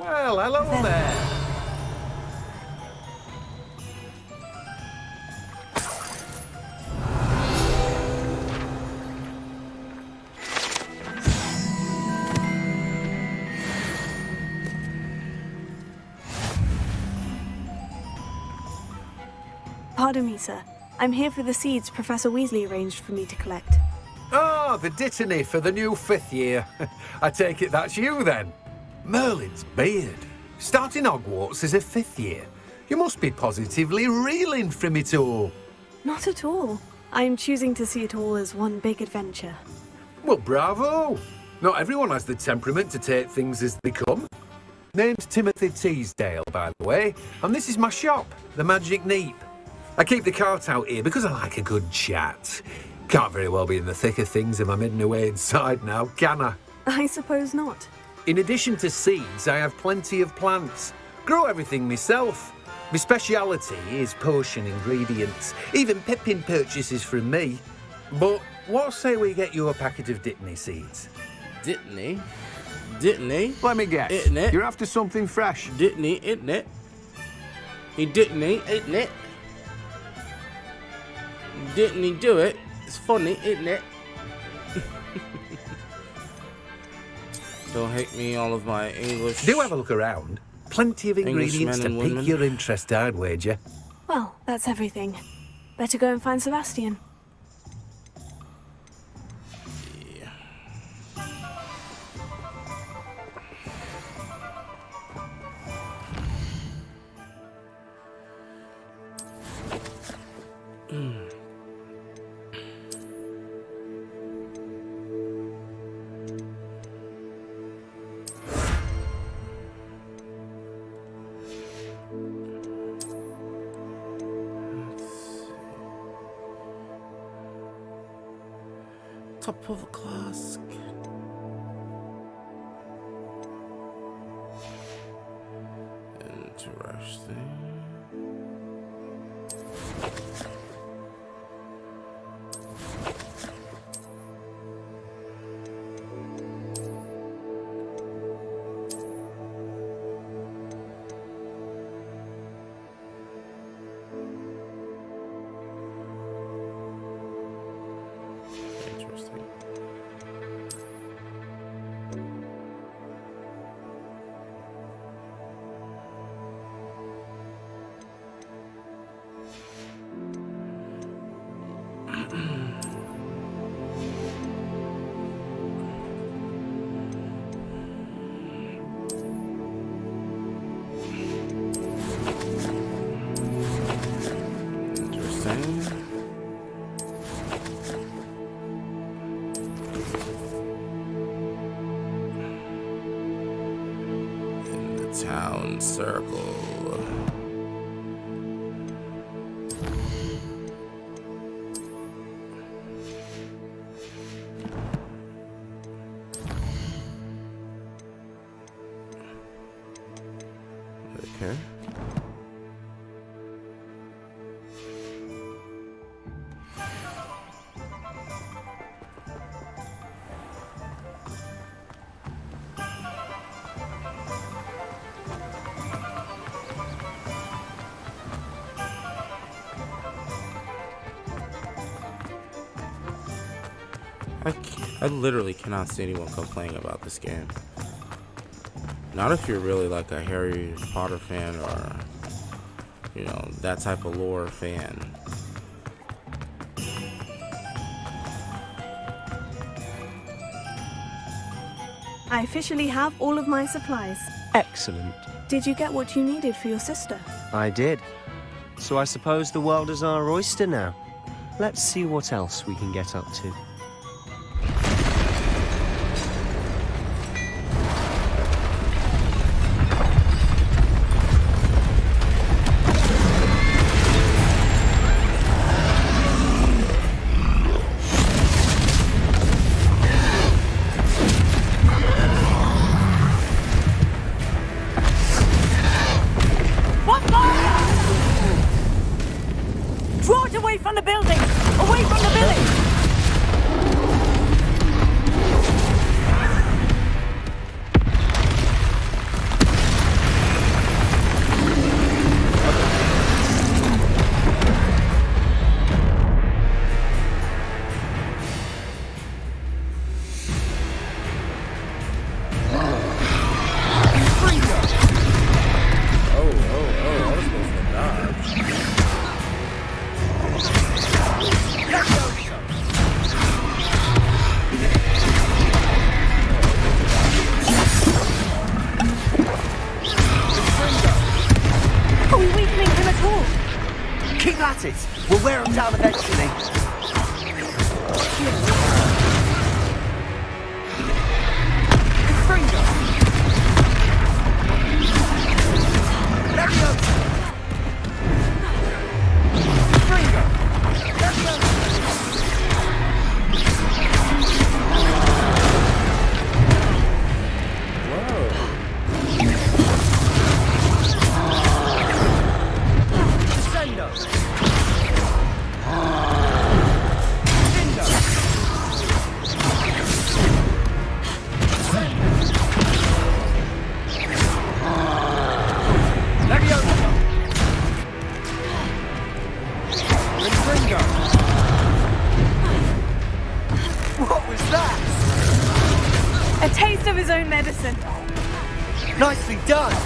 Well, hello there. Pardon me, sir. I'm here for the seeds Professor Weasley arranged for me to collect. Ah, the dittany for the new 5th year. I take it that's you then. Merlin's beard. Starting Hogwarts as a 5th year. You must be positively reeling from it all. Not at all. I am choosing to see it all as one big adventure. Well, bravo. Not everyone has the temperament to take things as they come. Name's Timothy Teasdale, by the way, and this is my shop, the Magic Neep. I keep the cart out here because I like a good chat. Can't very well be in the thick of things if I'm hidden away inside now, can I? I suppose not. In addition to seeds, I have plenty of plants. Grow everything myself. My speciality is potion ingredients. Even Pippin purchases from me. But what say we get you a packet of Dittany seeds? Dittany? Dittany? Let me guess. Isn't it? You're after something fresh. Dittany, isn't it? He Dittany, isn't it? Didn't he do it? It's funny, isn't it? Don't hate me, all of my English. Do have a look around. Plenty of ingredients to pique your interest, I'd wager. Well, that's everything. Better go and find Sebastian. Top of a class. Interesting. Town circle. Okay. I literally cannot see anyone complaining about this game. Not if you're really like a Harry Potter fan or, you know, that type of lore fan. I officially have all of my supplies. Excellent. Did you get what you needed for your sister? I did. So I suppose the world is our oyster now. Let's see what else we can get up to. Away from the building! Away from the village! We'll wear them down eventually. Griffindor! Leviosa! Griffindor! Leviosa! What was that? A taste of his own medicine. Nicely done.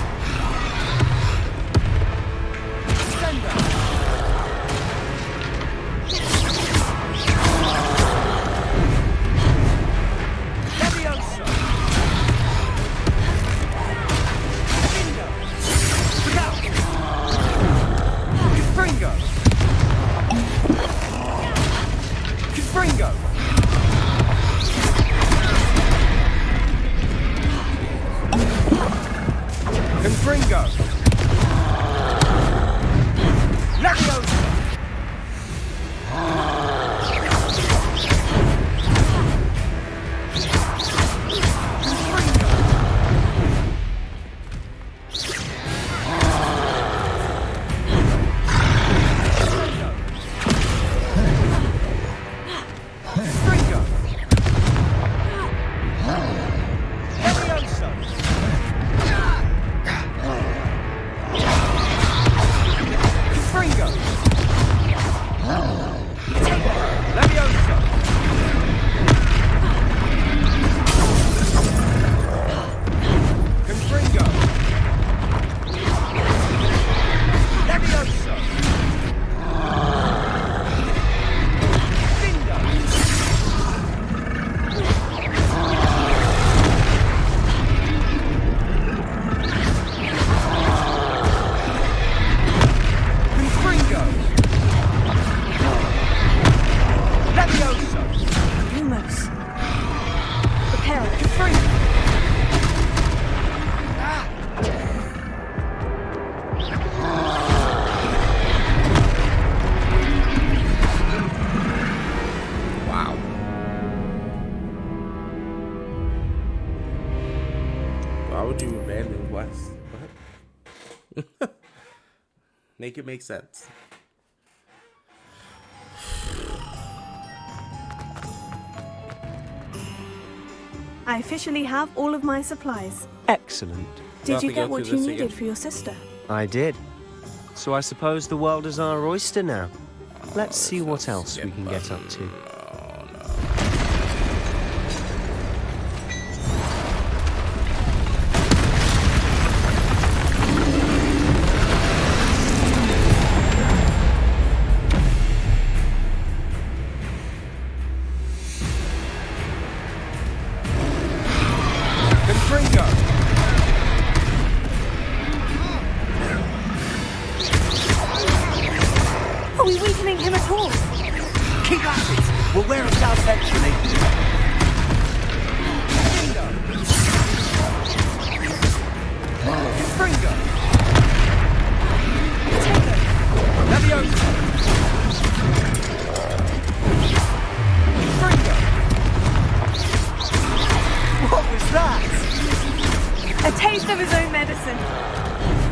Make it make sense. I officially have all of my supplies. Excellent. Did you get what you needed for your sister? I did. So I suppose the world is our oyster now. Let's see what else we can get up to.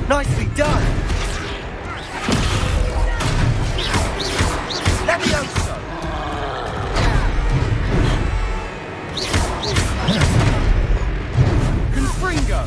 Nicely done! Levioso! Confringo!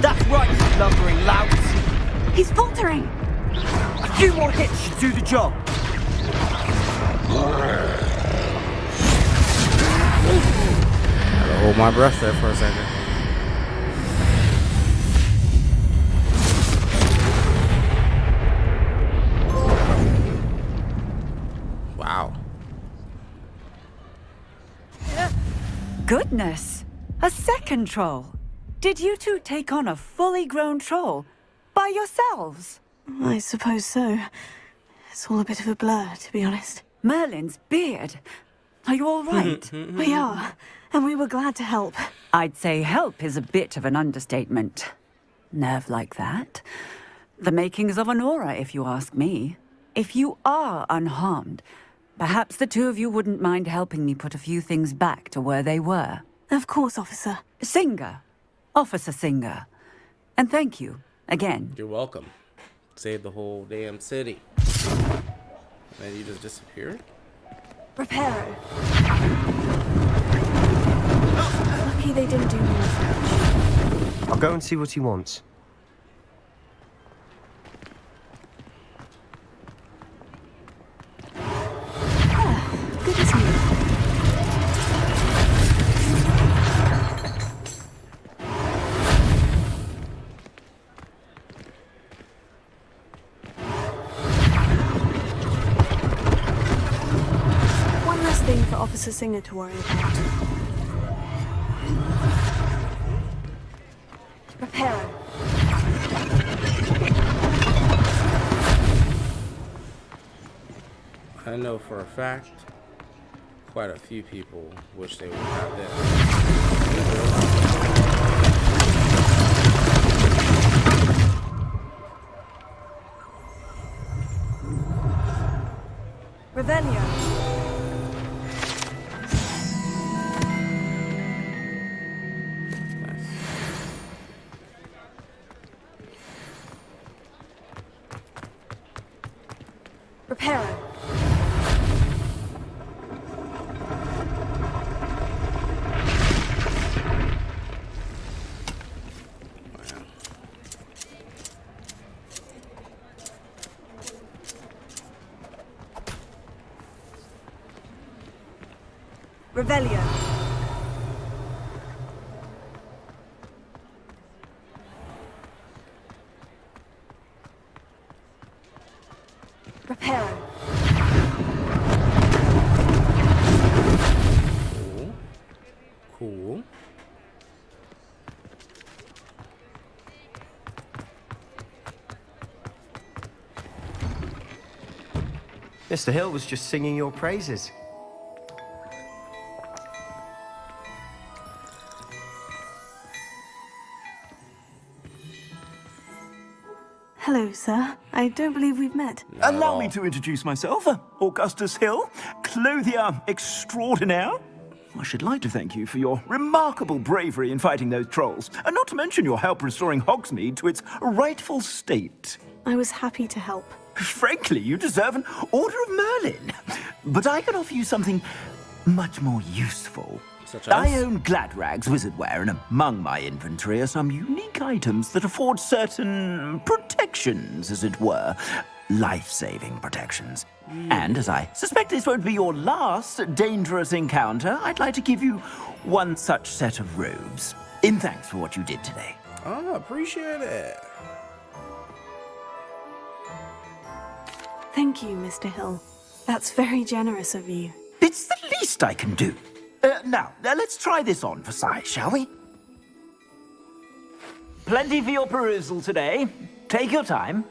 That's right, you lumbering lout. He's faltering. A few more hits should do the job. Gotta hold my breath there for a second. Wow. Goodness! A second troll. Did you two take on a fully grown troll by yourselves? I suppose so. It's all a bit of a blur, to be honest. Merlin's beard. Are you all right? We are, and we were glad to help. I'd say help is a bit of an understatement. Nerve like that. The makings of an aura, if you ask me. If you are unharmed, perhaps the two of you wouldn't mind helping me put a few things back to where they were. Of course, officer. Singer. Officer Singer. And thank you, again. You're welcome. Saved the whole damn city. And you just disappeared? Reparo. Lucky they didn't do more. I'll go and see what he wants. Good as new. One less thing for Officer Singer to worry about. Reparo. I know for a fact quite a few people wish they would have this. Revelio. Reparo. Revelio. Reparo. Cool. Mr. Hill was just singing your praises. Hello, sir. I don't believe we've met. Allow me to introduce myself. Augustus Hill, clothier extraordinaire. I should like to thank you for your remarkable bravery in fighting those trolls, and not to mention your help restoring Hogsmeade to its rightful state. I was happy to help. Frankly, you deserve an Order of Merlin. But I can offer you something much more useful. Such as? I own Gladrag's wizardware, and among my inventory are some unique items that afford certain protections, as it were. Life-saving protections. And as I suspect this won't be your last dangerous encounter, I'd like to give you one such set of robes. In thanks for what you did today. Oh, appreciate it. Thank you, Mr. Hill. That's very generous of you. It's the least I can do. Now, let's try this on for size, shall we? Plenty for your perusal today. Take your time.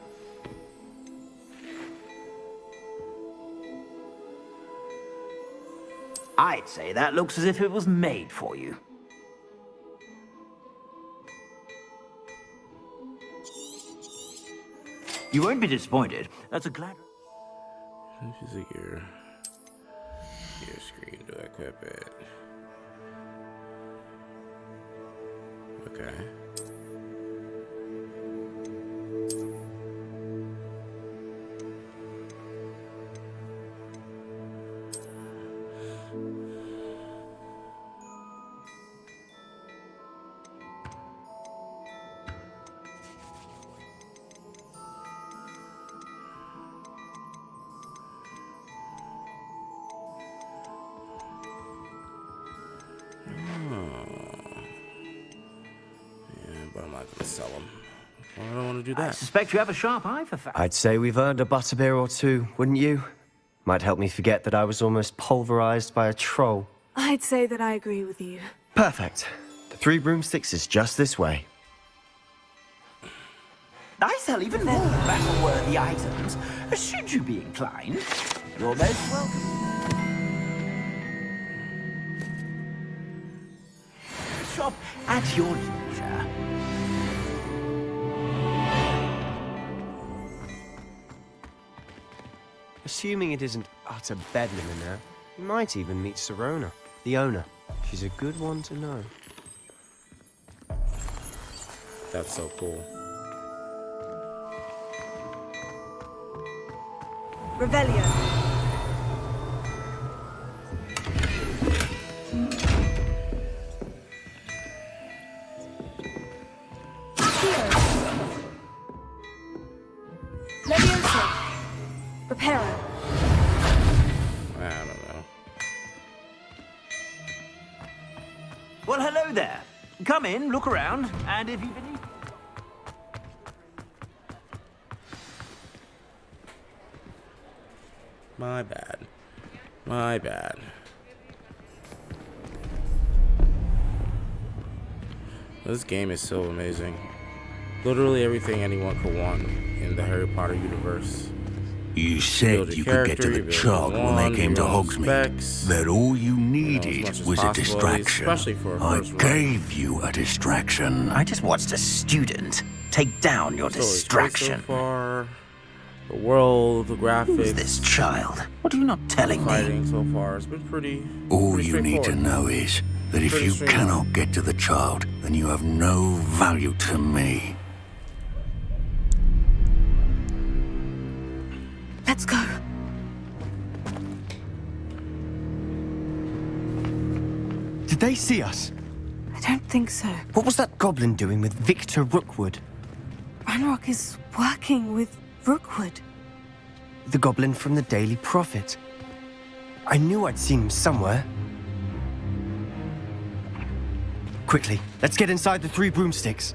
I'd say that looks as if it was made for you. You won't be disappointed. That's a glad... This is a gear screen to equip it. Okay. Sell them. I don't want to do that. I suspect you have a sharp eye for facts. I'd say we've earned a butterbeer or two, wouldn't you? Might help me forget that I was almost pulverized by a troll. I'd say that I agree with you. Perfect. The 3 broomsticks is just this way. I sell even more battle-worthy items, should you be inclined. You're most welcome. Shop at your leisure. Assuming it isn't utter bedlam in there, you might even meet Sirona, the owner. She's a good one to know. That's so cool. Revelio. Reparo. I don't know. Well, hello there. Come in, look around, and if you believe... My bad. My bad. This game is so amazing. Literally everything anyone could want in the Harry Potter universe. You said you could get to the Chalk when they came to Hogsmeade. That all you needed was a distraction. I gave you a distraction. I just watched a student take down your distraction. So far, the world, the graphics. Who's this child? What are you not telling me? Fighting so far, it's been pretty. All you need to know is that if you cannot get to the child, then you have no value to me. Let's go. Did they see us? I don't think so. What was that goblin doing with Victor Rookwood? Ranrock is working with Rookwood. The goblin from the Daily Prophet. I knew I'd seen him somewhere. Quickly, let's get inside the 3 broomsticks.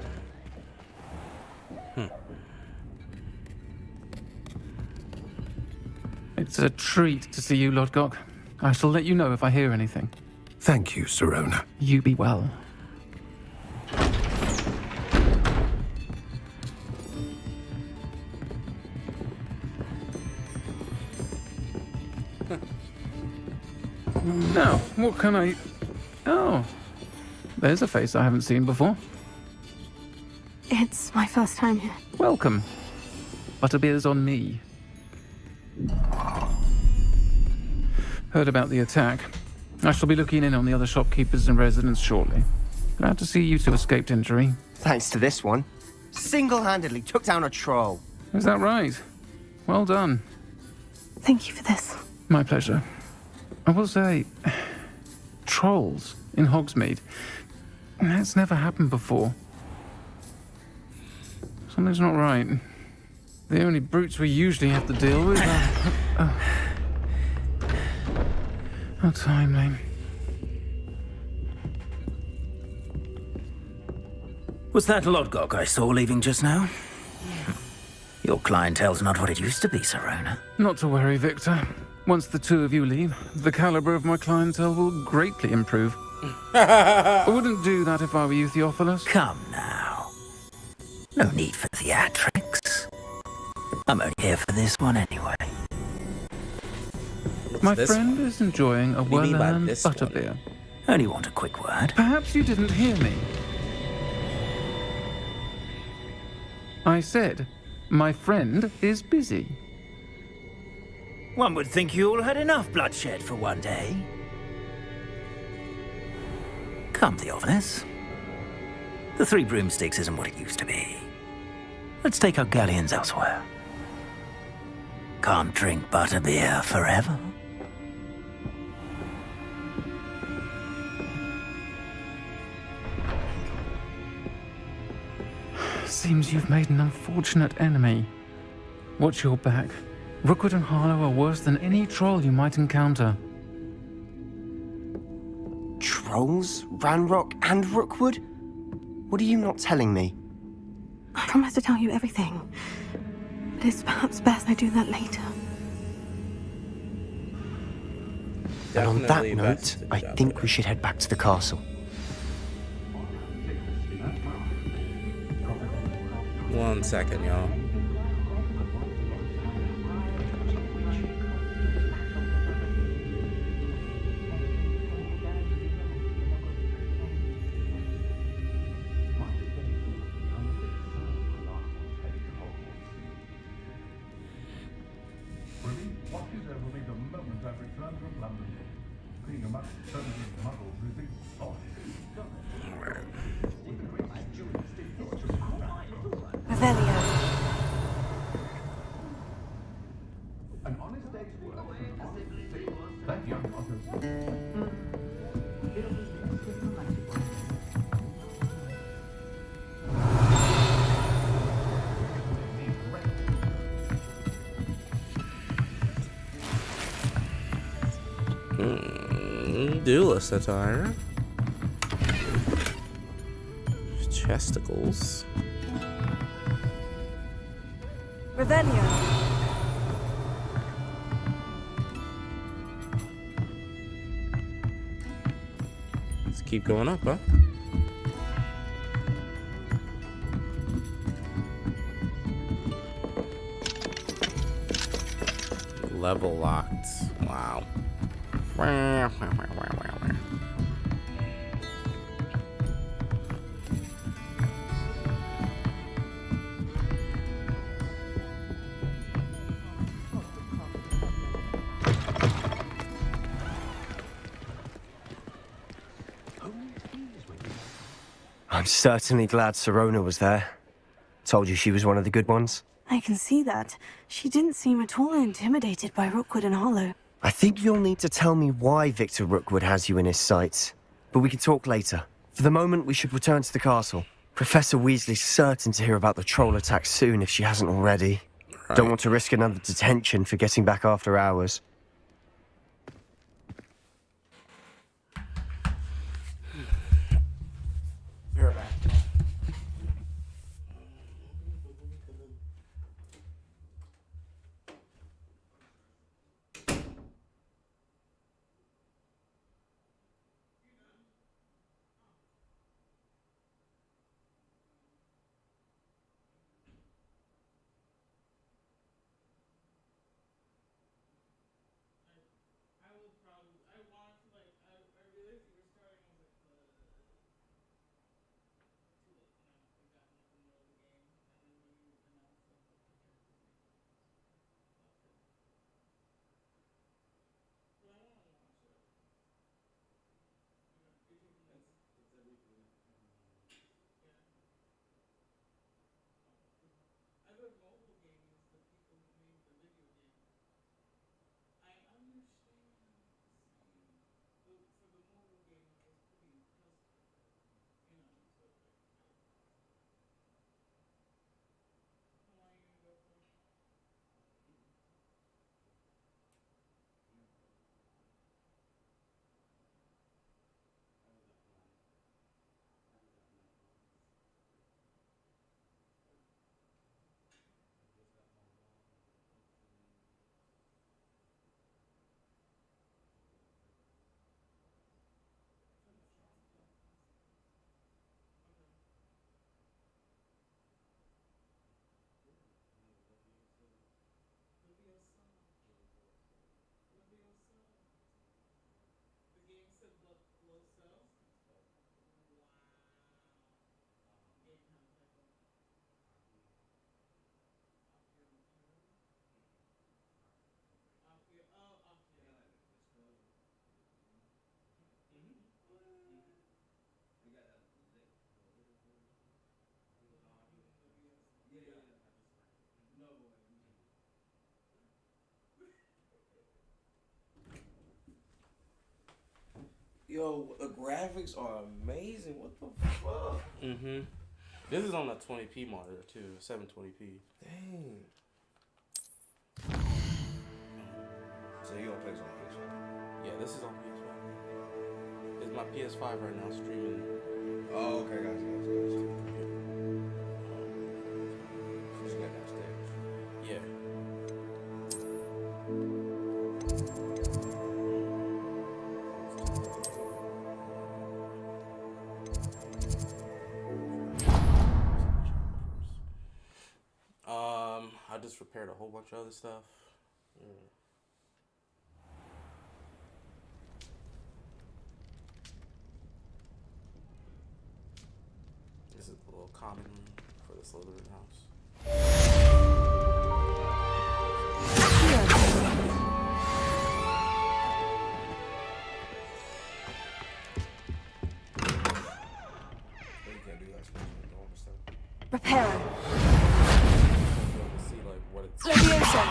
It's a treat to see you, Lord Gok. I shall let you know if I hear anything. Thank you, Sirona. You be well. Now, what can I... Oh, there's a face I haven't seen before. It's my first time here. Welcome. Butterbeer's on me. Heard about the attack. I shall be looking in on the other shopkeepers and residents shortly. Glad to see you two escaped injury. Thanks to this one. Single-handedly took down a troll. Is that right? Well done. Thank you for this. My pleasure. I will say, trolls in Hogsmeade. That's never happened before. Something's not right. The only brutes we usually have to deal with are... How timely. Was that Lodgok I saw leaving just now? Your clientele's not what it used to be, Sirona. Not to worry, Victor. Once the two of you leave, the caliber of my clientele will greatly improve. I wouldn't do that if I were you, Theophilus. Come now. No need for theatrics. I'm only here for this one anyway. My friend is enjoying a well-earned butterbeer. Only want a quick word. Perhaps you didn't hear me. I said, my friend is busy. One would think you all had enough bloodshed for one day. Come, Theophilus. The Three Broomsticks isn't what it used to be. Let's take our galleons elsewhere. Can't drink butterbeer forever. Seems you've made an unfortunate enemy. Watch your back. Rookwood and Harlow are worse than any troll you might encounter. Trolls? Ranrock and Rookwood? What are you not telling me? I promise to tell you everything. But it's perhaps best I do that later. And on that note, I think we should head back to the castle. One second, y'all. Duelist attire. Chesticles. Revelio. Let's keep going up, huh? Level locked. Wow. I'm certainly glad Sirona was there. Told you she was one of the good ones. I can see that. She didn't seem at all intimidated by Rookwood and Harlow. I think you'll need to tell me why Victor Rookwood has you in his sights. But we can talk later. For the moment, we should return to the castle. Professor Weasley's certain to hear about the troll attack soon if she hasn't already. Right. Don't want to risk another detention for getting back after hours. You're back. Yo, the graphics are amazing. What the fuck? Mm-hmm. This is on a 20p monitor too, 720p. Dang. So you gonna play this on PS5? Yeah, this is on PS5. It's my PS5 right now streaming. Oh, okay, guys. So you got downstairs. Yeah. I just prepared a whole bunch of other stuff. This is the little common room for the Slytherin house. You can't do that stuff with normal stuff. Reparo. See like what it's Leviosa.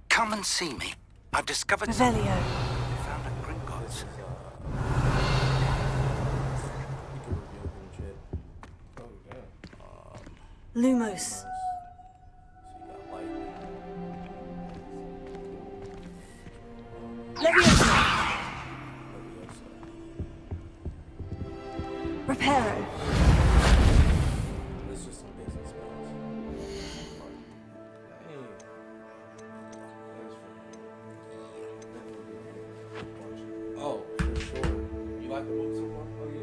Come and see me. I've discovered... Revelio. I found a Gringotts. Lumos. Leviosa. Reparo. It's just some basic spells. Oh, for sure. You like the book so far? Oh, yeah.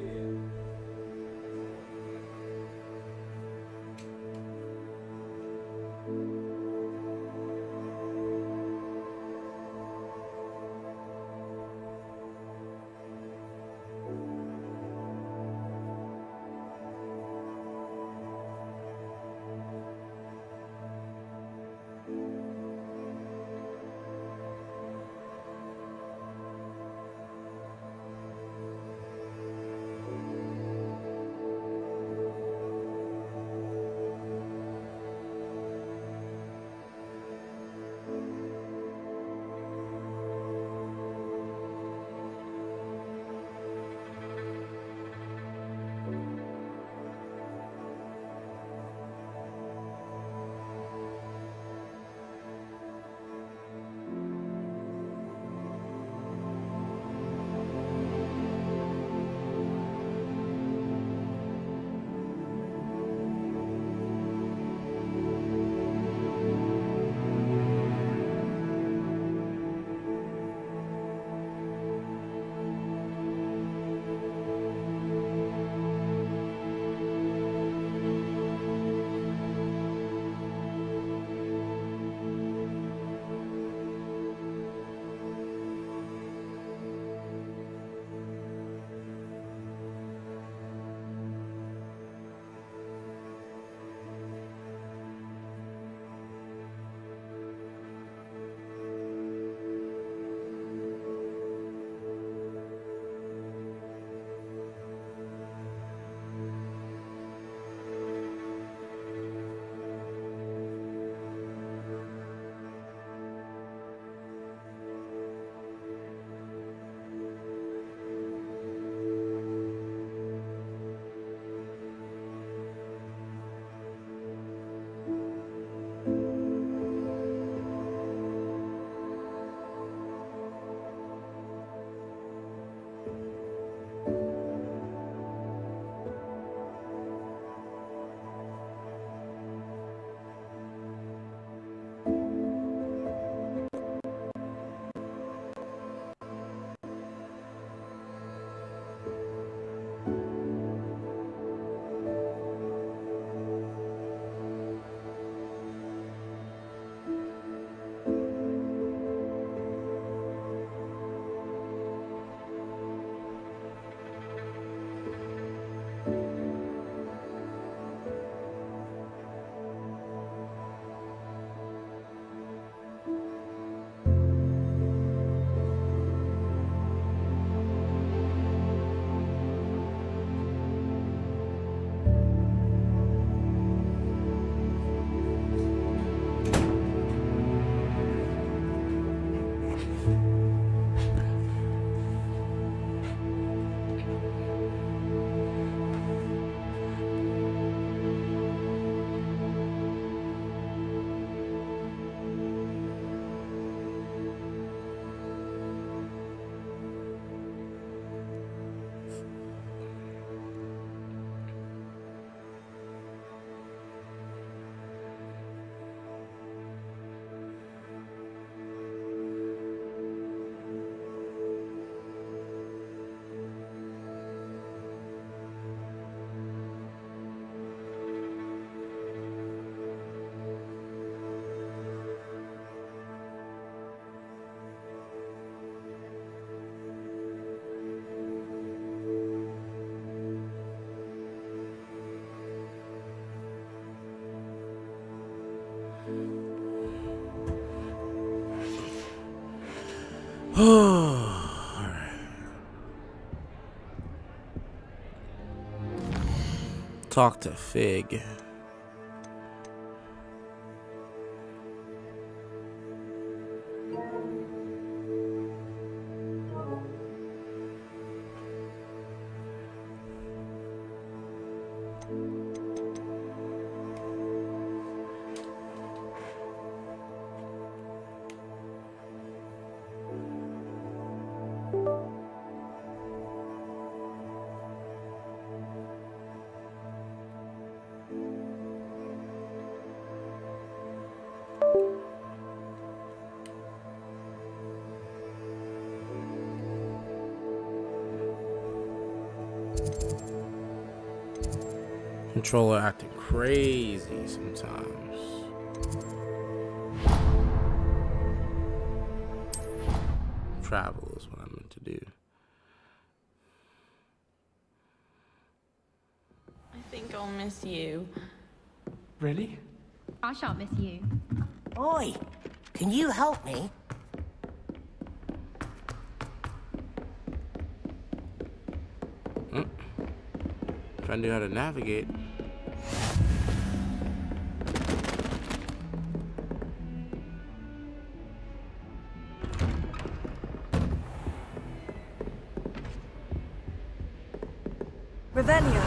talk to Fig. Controller acting crazy sometimes. Travel is what I'm meant to do. I think I'll miss you. Really? I shan't miss you. Oi, can you help me? Trying to know how to navigate. Revelio.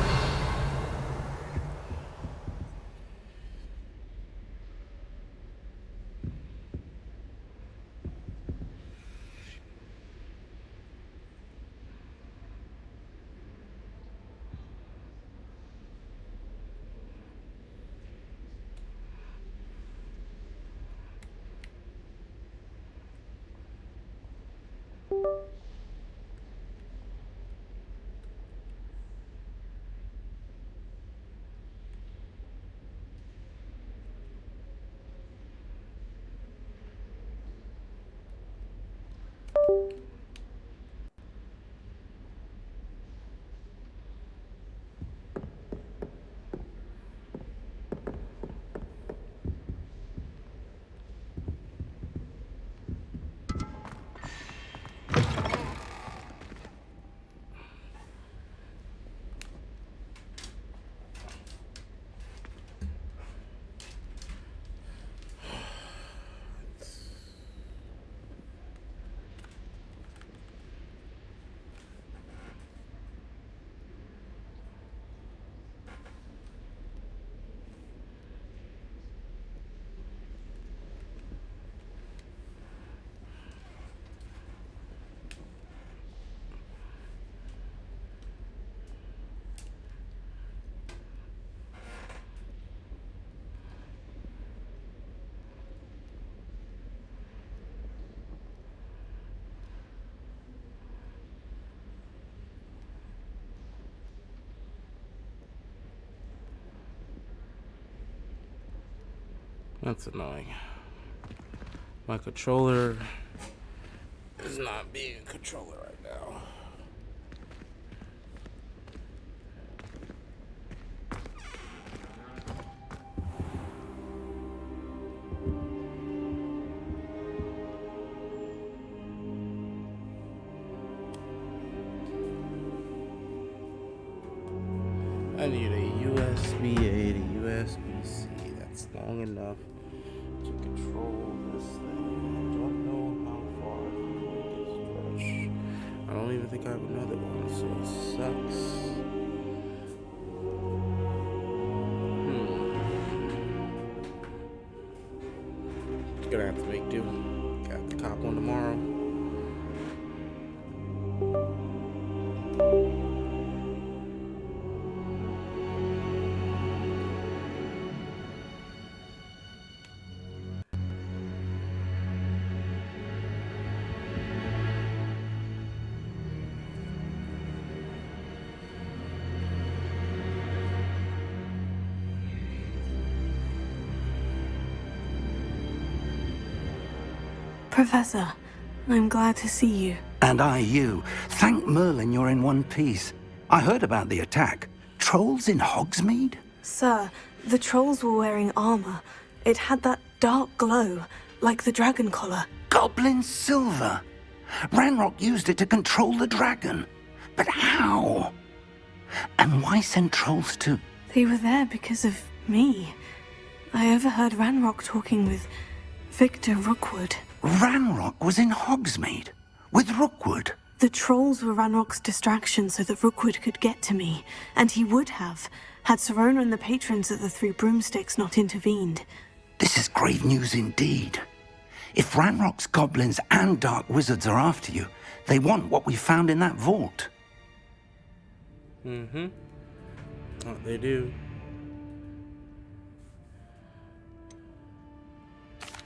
That's annoying. My controller is not being a controller right now. I need a USB-A to USB-C. That's long enough to control this thing. I don't know how far I can make it stretch. I don't even think I have another one, so it sucks. Gonna have to make do. Got the cop one tomorrow. Professor, I'm glad to see you. And I you. Thank Merlin you're in one piece. I heard about the attack. Trolls in Hogsmeade? Sir, the trolls were wearing armor. It had that dark glow, like the dragon collar. Goblin silver! Ranrock used it to control the dragon. But how? And why send trolls to They were there because of me. I overheard Ranrock talking with Victor Rookwood. Ranrock was in Hogsmeade? With Rookwood? The trolls were Ranrock's distraction so that Rookwood could get to me, and he would have, had Serona and the patrons of the Three Broomsticks not intervened. This is grave news indeed. If Ranrock's goblins and dark wizards are after you, they want what we found in that vault. Mm-hmm. What they do.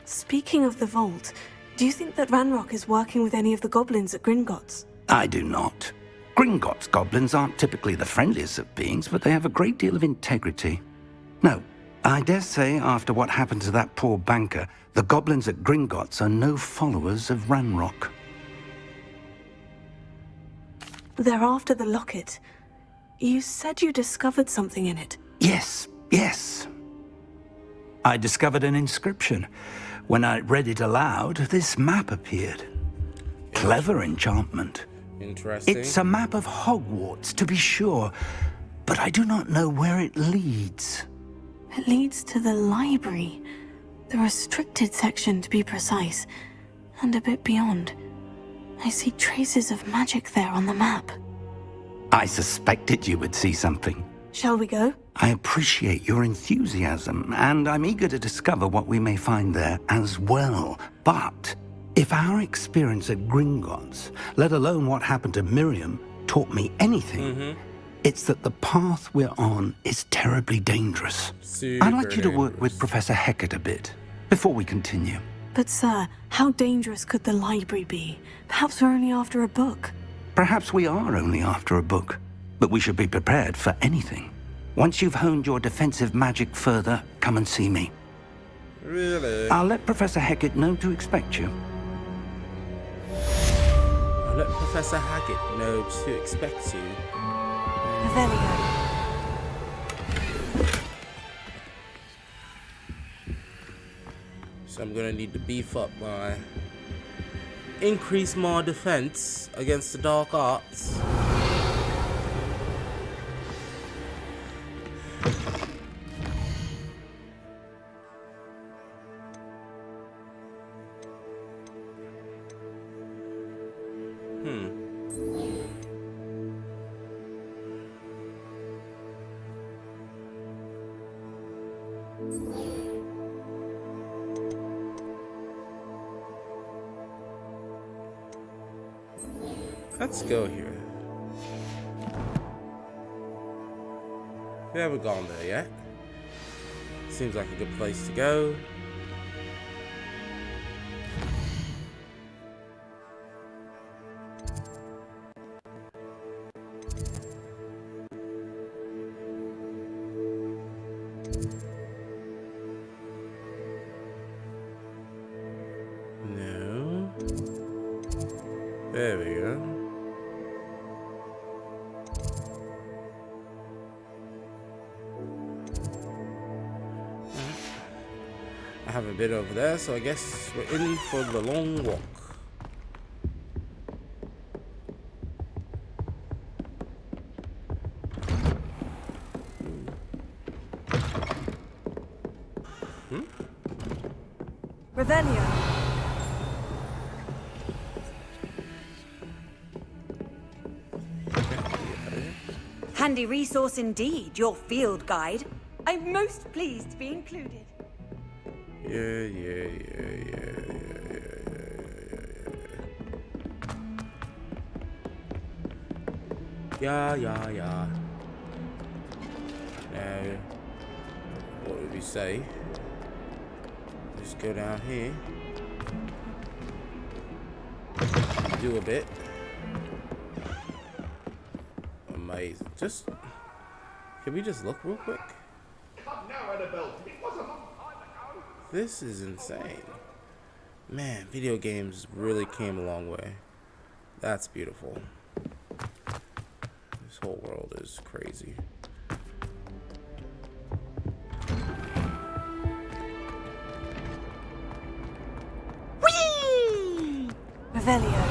Speaking of the vault, do you think that Ranrock is working with any of the goblins at Gringotts? I do not. Gringotts goblins aren't typically the friendliest of beings, but they have a great deal of integrity. No, I dare say after what happened to that poor banker, the goblins at Gringotts are no followers of Ranrock. They're after the locket. You said you discovered something in it. Yes. I discovered an inscription. When I read it aloud, this map appeared. Clever enchantment. Interesting. It's a map of Hogwarts, to be sure, but I do not know where it leads. It leads to the library. The restricted section, to be precise. And a bit beyond. I see traces of magic there on the map. I suspected you would see something. Shall we go? I appreciate your enthusiasm, and I'm eager to discover what we may find there as well. But if our experience at Gringotts, let alone what happened to Miriam, taught me anything, it's that the path we're on is terribly dangerous. I'd like you to work with Professor Hecat a bit before we continue. But sir, how dangerous could the library be? Perhaps we're only after a book. Perhaps we are only after a book, but we should be prepared for anything. Once you've honed your defensive magic further, come and see me. Really? I'll let Professor Hecat know to expect you. I'll let Professor Haggett know to expect you. So I'm gonna need to beef up increase my defense against the dark arts. Let's go here. We haven't gone there yet. Seems like a good place to go. No. There we go. I haven't been over there, so I guess we're in for the long walk. Revelio. Handy resource indeed, your field guide. I'm most pleased to be included. Yeah. Now, what would we say? Just go down here. Do a bit. Amazing. Just, can we just look real quick? This is insane. Man, video games really came a long way. That's beautiful. This whole world is crazy. Whee! Revelio.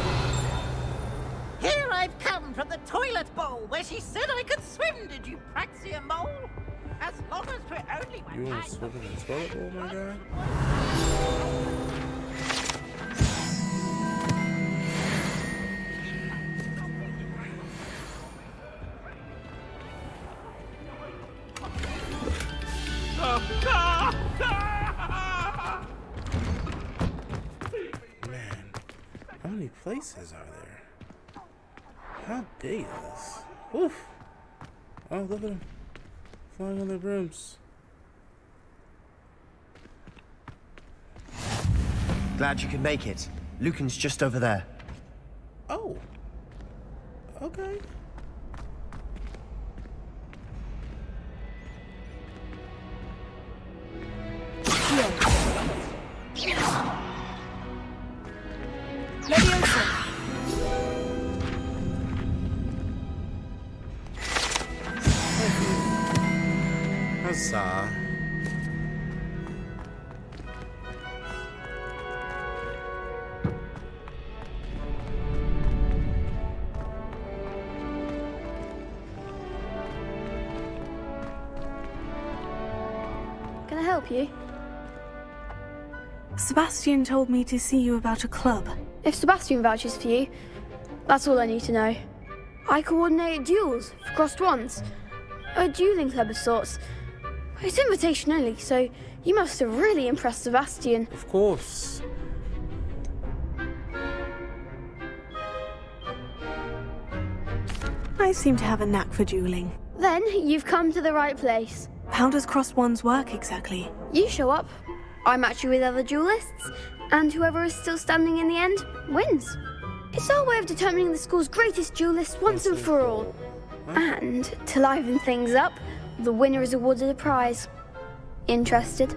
Here I've come from the toilet bowl where she said I could swim, did you Praxia mole? You want to swim in the toilet bowl, my guy? Man, how many places are there? How big is this? Oof! Oh, look at them flying on their brooms. Glad you could make it. Lucan's just over there. Oh. Okay. Huzzah. Can I help you? Sebastian told me to see you about a club. If Sebastian vouches for you, that's all I need to know. I coordinate duels for crossed ones. A dueling club of sorts. It's invitation only, so you must have really impressed Sebastian. Of course. I seem to have a knack for dueling. Then you've come to the right place. How does crossed wands work exactly? You show up, I match you with other duelists, and whoever is still standing in the end wins. It's our way of determining the school's greatest duelist once and for all. And to liven things up, the winner is awarded a prize. Interested?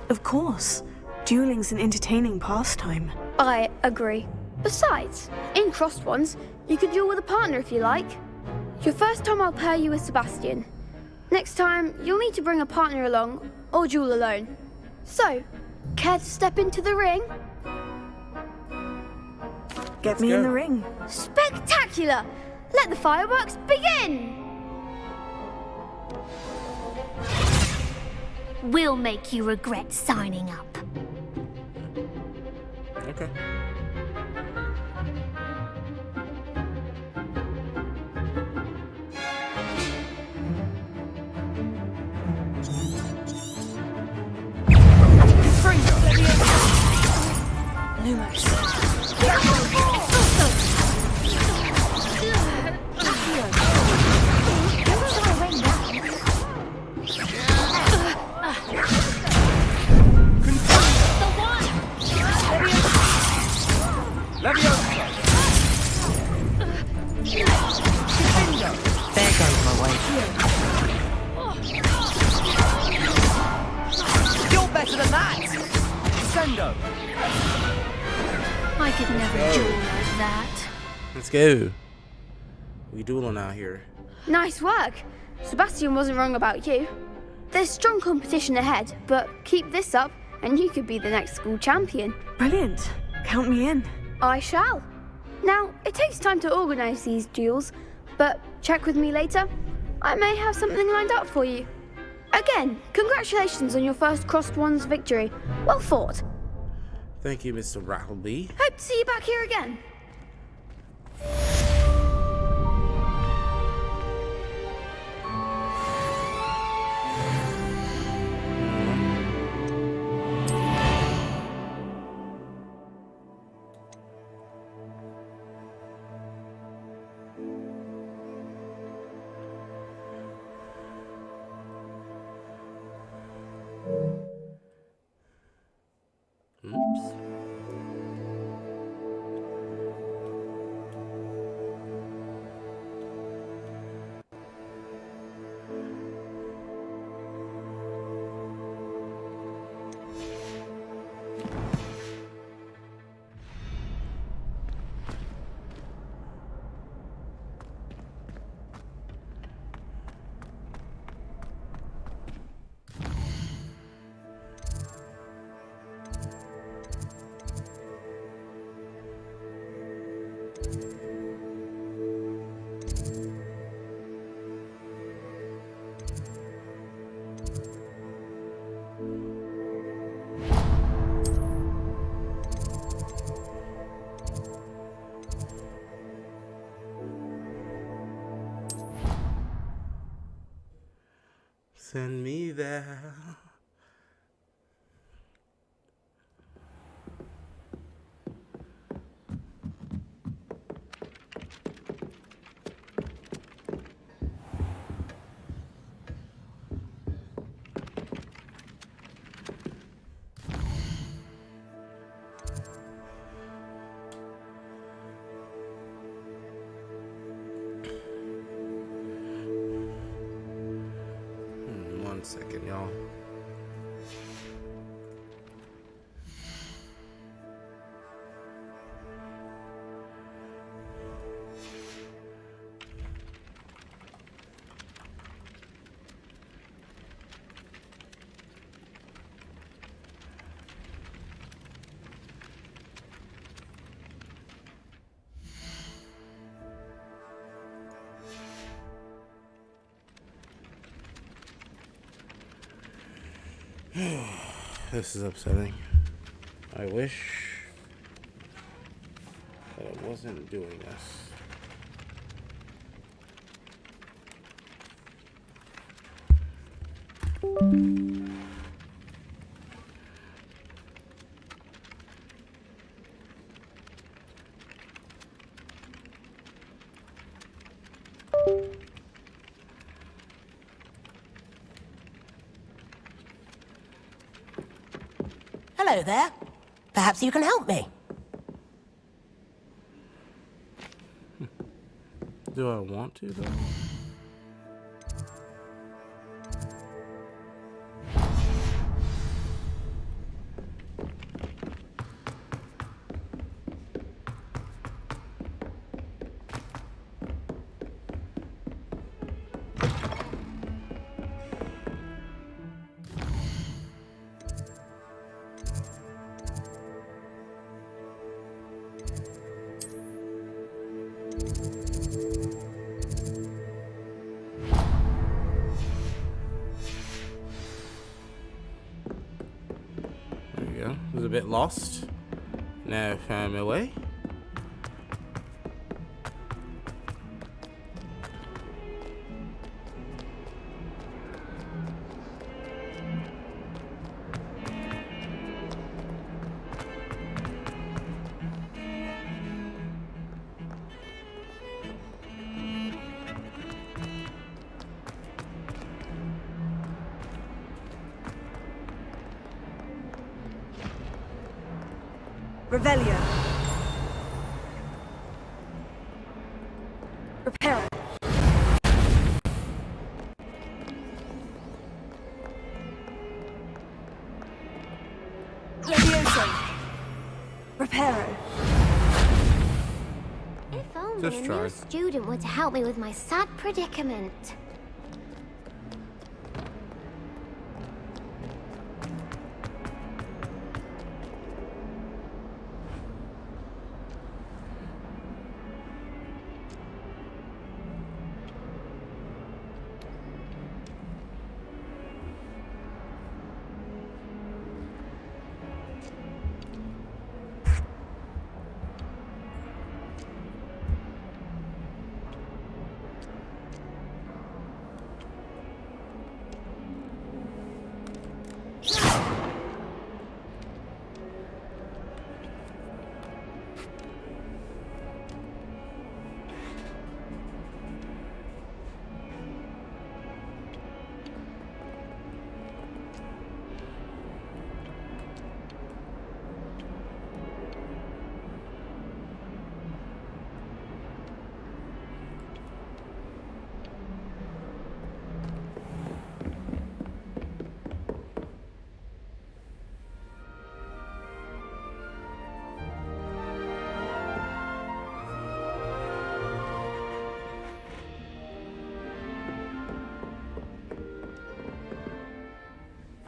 Of course. Dueling's an entertaining pastime. I agree. Besides, in crossed ones, you could duel with a partner if you like. Your first time I'll pair you with Sebastian. Next time, you'll need to bring a partner along, or duel alone. So, care to step into the ring? Get me in the ring. Spectacular! Let the fireworks begin! We'll make you regret signing up. Okay. Lumos. There goes my way. You're better than that! Sendo! I could never duel like that. Let's go. We dueling out here. Nice work. Sebastian wasn't wrong about you. There's strong competition ahead, but keep this up and you could be the next school champion. Brilliant. Count me in. I shall. Now, it takes time to organise these duels, but check with me later. I may have something lined up for you. Again, congratulations on your first crossed ones victory. Well fought. Thank you, Mr. Rattleby. Hope to see you back here again. Oops. Send me there. One second, y'all. This is upsetting. I wish that I wasn't doing this. Hello there. Perhaps you can help me. Do I want to, though? Was a bit lost. Now found my way. Revelio. Reparo. Levioso. Reparo. If only a new student were to help me with my sad predicament.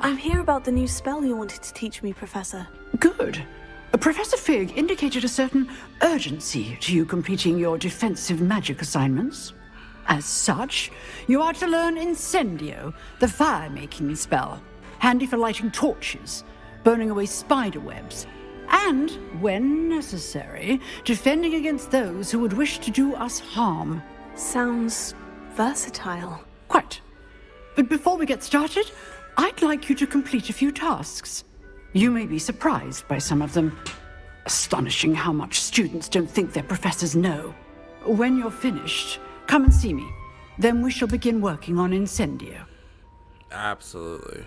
I'm here about the new spell you wanted to teach me, Professor. Good. Professor Fig indicated a certain urgency to you completing your defensive magic assignments. As such, you are to learn Incendio, the fire-making spell, handy for lighting torches, burning away spider webs, and, when necessary, defending against those who would wish to do us harm. Sounds versatile. Quite. But before we get started, I'd like you to complete a few tasks. You may be surprised by some of them. Astonishing how much students don't think their professors know. When you're finished, come and see me. Then we shall begin working on Incendio. Absolutely.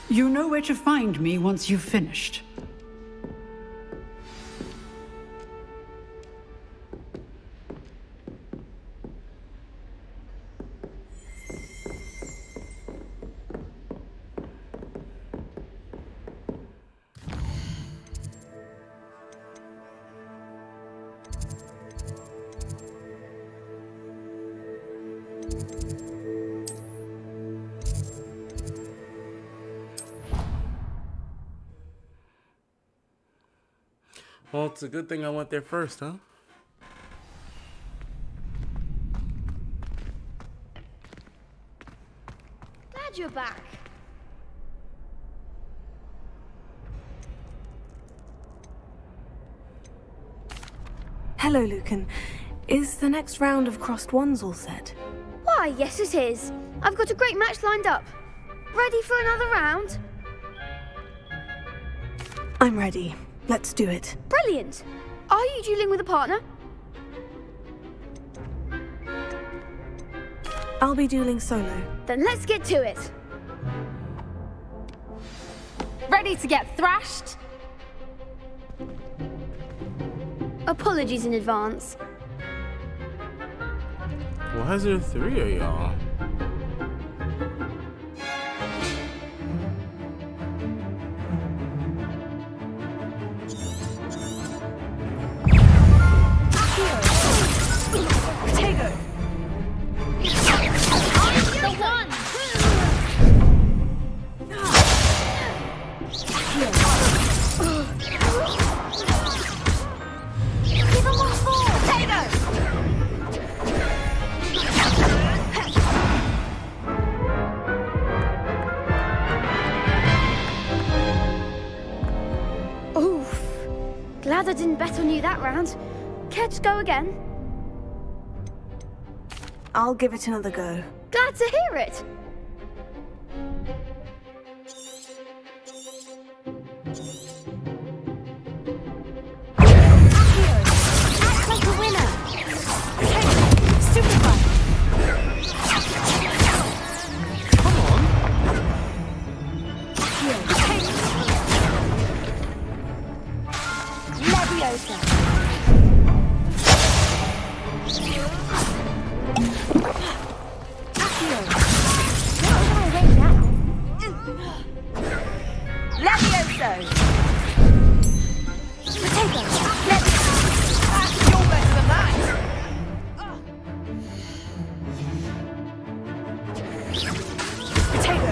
You know where to find me once you've finished. Well, it's a good thing I went there first, huh? Glad you're back. Hello, Lucan. Is the next round of crossed wands all set? Why, yes it is. I've got a great match lined up. Ready for another round? I'm ready. Let's do it. Brilliant. Are you dueling with a partner? I'll be dueling solo. Then let's get to it. Ready to get thrashed? Apologies in advance. Why is there 3 of y'all? Glad I didn't bet on you that round. Care to go again? I'll give it another go. Glad to hear it. Act like a winner. Stupefy. Come on. Leviosa. Levioso! Potato. You're better than that! Potato.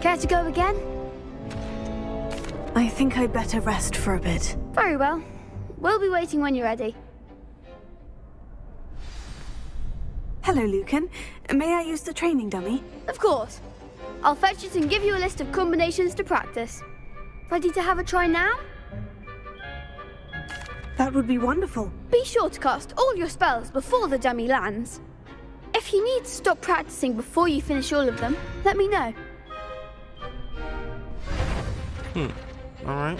Care to go again? I think I'd better rest for a bit. Very well. We'll be waiting when you're ready. Hello, Lucan. May I use the training dummy? Of course. I'll fetch it and give you a list of combinations to practice. Ready to have a try now? That would be wonderful. Be sure to cast all your spells before the dummy lands. If you need to stop practicing before you finish all of them, let me know. Alright.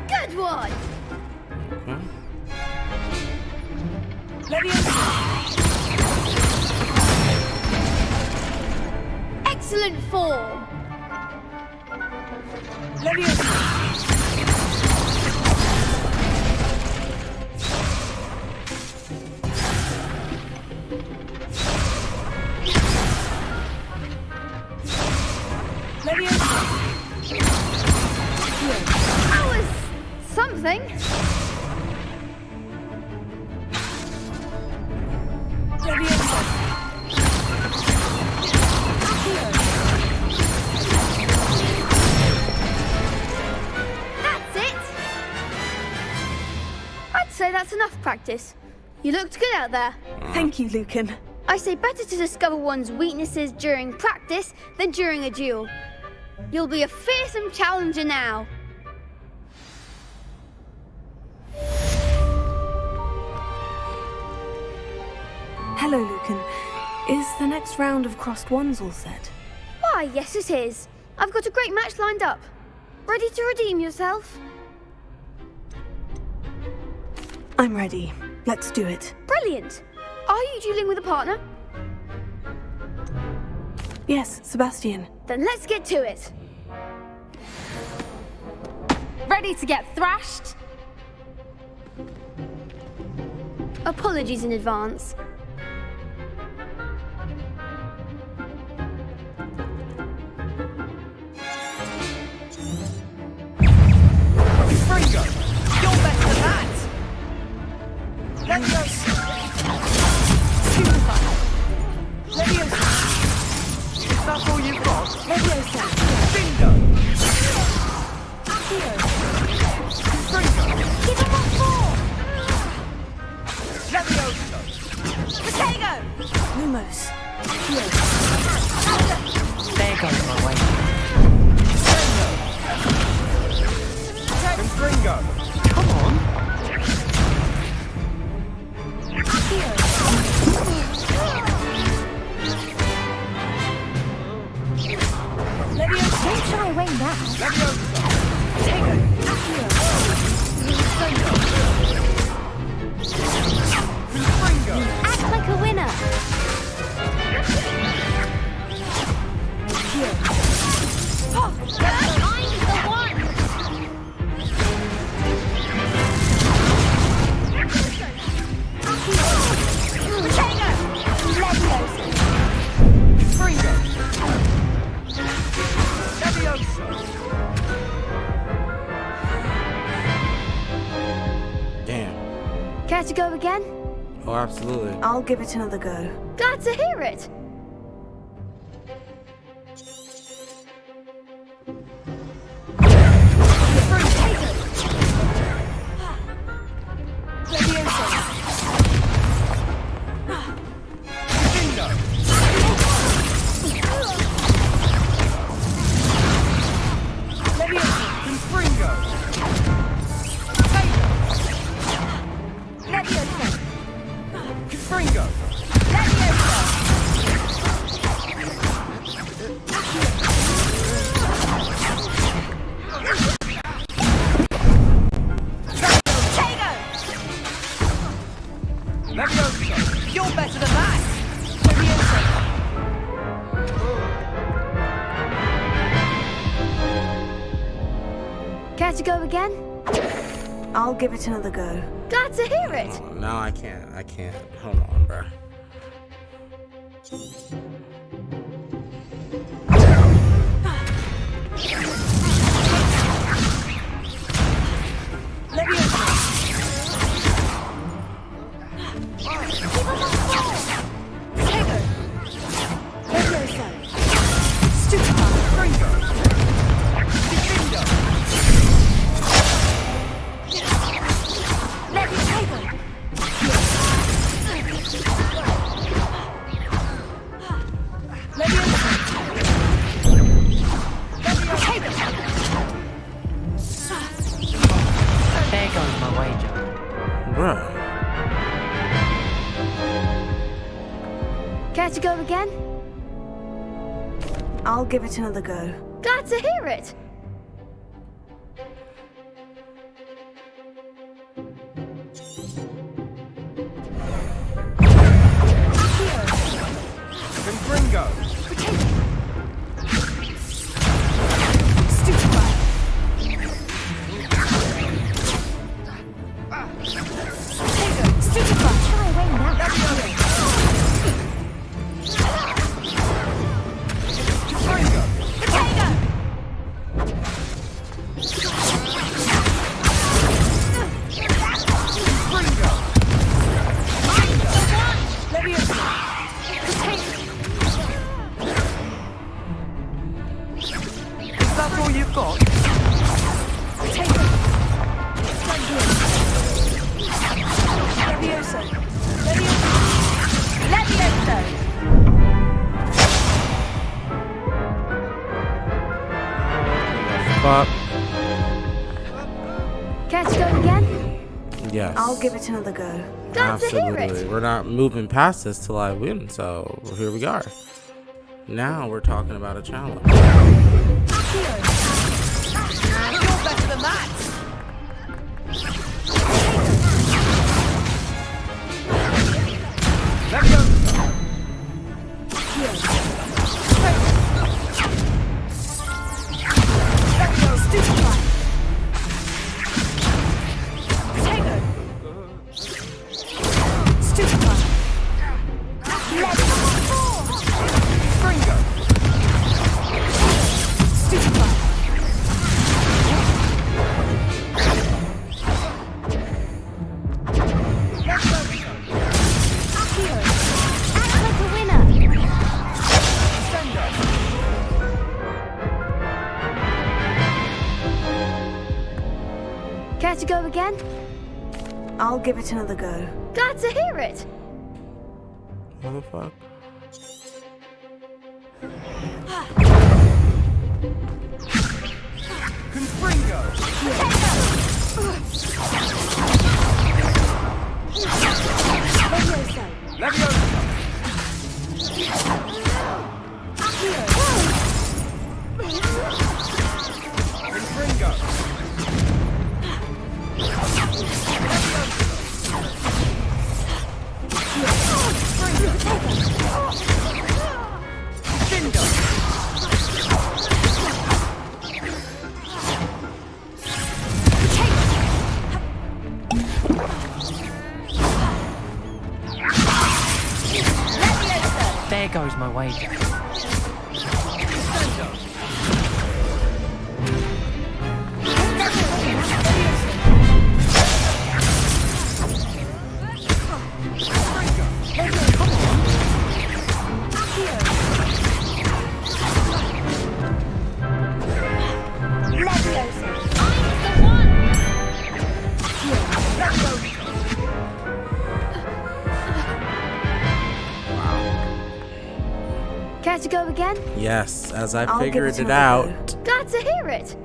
Good one! Excellent form! That was something. practice. You looked good out there. Thank you, Lucan. I say better to discover one's weaknesses during practice than during a duel. You'll be a fearsome challenger now. Hello, Lucan. Is the next round of crossed wands all set? Why, yes it is. I've got a great match lined up. Ready to redeem yourself? I'm ready. Let's do it. Brilliant. Are you dueling with a partner? Yes, Sebastian. Then let's get to it. Ready to get thrashed? Apologies in advance. Fringo, you're better than that! Leviosa! Stupefy! Leviosa! Is that all you've got? Leviosa! Bingo! Accio! Fringo! Give him one more! Leviosa! Potato! Lumos. There goes my way. Fringo! Come on. Leviosa! Don't shy away now. Leviosa! Potato! Accio! Fringo! Act like a winner! I'm the one! Potato! Leviosa! Fringo! Leviosa! Damn. Care to go again? Oh, absolutely. I'll give it another go. Glad to hear it! You're better than that! Care to go again? I'll give it another go. Glad to hear it! Oh, no, I can't. Hold on, bro. There goes my wager. Bruh. Care to go again? I'll give it another go. Glad to hear it! Fringo! That's all you've got? fuck? Care to go again? Yes. I'll give it another go. Glad to hear Absolutely. it. We're not moving past this till I win, so here we are. Now we're talking about a challenge. You're better than that. Care to go again? I'll give it another go. Glad to hear it. What the fuck? There goes my wager. Care to go again? Yes, as I I'll give figured it it another out. Glad to hear it.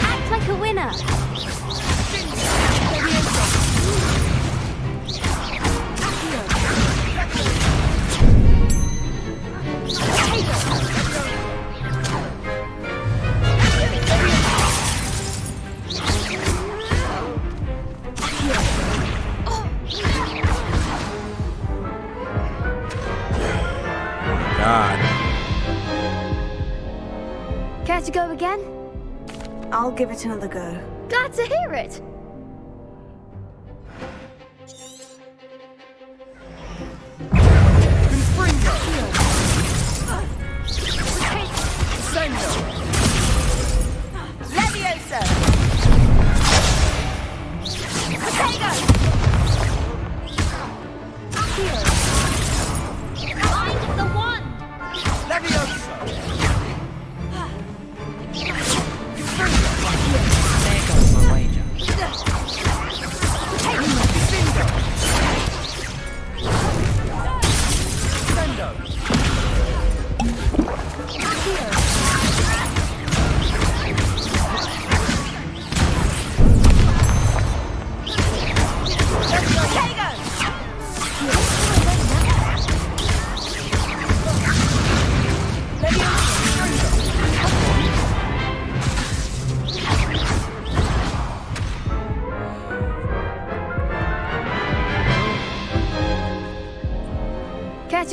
Act like a winner. God. Care to go again? I'll give it another go. Glad to hear it. Leviosa! Potato! Find the one. Leviosa! There goes my wager.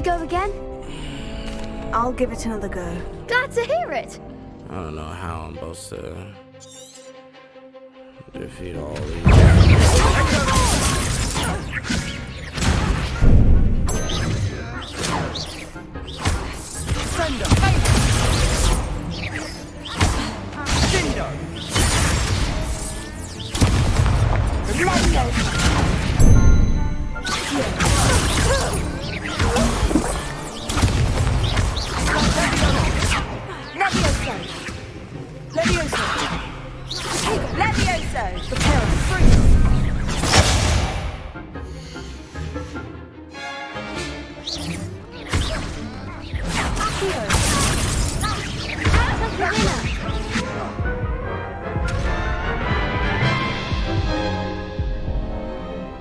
go again? I'll give it another go. Glad to hear it. I don't know how I'm supposed to defeat all these.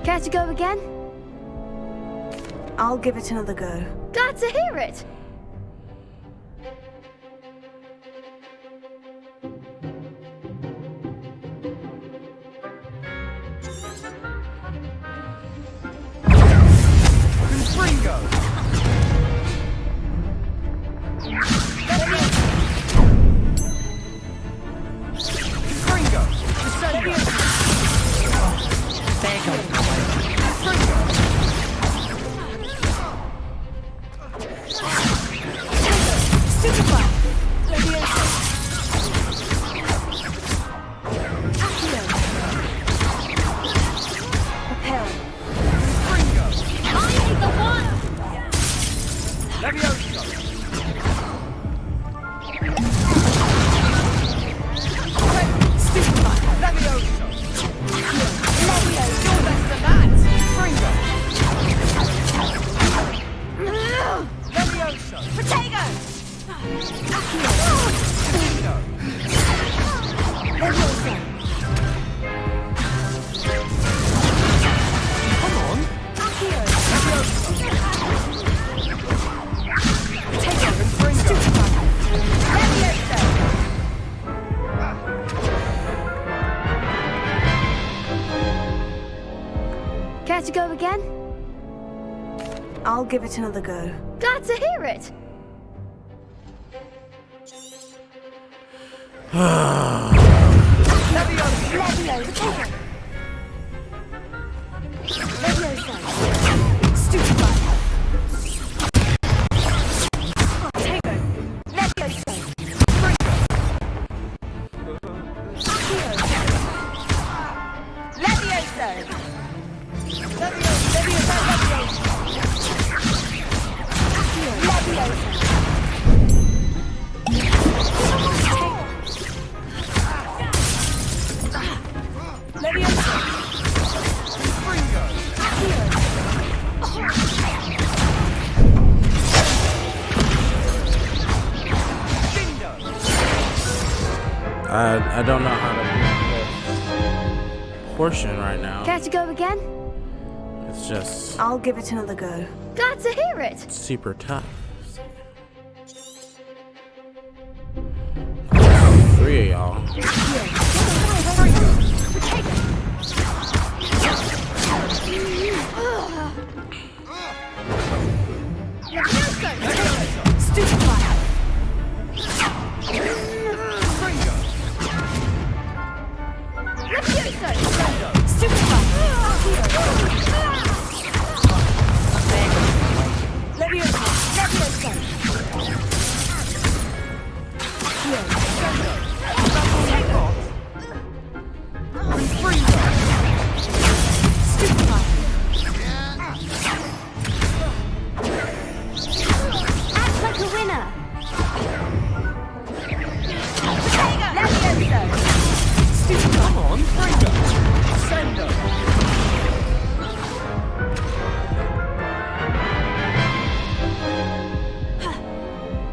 Care to go again? I'll give it another go. Glad to hear it. Care to go again? I'll give it another go. Glad to hear it. I don't know how to do this portion right now. Care to go again? It's just I'll give it another go. Glad to hear it. super tough. 3 of y'all.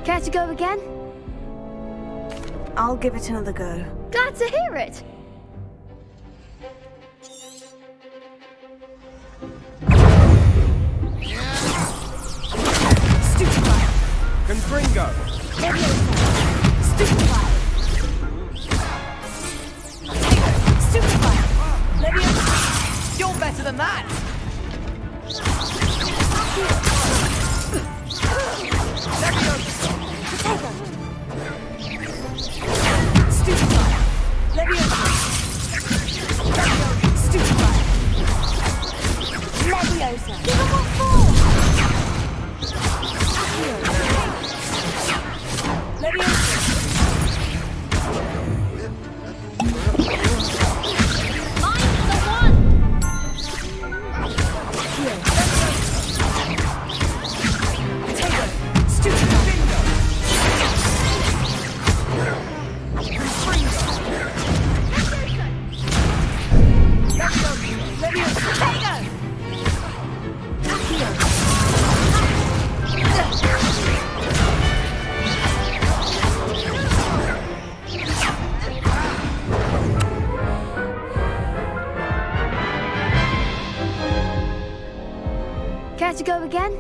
Care to go again? I'll give it another go. Glad to hear it. Confringo. You're better than that. Care to go again?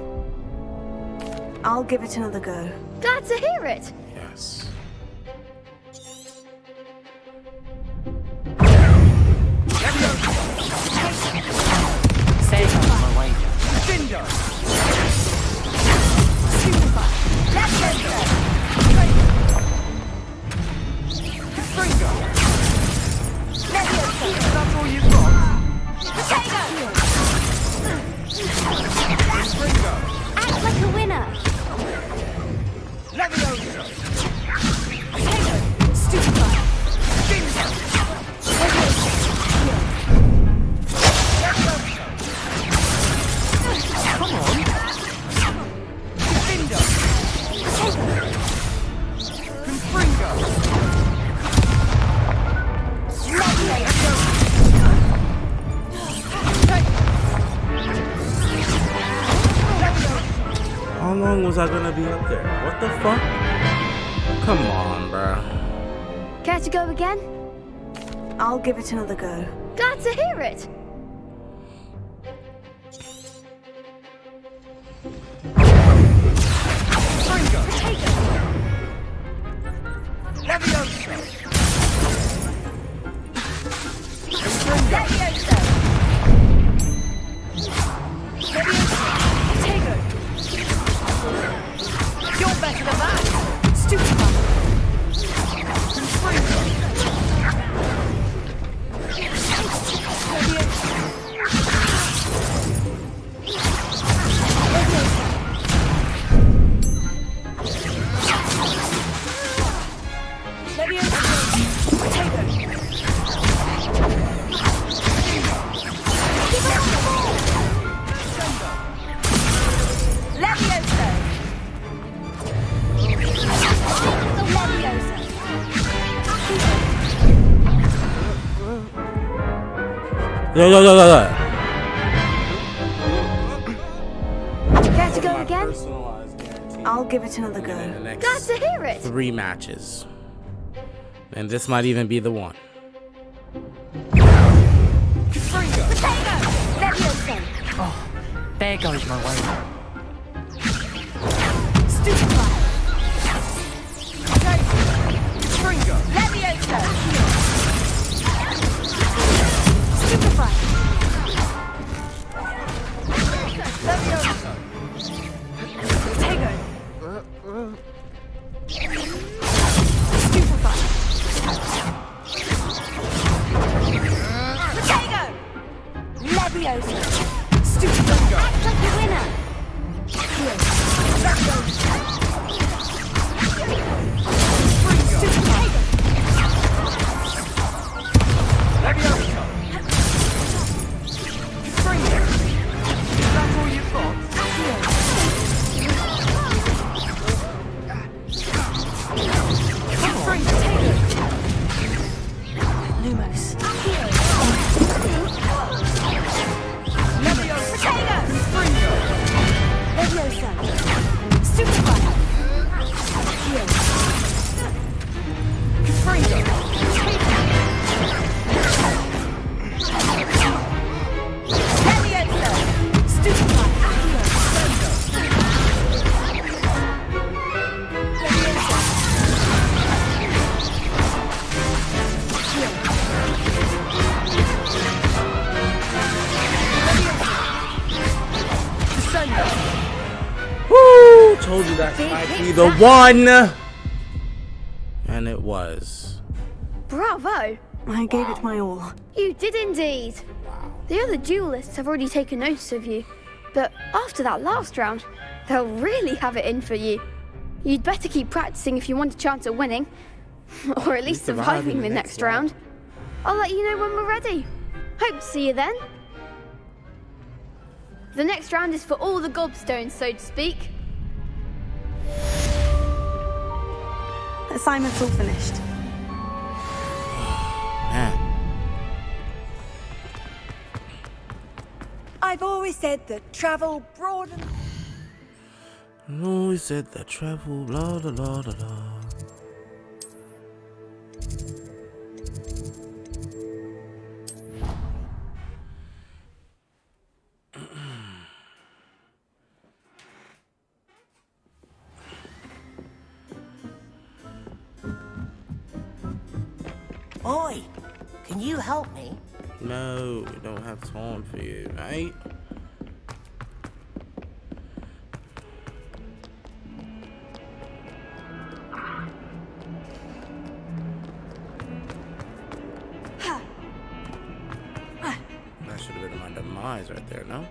I'll give it another go. Glad to hear it. Yes. Save my wager. Griffindor. Griffindor. That's all you've got. Griffindor. Act like a winner. Leviosa. Stupefy. Come on. Griffindor. Confringo. How long was I gonna be up there? What the fuck? Come on, bro. Care to go again? I'll give it another go. Glad to hear it. Leviosa. You're better than that. Stupefy. Yo. Care to go again? I'll give it another go. Glad to hear it. 3 matches. And this might even be the one. Oh, there goes my wager. Woo! Told you that might be the one! And it was. Bravo. I gave it my all. You did indeed. The other duelists have already taken notice of you, but after that last round, they'll really have it in for you. You'd better keep practicing if you want a chance at winning, or at least surviving the next round. I'll let you know when we're ready. Hope to see you then. The next round is for all the gobstones, so to speak. Assignment's all finished. Man. I've always said that travel broadens. I've always said that travel, blah, blah, blah, blah, blah. Boy, can you help me? No, we don't have time for you, mate. That should have been my demise right there, no?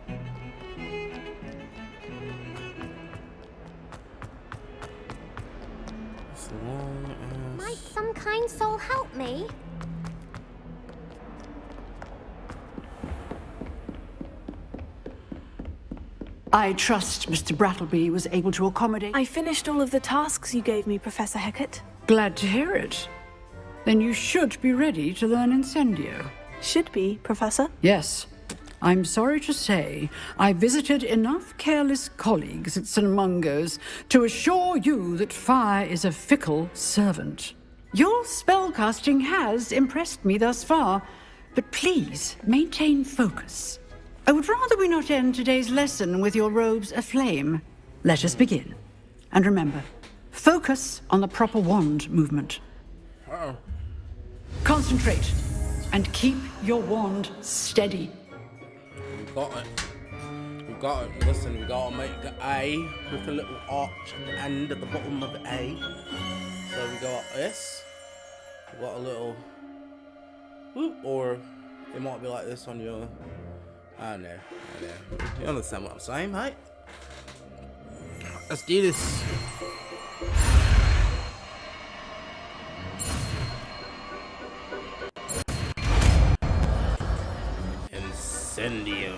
As long as... Might some kind soul help me? I trust Mr. Brattleby was able to accommodate. I finished all of the tasks you gave me, Professor Hecat. Glad to hear it. Then you should be ready to learn Incendio. Should be, Professor. Yes. I'm sorry to say, I visited enough careless colleagues at St. Mungo's to assure you that fire is a fickle servant. Your spellcasting has impressed me thus far, but please maintain focus. I would rather we not end today's lesson with your robes aflame. Let us begin. And remember, focus on the proper wand movement. Concentrate and keep your wand steady. We got it. We got it. Listen, we gotta make the A with a little arch at the end at the bottom of the A. So we got this. We got a little whoop, or it might be like this on your... I don't know. You understand what I'm saying, mate? Let's do this. Incendio.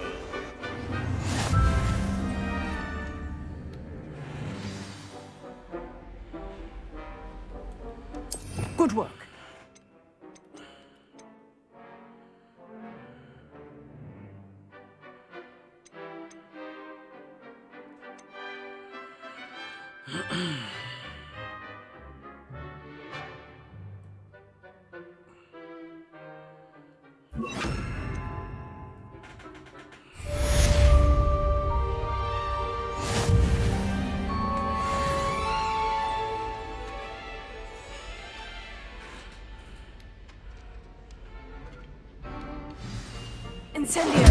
Good work. Incendio.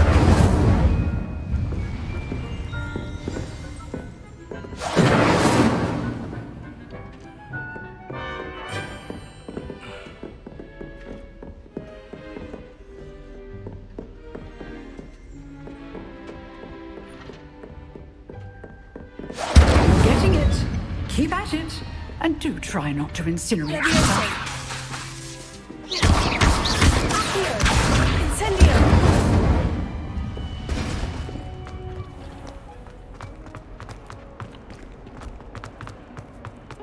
Getting it. Keep at it. And do try not to incinerate yourself.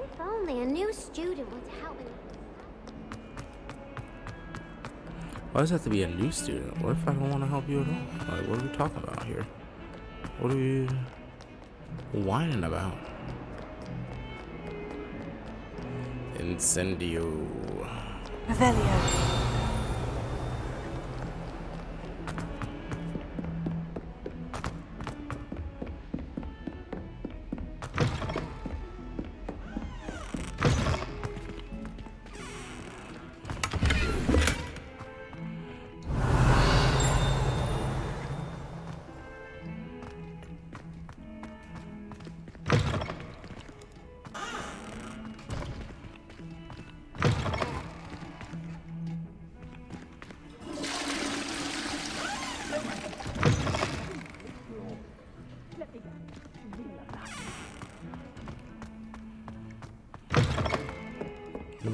If only a new student would help me. Why does it have to be a new student? What if I don't want to help you at all? Like, what are we talking about here? What are we whining about? Incendio. Revelio.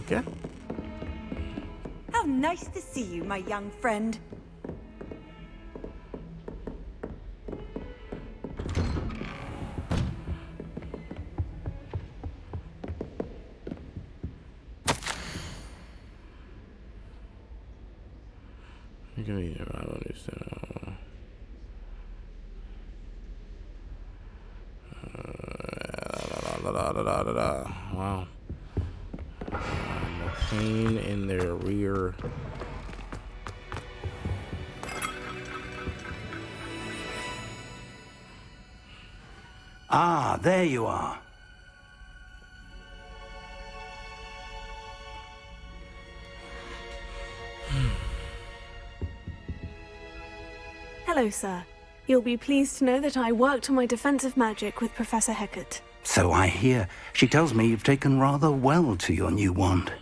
Okay. How nice to see you, my young friend. You can be I don't understand. Wow. A pain in their rear. Ah, there you are. Hello, sir. You'll be pleased to know that I worked on my defensive magic with Professor Hecat. So I hear. She tells me you've taken rather well to your new wand.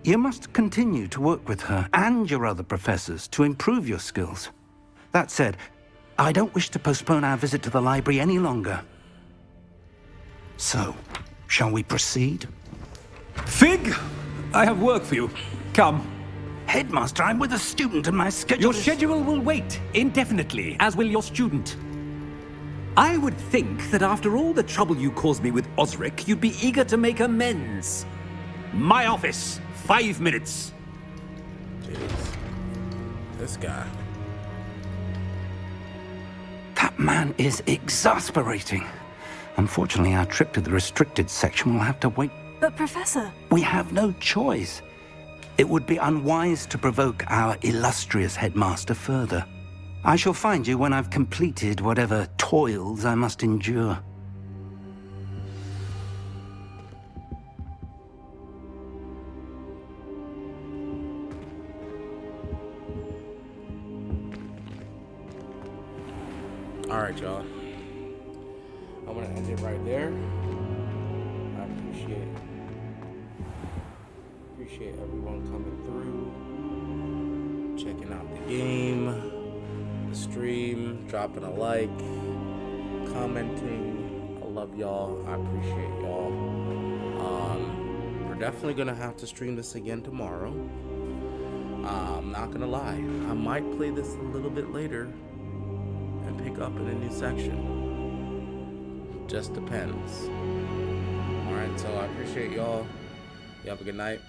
You must continue to work with her and your other professors to improve your skills. That said, I don't wish to postpone our visit to the library any longer. So, shall we proceed? Fig! I have work for you. Come. Headmaster, I'm with a student and my schedule Your schedule will wait indefinitely, as will your student. I would think that after all the trouble you caused me with Osric, you'd be eager to make amends. My office, 5 minutes. Jeez. This guy. That man is exasperating. Unfortunately, our trip to the restricted section will have to wait. But, Professor... We have no choice. It would be unwise to provoke our illustrious headmaster further. I shall find you when I've completed whatever toils I must endure. Alright, y'all. I'm gonna end it right there. I appreciate everyone coming through, checking out the game, the stream, dropping a like, commenting. I love y'all. I appreciate y'all. We're definitely gonna have to stream this again tomorrow. I'm not gonna lie. I might play this a little bit later and pick up in a new section. Just depends. Alright, so I appreciate y'all. You have a good night.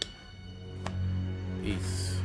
Peace.